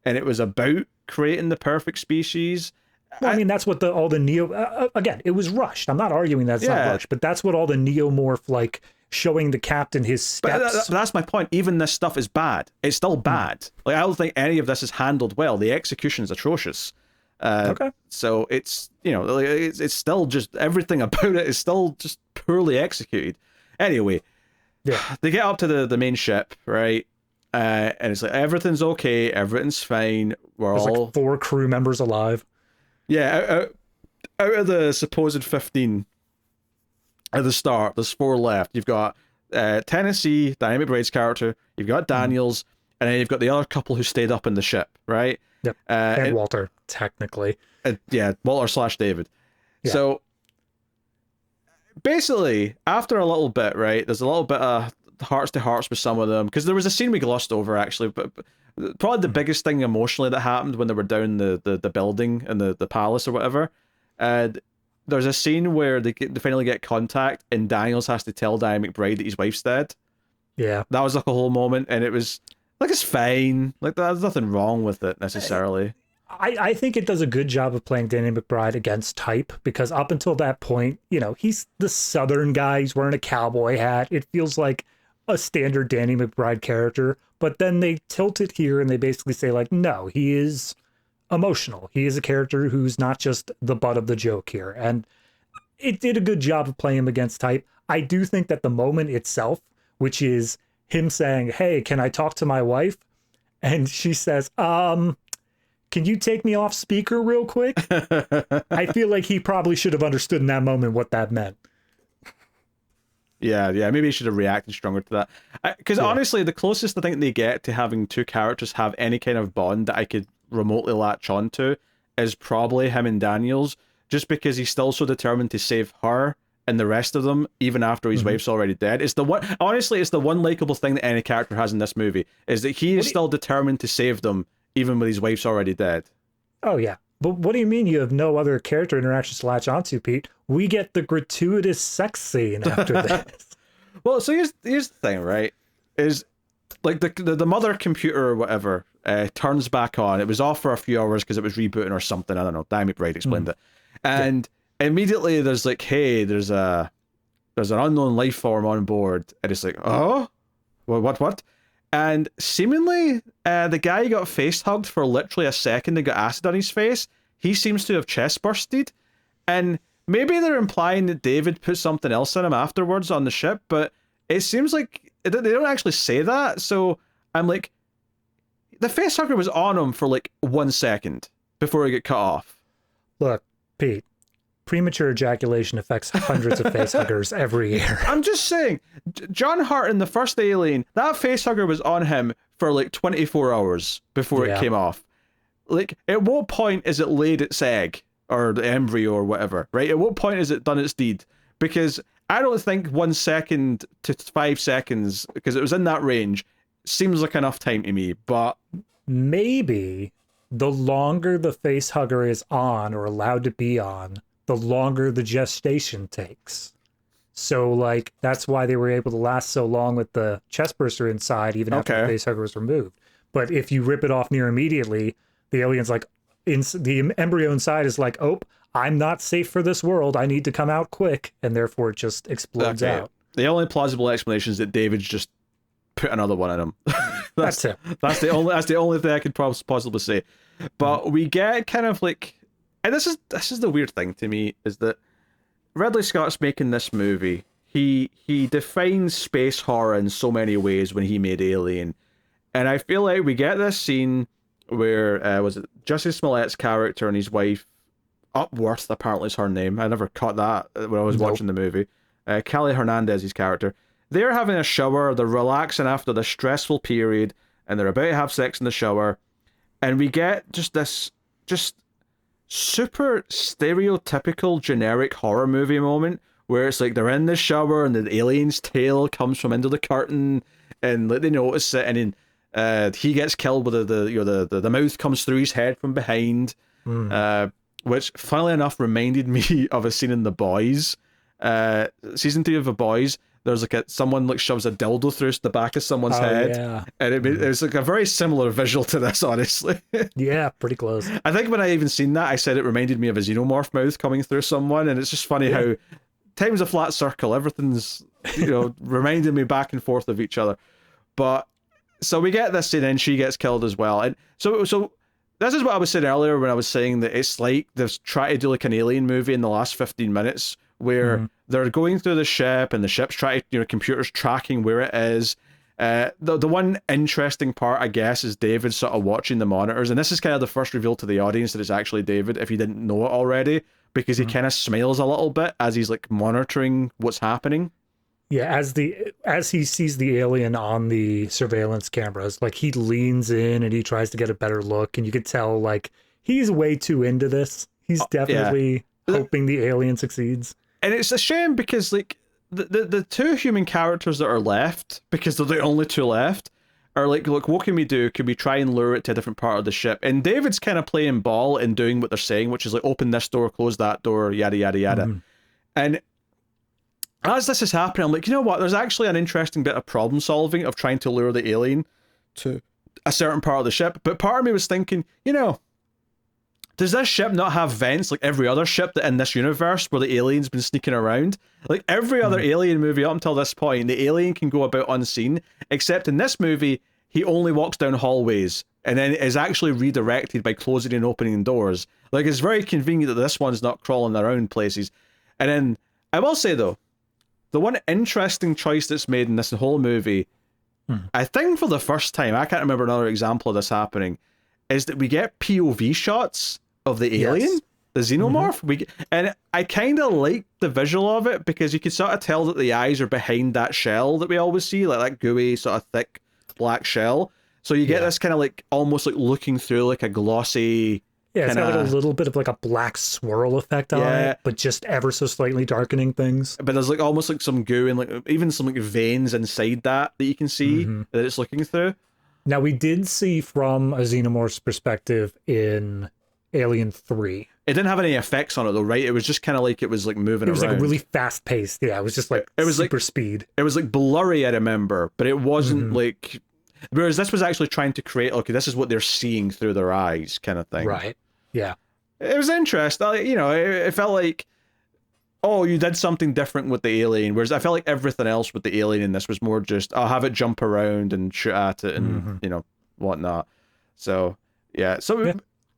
and it was about creating the perfect species. Well, I mean, that's what all the Neo... again, it was rushed. I'm not arguing that it's not rushed, but that's what all the Neomorph, showing the captain his steps. But that's my point. Even this stuff is bad. It's still bad. I don't think any of this is handled well. The execution is atrocious. Okay. So it's, it's still just, everything about it is still just poorly executed. Anyway, they get up to the main ship, right? And it's everything's okay. Everything's fine. There's all 4 crew members alive. Yeah. Out of the supposed 15 at the start, there's 4 left. You've got Tennessee, Danny McBride's character. You've got Daniels, and then you've got the other couple who stayed up in the ship, right? Yep. And Walter, technically. Walter/David. Yeah. So basically, after a little bit, right, there's a little bit of hearts to hearts with some of them, because there was a scene we glossed over, actually, but probably the biggest thing emotionally that happened when they were down the building and the palace or whatever. There's a scene where they finally get contact, and Daniels has to tell Danny McBride that his wife's dead. Yeah. That was a whole moment, and it was it's fine. There's nothing wrong with it necessarily. I think it does a good job of playing Danny McBride against type, because up until that point, he's the Southern guy. He's wearing a cowboy hat. It feels like a standard Danny McBride character, but then they tilt it here and they basically say no, he is emotional. He is a character who's not just the butt of the joke here. And it did a good job of playing him against type. I do think that the moment itself, which is him saying, hey, can I talk to my wife? And she says, can you take me off speaker real quick? I feel like he probably should have understood in that moment what that meant. Yeah, maybe he should have reacted stronger to that. Because honestly, the closest I think they get to having 2 characters have any kind of bond that I could remotely latch onto is probably him and Daniels, just because he's still so determined to save her and the rest of them, even after his wife's already dead. It's the one likable thing that any character has in this movie, is that he is still determined to save them, even when his wife's already dead. Oh, yeah. But what do you mean you have no other character interactions to latch onto, Pete? We get the gratuitous sex scene after this. Well, so here's the thing, right? Is the mother computer or whatever turns back on. It was off for a few hours because it was rebooting or something. I don't know. Danny McBride explained it. And immediately there's hey, there's an unknown life form on board. And it's oh? What? And seemingly, the guy got face hugged for literally a second and got acid on his face. He seems to have chest bursted. And maybe they're implying that David put something else in him afterwards on the ship, but it seems like they don't actually say that. So I'm the face hugger was on him for 1 second before he got cut off. Look, Pete, premature ejaculation affects hundreds of face huggers every year. I'm just saying, John Hart in the first Alien, that face hugger was on him for 24 hours before it came off. At what point is it laid its egg or the embryo or whatever, right? At what point is it done its deed? Because I don't think 1 second to 5 seconds, because it was in that range, seems like enough time to me, but maybe the longer the face hugger is on or allowed to be on, the longer the gestation takes. So that's why they were able to last so long with the chest burster inside, even after the face hugger was removed. But if you rip it off near immediately, the alien's like, the embryo inside is like, oh, I'm not safe for this world. I need to come out quick. And therefore it just explodes out. The only plausible explanation is that David's just put another one in him. That's it. That's the only thing I could possibly say. But we get kind of like, and this is the weird thing to me, is that Ridley Scott's making this movie. He defines space horror in so many ways when he made Alien, and I feel like we get this scene where was it Jussie Smollett's character and his wife, Upworth apparently is her name. I never caught that when I was watching the movie. Kelly Hernandez's character. They're having a shower. They're relaxing after the stressful period, and they're about to have sex in the shower, and we get this super stereotypical generic horror movie moment where it's like they're in the shower and the alien's tail comes from under the curtain and like they notice it, and then he gets killed with the mouth comes through his head from behind, which funnily enough reminded me of a scene in The Boys, season 3 of The Boys. There's like someone like shoves a dildo through the back of someone's head, and it was like a very similar visual to this, honestly. Yeah, pretty close. I think when I even seen that, I said it reminded me of a xenomorph mouth coming through someone, and it's just funny how time's a flat circle. Everything's reminding me back and forth of each other. But so we get this scene, and she gets killed as well, and so this is what I was saying earlier when I was saying that it's like they've tried to do like an Alien movie in the last 15 minutes. Where they're going through the ship and the ship's trying to, computers tracking where it is. The one interesting part, I guess, is David sort of watching the monitors. And this is kind of the first reveal to the audience that it's actually David, if you didn't know it already, because he kind of smiles a little bit as he's like monitoring what's happening. Yeah, as he sees the alien on the surveillance cameras, like he leans in and he tries to get a better look, and you could tell like he's way too into this. He's definitely hoping the alien succeeds. And it's a shame because like the two human characters that are left, because they're the only two left, are like, look, what can we do? Can we try and lure it to a different part of the ship? And David's kind of playing ball and doing what they're saying, which is like open this door, close that door, yada yada yada. And as this is happening, I'm like, you know what? There's actually an interesting bit of problem solving of trying to lure the alien to a certain part of the ship. But part of me was thinking, does this ship not have vents like every other ship that in this universe where the alien's been sneaking around? Like every other Alien movie up until this point, the alien can go about unseen, except in this movie, he only walks down hallways and then is actually redirected by closing and opening doors. Like, it's very convenient that this one's not crawling around places. And then, I will say though, the one interesting choice that's made in this whole movie, I think for the first time, I can't remember another example of this happening, is that we get POV shots of the alien, the xenomorph. And I kind of like the visual of it because you can sort of tell that the eyes are behind that shell that we always see, like that gooey sort of thick black shell. So you get this kind of like almost like looking through like a glossy. Yeah, it's got like a little bit of like a black swirl effect on it, but just ever so slightly darkening things. But there's like almost like some goo and like even some like veins inside that you can see that it's looking through. Now we did see from a xenomorph's perspective in Alien 3. It didn't have any effects on it though, right? It was just kind of like it was like moving around. It was like really fast paced. Yeah, it was just like it was super speed. It was like blurry, I remember, but it wasn't like. Whereas this was actually trying to create, okay, this is what they're seeing through their eyes, kind of thing. Right. Yeah. It was interesting. It felt like, oh, you did something different with the alien. Whereas I felt like everything else with the alien in this was more just, I'll have it jump around and shoot at it and whatnot. So yeah.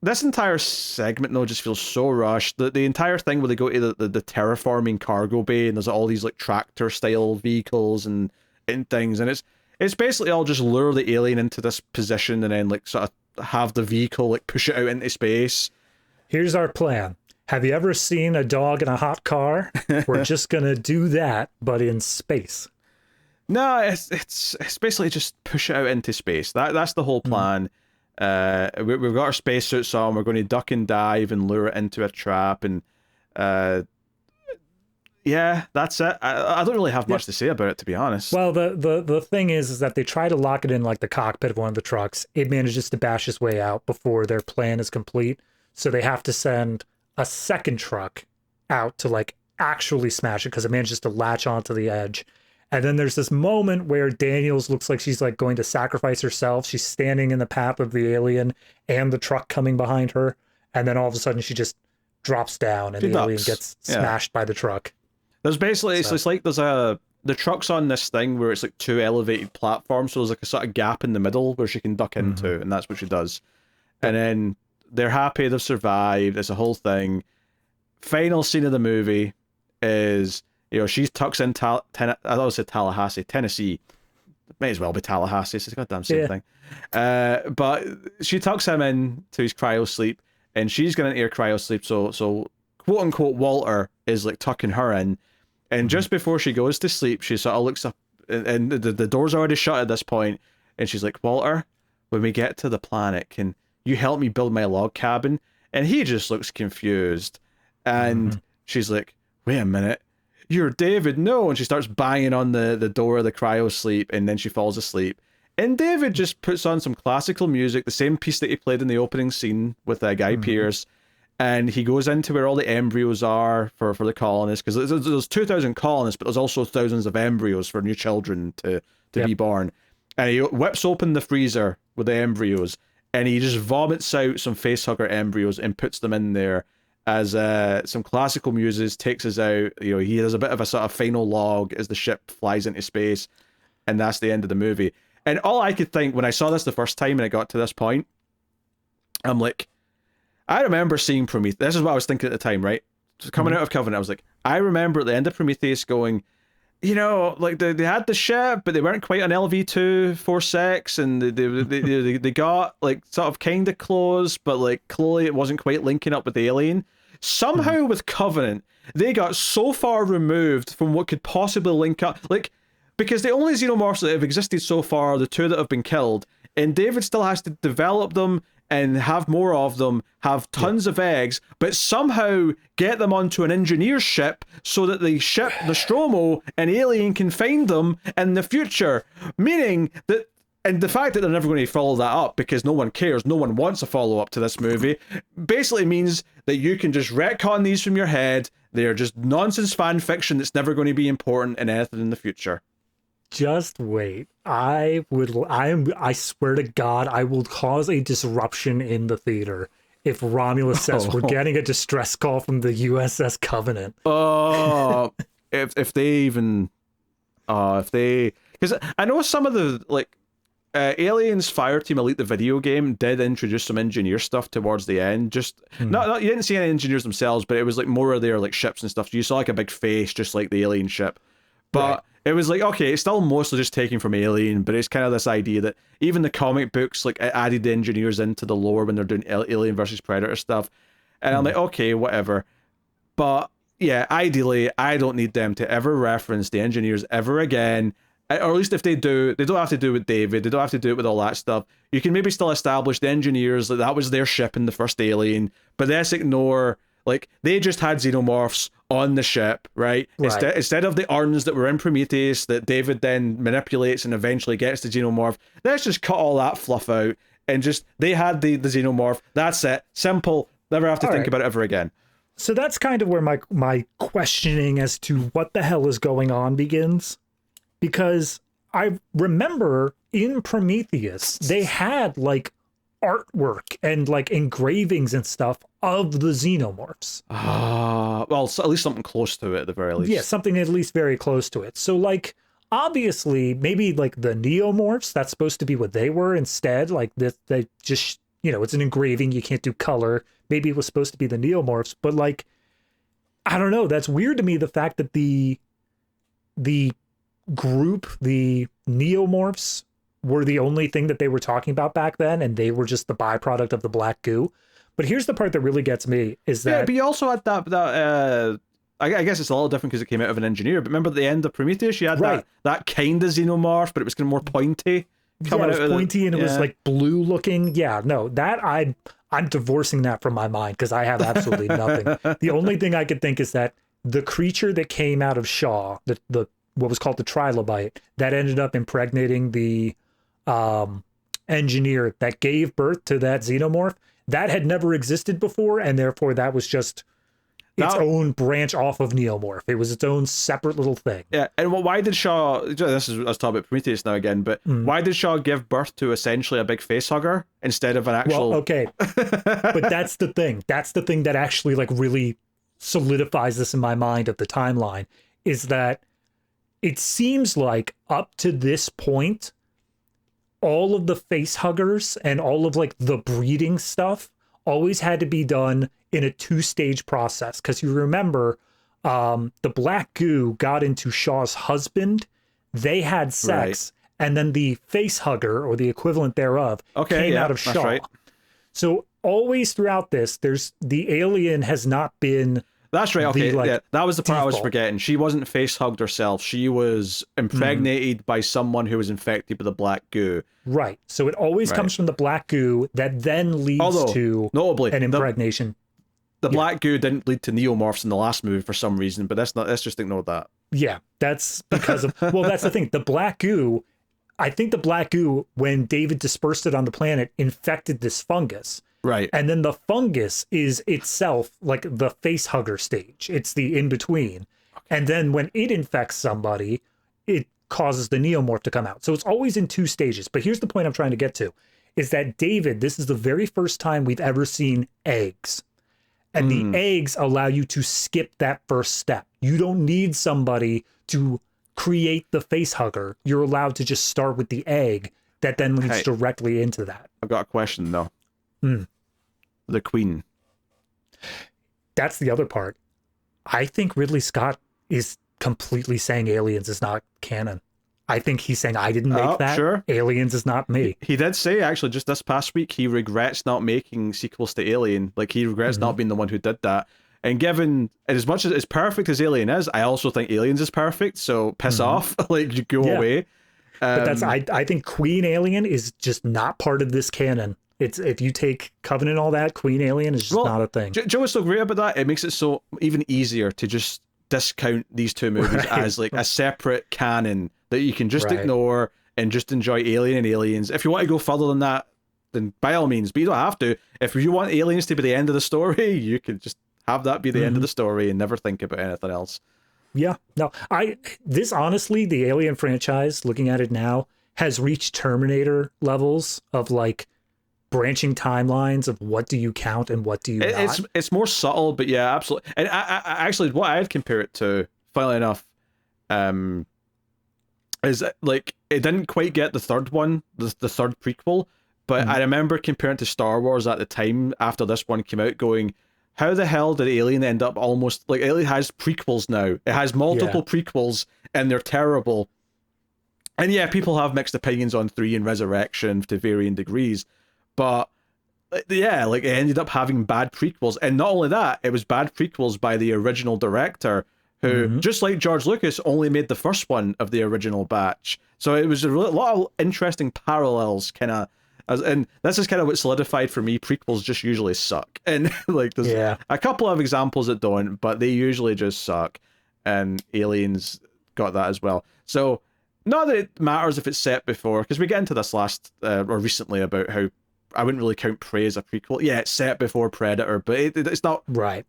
This entire segment though just feels so rushed. The entire thing where they go to the terraforming cargo bay and there's all these like tractor style vehicles and things, and it's basically all just lure the alien into this position and then like sort of have the vehicle like push it out into space. Here's our plan. Have you ever seen a dog in a hot car? We're just gonna do that, but in space. No, it's basically just push it out into space. That's the whole plan. We've got our spacesuits on. We're going to duck and dive and lure it into a trap, and yeah, that's it. I don't really have much to say about it, to be honest. Well, the thing is that they try to lock it in like the cockpit of one of the trucks. It manages to bash its way out before their plan is complete, so they have to send a second truck out to like actually smash it because it manages to latch onto the edge. And then there's this moment where Daniels looks like she's like going to sacrifice herself. She's standing in the path of the alien and the truck coming behind her. And then all of a sudden she just drops down and the alien gets smashed by the truck. There's basically, it's like the truck's on this thing where it's like 2 elevated platforms. So there's like a sort of gap in the middle where she can duck into, and that's what she does. And then they're happy they've survived. It's a whole thing. Final scene of the movie is, she tucks in I always said Tallahassee, Tennessee. May as well be Tallahassee. It's the goddamn same thing. But she tucks him in to his cryo sleep, and she's going into her cryo sleep. So quote unquote Walter is like tucking her in, and just before she goes to sleep, she sort of looks up, and the door's already shut at this point, and she's like, Walter, when we get to the planet, can you help me build my log cabin? And he just looks confused. And she's like, wait a minute, you're David, no. And she starts banging on the door of the cryo sleep, and then she falls asleep. And David just puts on some classical music, the same piece that he played in the opening scene with Guy Pearce. And he goes into where all the embryos are for the colonists, because there's 2,000 colonists, but there's also thousands of embryos for new children to be born. And he whips open the freezer with the embryos, and he just vomits out some facehugger embryos and puts them in there as some classical music takes us out. He does a bit of a sort of final log as the ship flies into space, and that's the end of the movie. And all I could think when I saw this the first time and it got to this point, I'm like, I remember seeing Prometheus. This is what I was thinking at the time, right? So coming out of Covenant, I was like, I remember at the end of Prometheus going, like they had the ship, but they weren't quite on LV-246, and they got like sort of kind of close, but like clearly it wasn't quite linking up with the Alien. Somehow with Covenant, they got so far removed from what could possibly link up, like, because the only xenomorphs that have existed so far are the 2 that have been killed, and David still has to develop them and have more of them, have tons of eggs, but somehow get them onto an engineer's ship so that the ship, the Nostromo, an alien can find them in the future. Meaning that, and the fact that they're never going to follow that up because no one cares, no one wants a follow-up to this movie, basically means that you can just retcon these from your head. They're just nonsense fan fiction that's never going to be important in anything in the future. Just wait. I swear to God, I will cause a disruption in the theater if Romulus says we're getting a distress call from the USS Covenant. Oh, if they even, because I know some of the like Aliens Fireteam Elite, the video game, did introduce some engineer stuff towards the end. Just not you didn't see any engineers themselves, but it was like more of their like ships and stuff. You saw like a big face, just like the Alien ship, but. Right. It was like, okay, it's still mostly just taken from Alien, but it's kind of this idea that even the comic books like added the engineers into the lore when they're doing Alien versus Predator stuff. And I'm like, okay, whatever. But yeah, ideally, I don't need them to ever reference the engineers ever again. Or at least if they do, they don't have to do it with David. They don't have to do it with all that stuff. You can maybe still establish the engineers, that was their ship in the first Alien, but let's ignore, like, they just had xenomorphs on the ship, right? Instead of the urns that were in Prometheus that David then manipulates and eventually gets the xenomorph, let's just cut all that fluff out and just, they had the xenomorph. That's it. Simple. Never have to think about it ever again. So that's kind of where my questioning as to what the hell is going on begins. Because I remember in Prometheus, they had like artwork and like engravings and stuff of the xenomorphs. Well, so at least something close to it at the very least. Yeah, something at least very close to it. So like, obviously, maybe like the neomorphs, that's supposed to be what they were instead. Like this, they just, it's an engraving, you can't do color. Maybe it was supposed to be the neomorphs, but like, I don't know. That's weird to me, the fact that the group, the neomorphs, were the only thing that they were talking about back then, and they were just the byproduct of the black goo. But here's the part that really gets me, is that... Yeah, but you also had that I guess it's a little different because it came out of an engineer, but remember at the end of Prometheus, you had that kind of xenomorph, but it was kind of more pointy. It was pointy and it was like blue looking. Yeah, no, that I'm divorcing that from my mind because I have absolutely nothing. The only thing I could think is that the creature that came out of Shaw, the what was called the trilobite, that ended up impregnating the engineer that gave birth to that xenomorph, that had never existed before, and therefore that was just its own branch off of Neomorph. It was its own separate little thing. Yeah, and why did Shaw? This is us talking about Prometheus now again, but why did Shaw give birth to essentially a big face hugger instead of an actual? Well, okay, but that's the thing. That's the thing that actually like really solidifies this in my mind of the timeline, is that it seems like up to this point, all of the face huggers and all of like the breeding stuff always had to be done in a 2-stage process. Because you remember, the black goo got into Shaw's husband, they had sex, and then the face hugger, or the equivalent thereof, came out of Shaw. Right. So always throughout this, the alien has not been... That's right, okay, that was the part I was forgetting. She wasn't face hugged herself. She was impregnated by someone who was infected with the black goo. Right, so it always comes from the black goo that then leads to notably, an impregnation. The black goo didn't lead to neomorphs in the last movie for some reason, but let's just ignore that. Yeah, that's because of... Well, that's the thing. The black goo, I think the black goo, when David dispersed it on the planet, infected this fungus. Right. And then the fungus is itself like the face hugger stage. It's the in-between. And then when it infects somebody, it causes the neomorph to come out. So it's always in 2 stages. But here's the point I'm trying to get to, is that David, this is the very first time we've ever seen eggs. And the eggs allow you to skip that first step. You don't need somebody to create the face hugger. You're allowed to just start with the egg that then leads directly into that. I've got a question though. The Queen. That's the other part. I think Ridley Scott is completely saying Aliens is not canon. I think he's saying, I didn't make that. Sure. Aliens is not me. He did say, actually, just this past week, he regrets not making sequels to Alien. Like, he regrets not being the one who did that. And given, as much as perfect as Alien is, I also think Aliens is perfect, so piss off. Like, you go away. But that's, I think Queen Alien is just not part of this canon. It's, if you take Covenant and all that, Queen Alien is just not a thing. Joe is so great about that. It makes it so even easier to just discount these two movies as like a separate canon that you can just ignore and just enjoy Alien and Aliens. If you want to go further than that, then by all means, but you don't have to. If you want Aliens to be the end of the story, you can just have that be the end of the story and never think about anything else. Yeah, no, this honestly, the Alien franchise, looking at it now, has reached Terminator levels of like branching timelines of what do you count and what do you not. It's more subtle, but yeah, absolutely. And I actually, what I'd compare it to, funnily enough, is like it didn't quite get the third one, the third prequel, but I remember comparing to Star Wars at the time after this one came out, going, how the hell did Alien end up almost like Alien has prequels now? It has multiple prequels and they're terrible. And yeah, people have mixed opinions on 3 and Resurrection to varying degrees. But yeah, like it ended up having bad prequels. And not only that, it was bad prequels by the original director who, just like George Lucas, only made the first one of the original batch. So it was a lot of interesting parallels kind of. And this is kind of what solidified for me, prequels just usually suck. And like there's a couple of examples that don't, but they usually just suck. And Aliens got that as well. So not that it matters if it's set before, because we get into this last or recently about how I wouldn't really count Prey as a prequel. Yeah, it's set before Predator, but it's not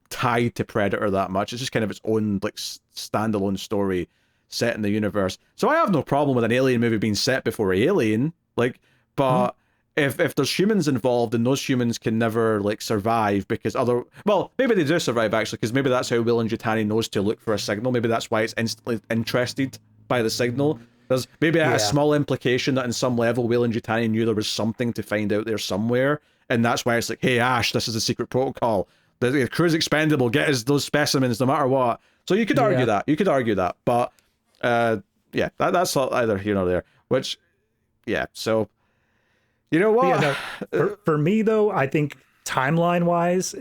tied to Predator that much. It's just kind of its own like standalone story set in the universe. So I have no problem with an Alien movie being set before Alien, like, but if there's humans involved and those humans can never like survive because maybe they do survive actually, because maybe that's how Weyland-Yutani knows to look for a signal. Maybe that's why it's instantly interested by the signal. There's maybe a small implication that in some level Weyland-Yutani knew there was something to find out there somewhere, and that's why it's like, hey Ash, this is a secret protocol. The crew's expendable. Get us those specimens no matter what. So you could argue that. You could argue that, but that's either here nor there. Which, so you know what? For me though, I think timeline wise,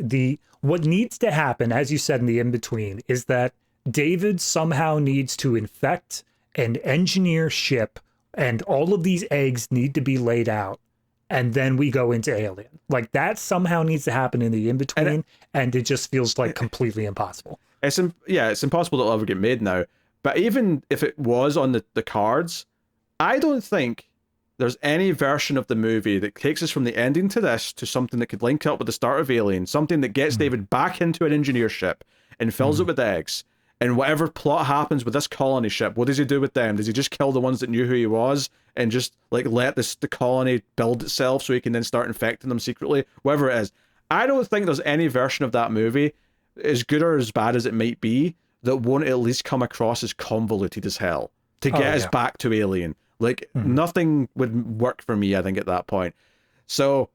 what needs to happen, as you said in the in between, is that David somehow needs to infect and engineer ship, and all of these eggs need to be laid out, and then we go into Alien. Like that somehow needs to happen in the in-between, and it just feels like completely impossible. It's impossible that it'll ever get made now. But even if it was on the cards, I don't think there's any version of the movie that takes us from the ending to this to something that could link up with the start of Alien, something that gets David back into an engineer ship, and fills it with eggs. And whatever plot happens with this colony ship, what does he do with them? Does he just kill the ones that knew who he was and just like let the colony build itself so he can then start infecting them secretly? Whatever it is. I don't think there's any version of that movie, as good or as bad as it might be, that won't at least come across as convoluted as hell to get us back to Alien. Like nothing would work for me, I think, at that point. So,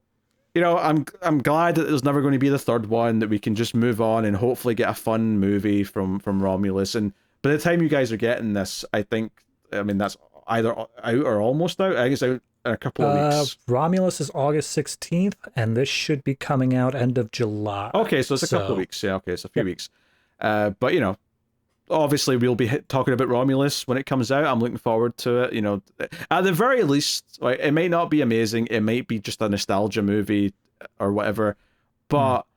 you know, I'm glad that there's never going to be the third one, that we can just move on and hopefully get a fun movie from Romulus. And by the time you guys are getting this, I mean, that's either out or almost out. I guess out in a couple of weeks. Romulus is August 16th, and this should be coming out end of July. Okay, so it's a couple of weeks. Yeah, okay, it's a few weeks. But, you know, obviously we'll be talking about Romulus when it comes out. I'm looking forward to it. You know, at the very least, like, it might not be amazing. It might be just a nostalgia movie or whatever. But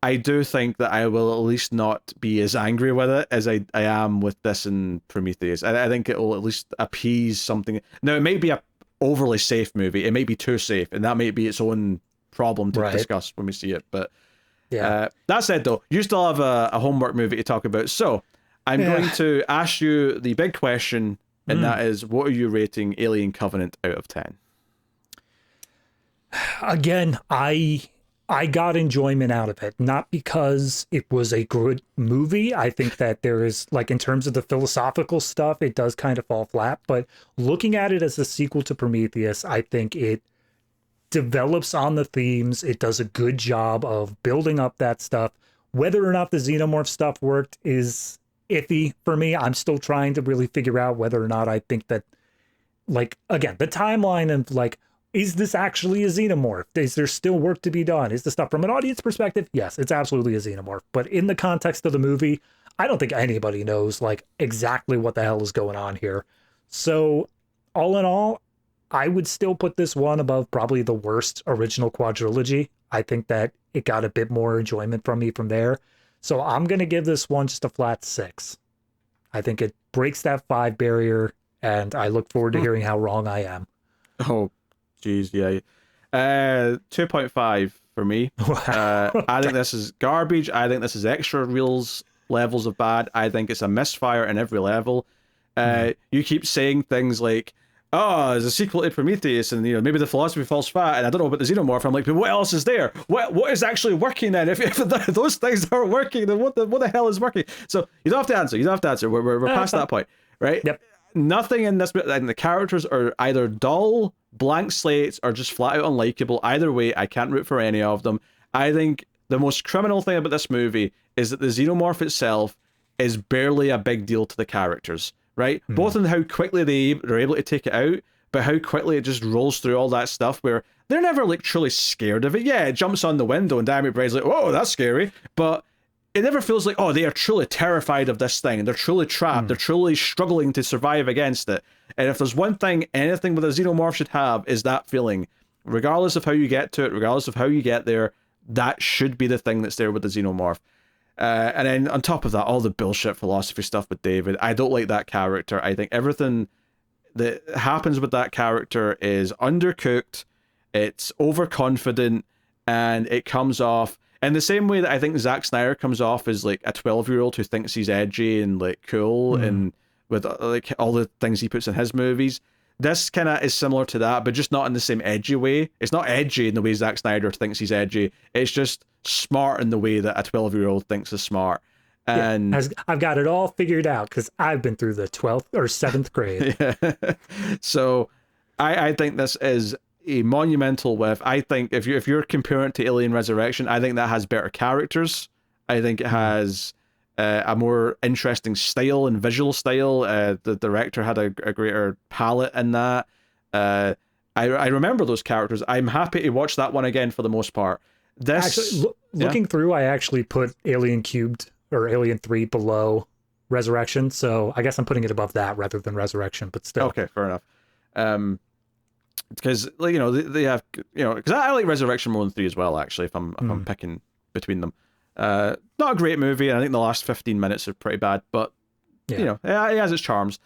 I do think that I will at least not be as angry with it as I am with this and Prometheus. I think it will at least appease something. Now, it may be a overly safe movie. It may be too safe, and that may be its own problem to discuss when we see it. But that said, though, you still have a homework movie to talk about. So I'm going to ask you the big question, and that is, what are you rating Alien Covenant out of 10? Again, I got enjoyment out of it, not because it was a good movie. I think that there is, like, in terms of the philosophical stuff, it does kind of fall flat. But looking at it as a sequel to Prometheus, I think it develops on the themes. It does a good job of building up that stuff. Whether or not the xenomorph stuff worked is iffy for me. I'm still trying to really figure out whether or not I think that, like, again, the timeline of, like, is this actually a xenomorph? Is there still work to be done? Is the stuff from an audience perspective? Yes, it's absolutely a xenomorph. But in the context of the movie, I don't think anybody knows, like, exactly what the hell is going on here. So all in all, I would still put this one above probably the worst original quadrilogy. I think that it got a bit more enjoyment from me from there. So I'm going to give this one just a flat 6. I think it breaks that 5 barrier, and I look forward to hearing how wrong I am. Oh, geez, yeah. 2.5 for me. I think this is garbage. I think this is extra reels levels of bad. I think it's a misfire in every level. You keep saying things like, oh, there's a sequel to Prometheus, and, you know, maybe the philosophy falls flat, and I don't know about the xenomorph. I'm like, but what else is there? What is actually working then? If those things aren't working, then what the hell is working? So you don't have to answer. You don't have to answer. We're past that point, right? Yep. Nothing in this, and the characters are either dull, blank slates, or just flat out unlikable. Either way, I can't root for any of them. I think the most criminal thing about this movie is that the xenomorph itself is barely a big deal to the characters. Right? Both in how quickly they're able to take it out, but how quickly it just rolls through all that stuff where they're never, like, truly scared of it. Yeah, it jumps on the window and Diane McBride's like, whoa, that's scary. But it never feels like, oh, they are truly terrified of this thing. They're truly trapped. They're truly struggling to survive against it. And if there's one thing anything with a xenomorph should have, is that feeling. Regardless of how you get to it, regardless of how you get there, that should be the thing that's there with the xenomorph. And then on top of that, all the bullshit philosophy stuff with David. I don't like that character. I think everything that happens with that character is undercooked, it's overconfident, and it comes off in the same way that I think Zack Snyder comes off as, like, a 12-year-old who thinks he's edgy and, like, cool, and with, like, all the things he puts in his movies. This kind of is similar to that, but just not in the same edgy way. It's not edgy in the way Zack Snyder thinks he's edgy. It's just smart in the way that a 12-year-old thinks is smart. And I've got it all figured out because I've been through the 12th or 7th grade. Yeah. So I think this is a monumental whiff. I think if you're comparing it to Alien Resurrection, I think that has better characters. I think it has a more interesting style and visual style. The director had a greater palette in that. I remember those characters. I'm happy to watch that one again for the most part. Looking through, I actually put Alien Cubed or Alien 3 below Resurrection, so I guess I'm putting it above that rather than Resurrection, but still. Okay, fair enough. Because, you know, they have, you know, because I like Resurrection more than 3 as well, actually, if I'm picking between them. Not a great movie, and I think the last 15 minutes are pretty bad, but, you know, it has its charms.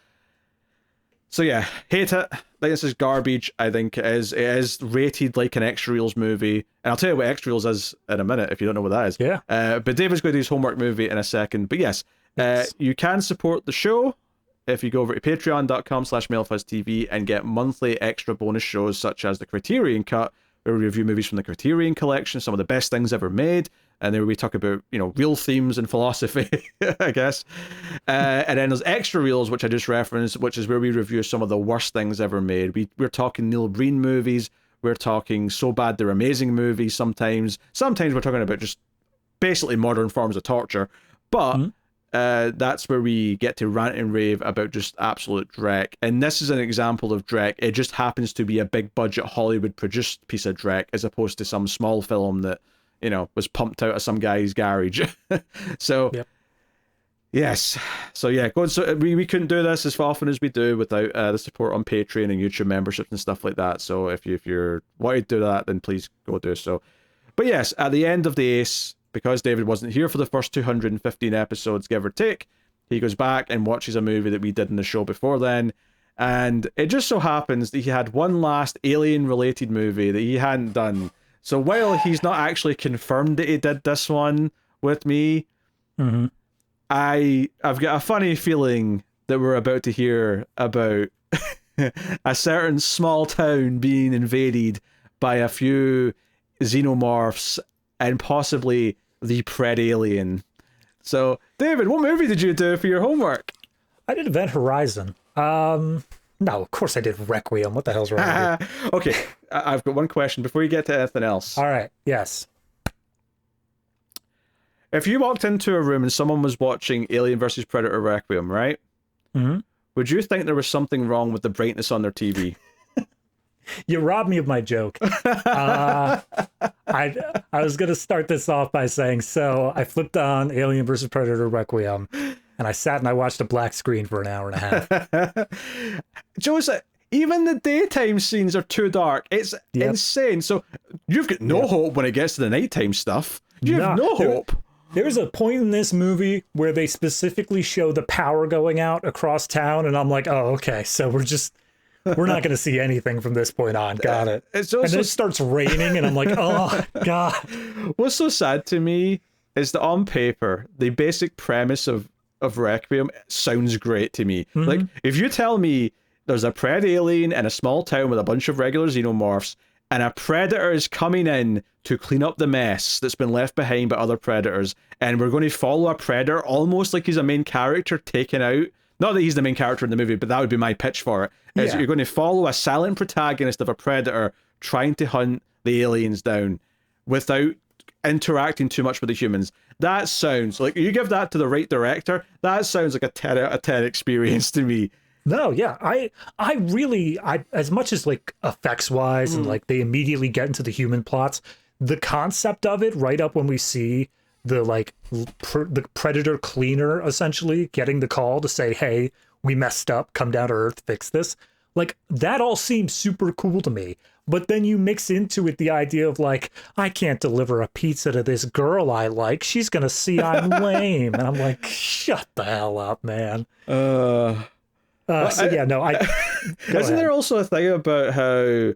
So yeah, hate it. I think this is garbage. I think it is rated like an Extra Reels movie. And I'll tell you what Extra Reels is in a minute if you don't know what that is. Yeah. But David's going to do his homework movie in a second. But yes, you can support the show if you go over to patreon.com/MailFuzzTV and get monthly extra bonus shows such as the Criterion Cut, where we review movies from the Criterion Collection, some of the best things ever made. And then we talk about, real themes and philosophy, I guess. And then there's Extra Reels, which I just referenced, which is where we review some of the worst things ever made. We're talking Neil Breen movies. We're talking so bad they're amazing movies sometimes. Sometimes we're talking about just basically modern forms of torture. But that's where we get to rant and rave about just absolute dreck. And this is an example of dreck. It just happens to be a big budget Hollywood produced piece of dreck as opposed to some small film that was pumped out of some guy's garage. So, yes. So, yeah, we couldn't do this as often as we do without the support on Patreon and YouTube memberships and stuff like that. So, if you're wanting to do that, then please go do so. But yes, at the end of the Ace, because David wasn't here for the first 215 episodes, give or take, he goes back and watches a movie that we did in the show before then. And it just so happens that he had one last alien-related movie that he hadn't done. So while he's not actually confirmed that he did this one with me, I've got a funny feeling that we're about to hear about a certain small town being invaded by a few xenomorphs and possibly the Pred Alien. So, David, what movie did you do for your homework? I did Event Horizon. No, of course I did Requiem. What the hell's wrong with you? Okay, I've got one question before you get to anything else. All right, yes. If you walked into a room and someone was watching Alien vs. Predator Requiem, right? Would you think there was something wrong with the brightness on their TV? You robbed me of my joke. I was going to start this off by saying, so I flipped on Alien vs. Predator Requiem, and I sat and I watched a black screen for an hour and a half. Joseph, even the daytime scenes are too dark. It's insane. So you've got no hope when it gets to the nighttime stuff. You have no hope. There's a point in this movie where they specifically show the power going out across town, and I'm like, oh, okay, so we're not going to see anything from this point on. Got it. And then it starts raining, and I'm like, oh, God. What's so sad to me is that on paper, the basic premise of Requiem sounds great to me. Like, if you tell me there's a Pred Alien in a small town with a bunch of regular xenomorphs, and a predator is coming in to clean up the mess that's been left behind by other predators, and we're going to follow a predator almost like he's a main character taken out. Not that he's the main character in the movie, but that would be my pitch for it. Is you're going to follow a silent protagonist of a predator trying to hunt the aliens down without interacting too much with the humans. That sounds like, you give that to the right director, that sounds like a 10 out of 10 experience to me. No, yeah, I really, as much as like effects wise and like they immediately get into the human plots, the concept of it right up when we see the the predator cleaner essentially getting the call to say, hey, we messed up, come down to Earth, fix this. Like, that all seems super cool to me. But then you mix into it the idea of like, I can't deliver a pizza to this girl I like. She's going to see I'm lame. And I'm like, shut the hell up, man. Isn't there also a thing about how,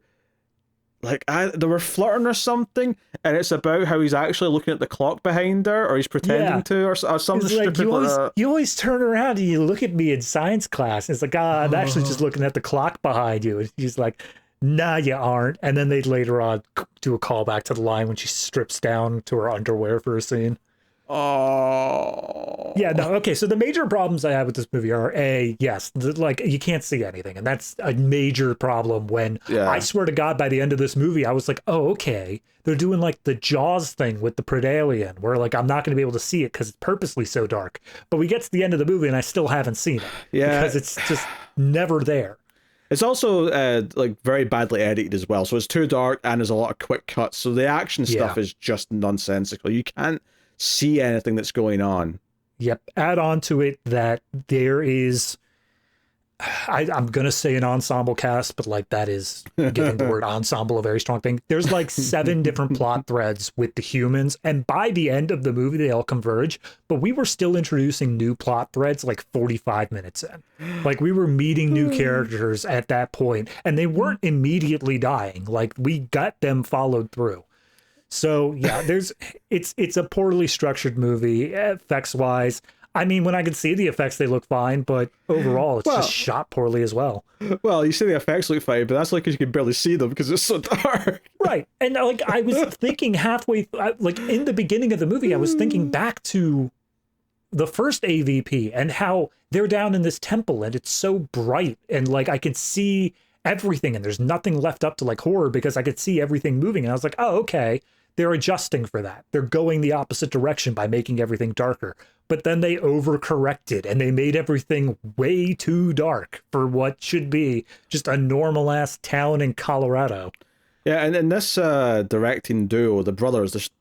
like, they were flirting or something, and it's about how he's actually looking at the clock behind her, or he's pretending to, or something stupid like that. You always turn around and you look at me in science class. It's like, I'm actually just looking at the clock behind you. And he's like, nah, you aren't. And then they later on do a callback to the line when she strips down to her underwear for a scene. Oh. Yeah, no, okay, so the major problems I have with this movie are, like, you can't see anything, and that's a major problem when, I swear to God, by the end of this movie, I was like, oh, okay, they're doing, like, the Jaws thing with the Predalien, where, like, I'm not going to be able to see it because it's purposely so dark. But we get to the end of the movie, and I still haven't seen it. Yeah. Because it's just never there. It's also, like, very badly edited as well, so it's too dark, and there's a lot of quick cuts, so the action stuff is just nonsensical. You can't see anything that's going on. Yep. Add on to it that there is I'm gonna say an ensemble cast, but like that is giving the word ensemble a very strong thing. There's like 7 different plot threads with the humans, and by the end of the movie, they all converge. But we were still introducing new plot threads like 45 minutes in. Like we were meeting new characters at that point, and they weren't immediately dying. Like we got them followed through. So yeah, it's a poorly structured movie effects wise. I mean, when I can see the effects, they look fine, but overall, it's just shot poorly as well. Well, you say the effects look fine, but that's like because you can barely see them because it's so dark. Right. And like I was thinking halfway, like in the beginning of the movie, I was thinking back to the first AVP and how they're down in this temple and it's so bright and like I could see everything and there's nothing left up to like horror because I could see everything moving. And I was like, oh, okay. They're adjusting for that. They're going the opposite direction by making everything darker. But then they overcorrected and they made everything way too dark for what should be just a normal ass town in Colorado. Yeah, and in this directing duo, the brothers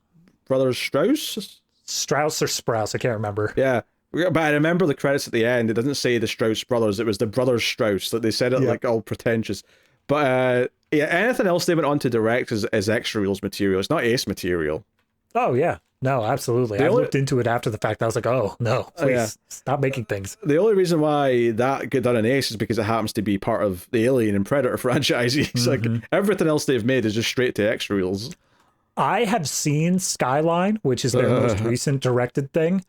Strauss? Strauss or Sprouse, I can't remember. Yeah. But I remember the credits at the end. It doesn't say the Strauss brothers. It was the brothers Strauss. That they said it like all pretentious. But yeah, anything else they went on to direct is extra reels material. It's not ace material. Oh yeah, no, absolutely. I looked into it after the fact. I was like, oh no, please stop making things. The only reason why that got done in ace is because it happens to be part of the Alien and Predator franchises. Like everything else they've made is just straight to extra reels. I have seen Skyline, which is their most recent directed thing.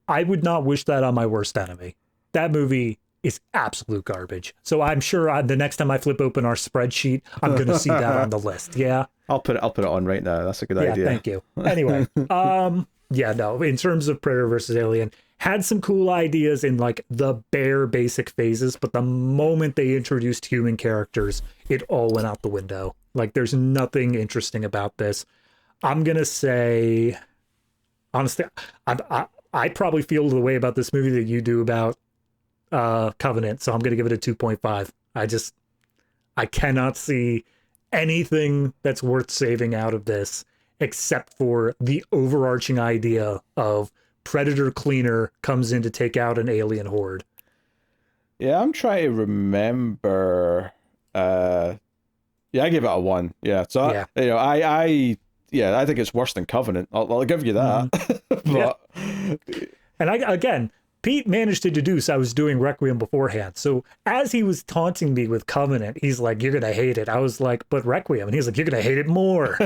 I would not wish that on my worst enemy. That movie is absolute garbage. So I'm sure the next time I flip open our spreadsheet, I'm going to see that on the list. Yeah. I'll put it on right now. That's a good idea. Thank you. Anyway, yeah, no, in terms of Predator versus Alien, had some cool ideas in like the bare basic phases, but the moment they introduced human characters, it all went out the window. Like there's nothing interesting about this. I'm going to say, honestly, I probably feel the way about this movie that you do about Covenant, so I'm going to give it a 2.5. I cannot see anything that's worth saving out of this except for the overarching idea of Predator Cleaner comes in to take out an alien horde. Yeah, I'm trying to remember. Yeah, I give it a 1. Yeah, so I think it's worse than Covenant. I'll give you that. But... And again, Pete managed to deduce I was doing Requiem beforehand. So as he was taunting me with Covenant, he's like, you're going to hate it. I was like, but Requiem. And he's like, you're going to hate it more.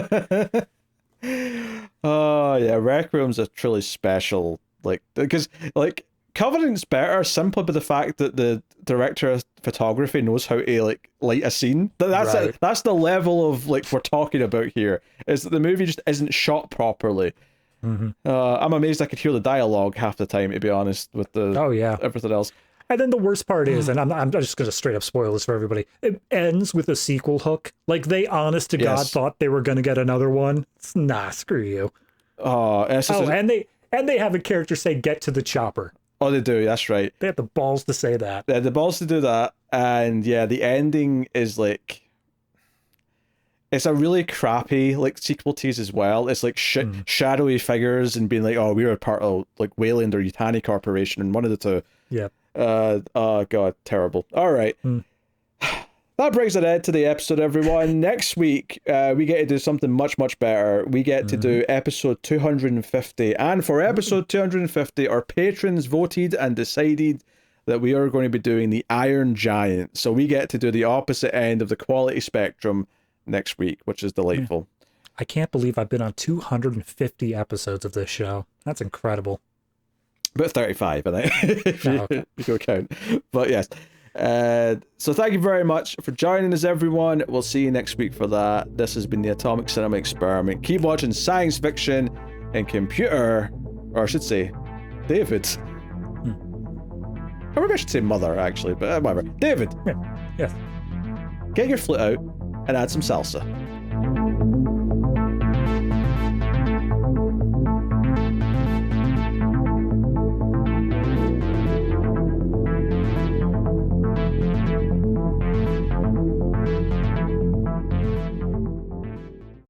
Oh, yeah. Requiem's a truly special, because Covenant's better simply by the fact that the director of photography knows how to light a scene. That's the level of we're talking about here, is that the movie just isn't shot properly. I'm amazed I could hear the dialogue half the time, to be honest, with everything else. And then the worst part is, and I'm just going to straight up spoil this for everybody, it ends with a sequel hook. Like they honest to God thought they were going to get another one. Nah, screw you. And they have a character say, get to the chopper. Oh, they do, that's right. They have the balls to say that. They had the balls to do that, and yeah, the ending is it's a really crappy sequel tease as well. It's shadowy figures and being oh, we were part of Wayland or Yutani Corporation, and one of the two. Yeah. Oh god, terrible. All right. That brings an end to the episode, everyone. Next week, we get to do something much, much better. We get to do episode 250. And for episode 250, our patrons voted and decided that we are going to be doing the Iron Giant. So we get to do the opposite end of the quality spectrum next week, which is delightful. I can't believe I've been on 250 episodes of this show. That's incredible. About 35, I think, if you go count. But yes. So thank you very much for joining us, everyone. We'll see you next week for that. This has been the Atomic Cinema Experiment. Keep watching science fiction and computer, or I should say, David. Or maybe I should say mother, actually, but whatever. David. Yes. Get your flute out and add some salsa.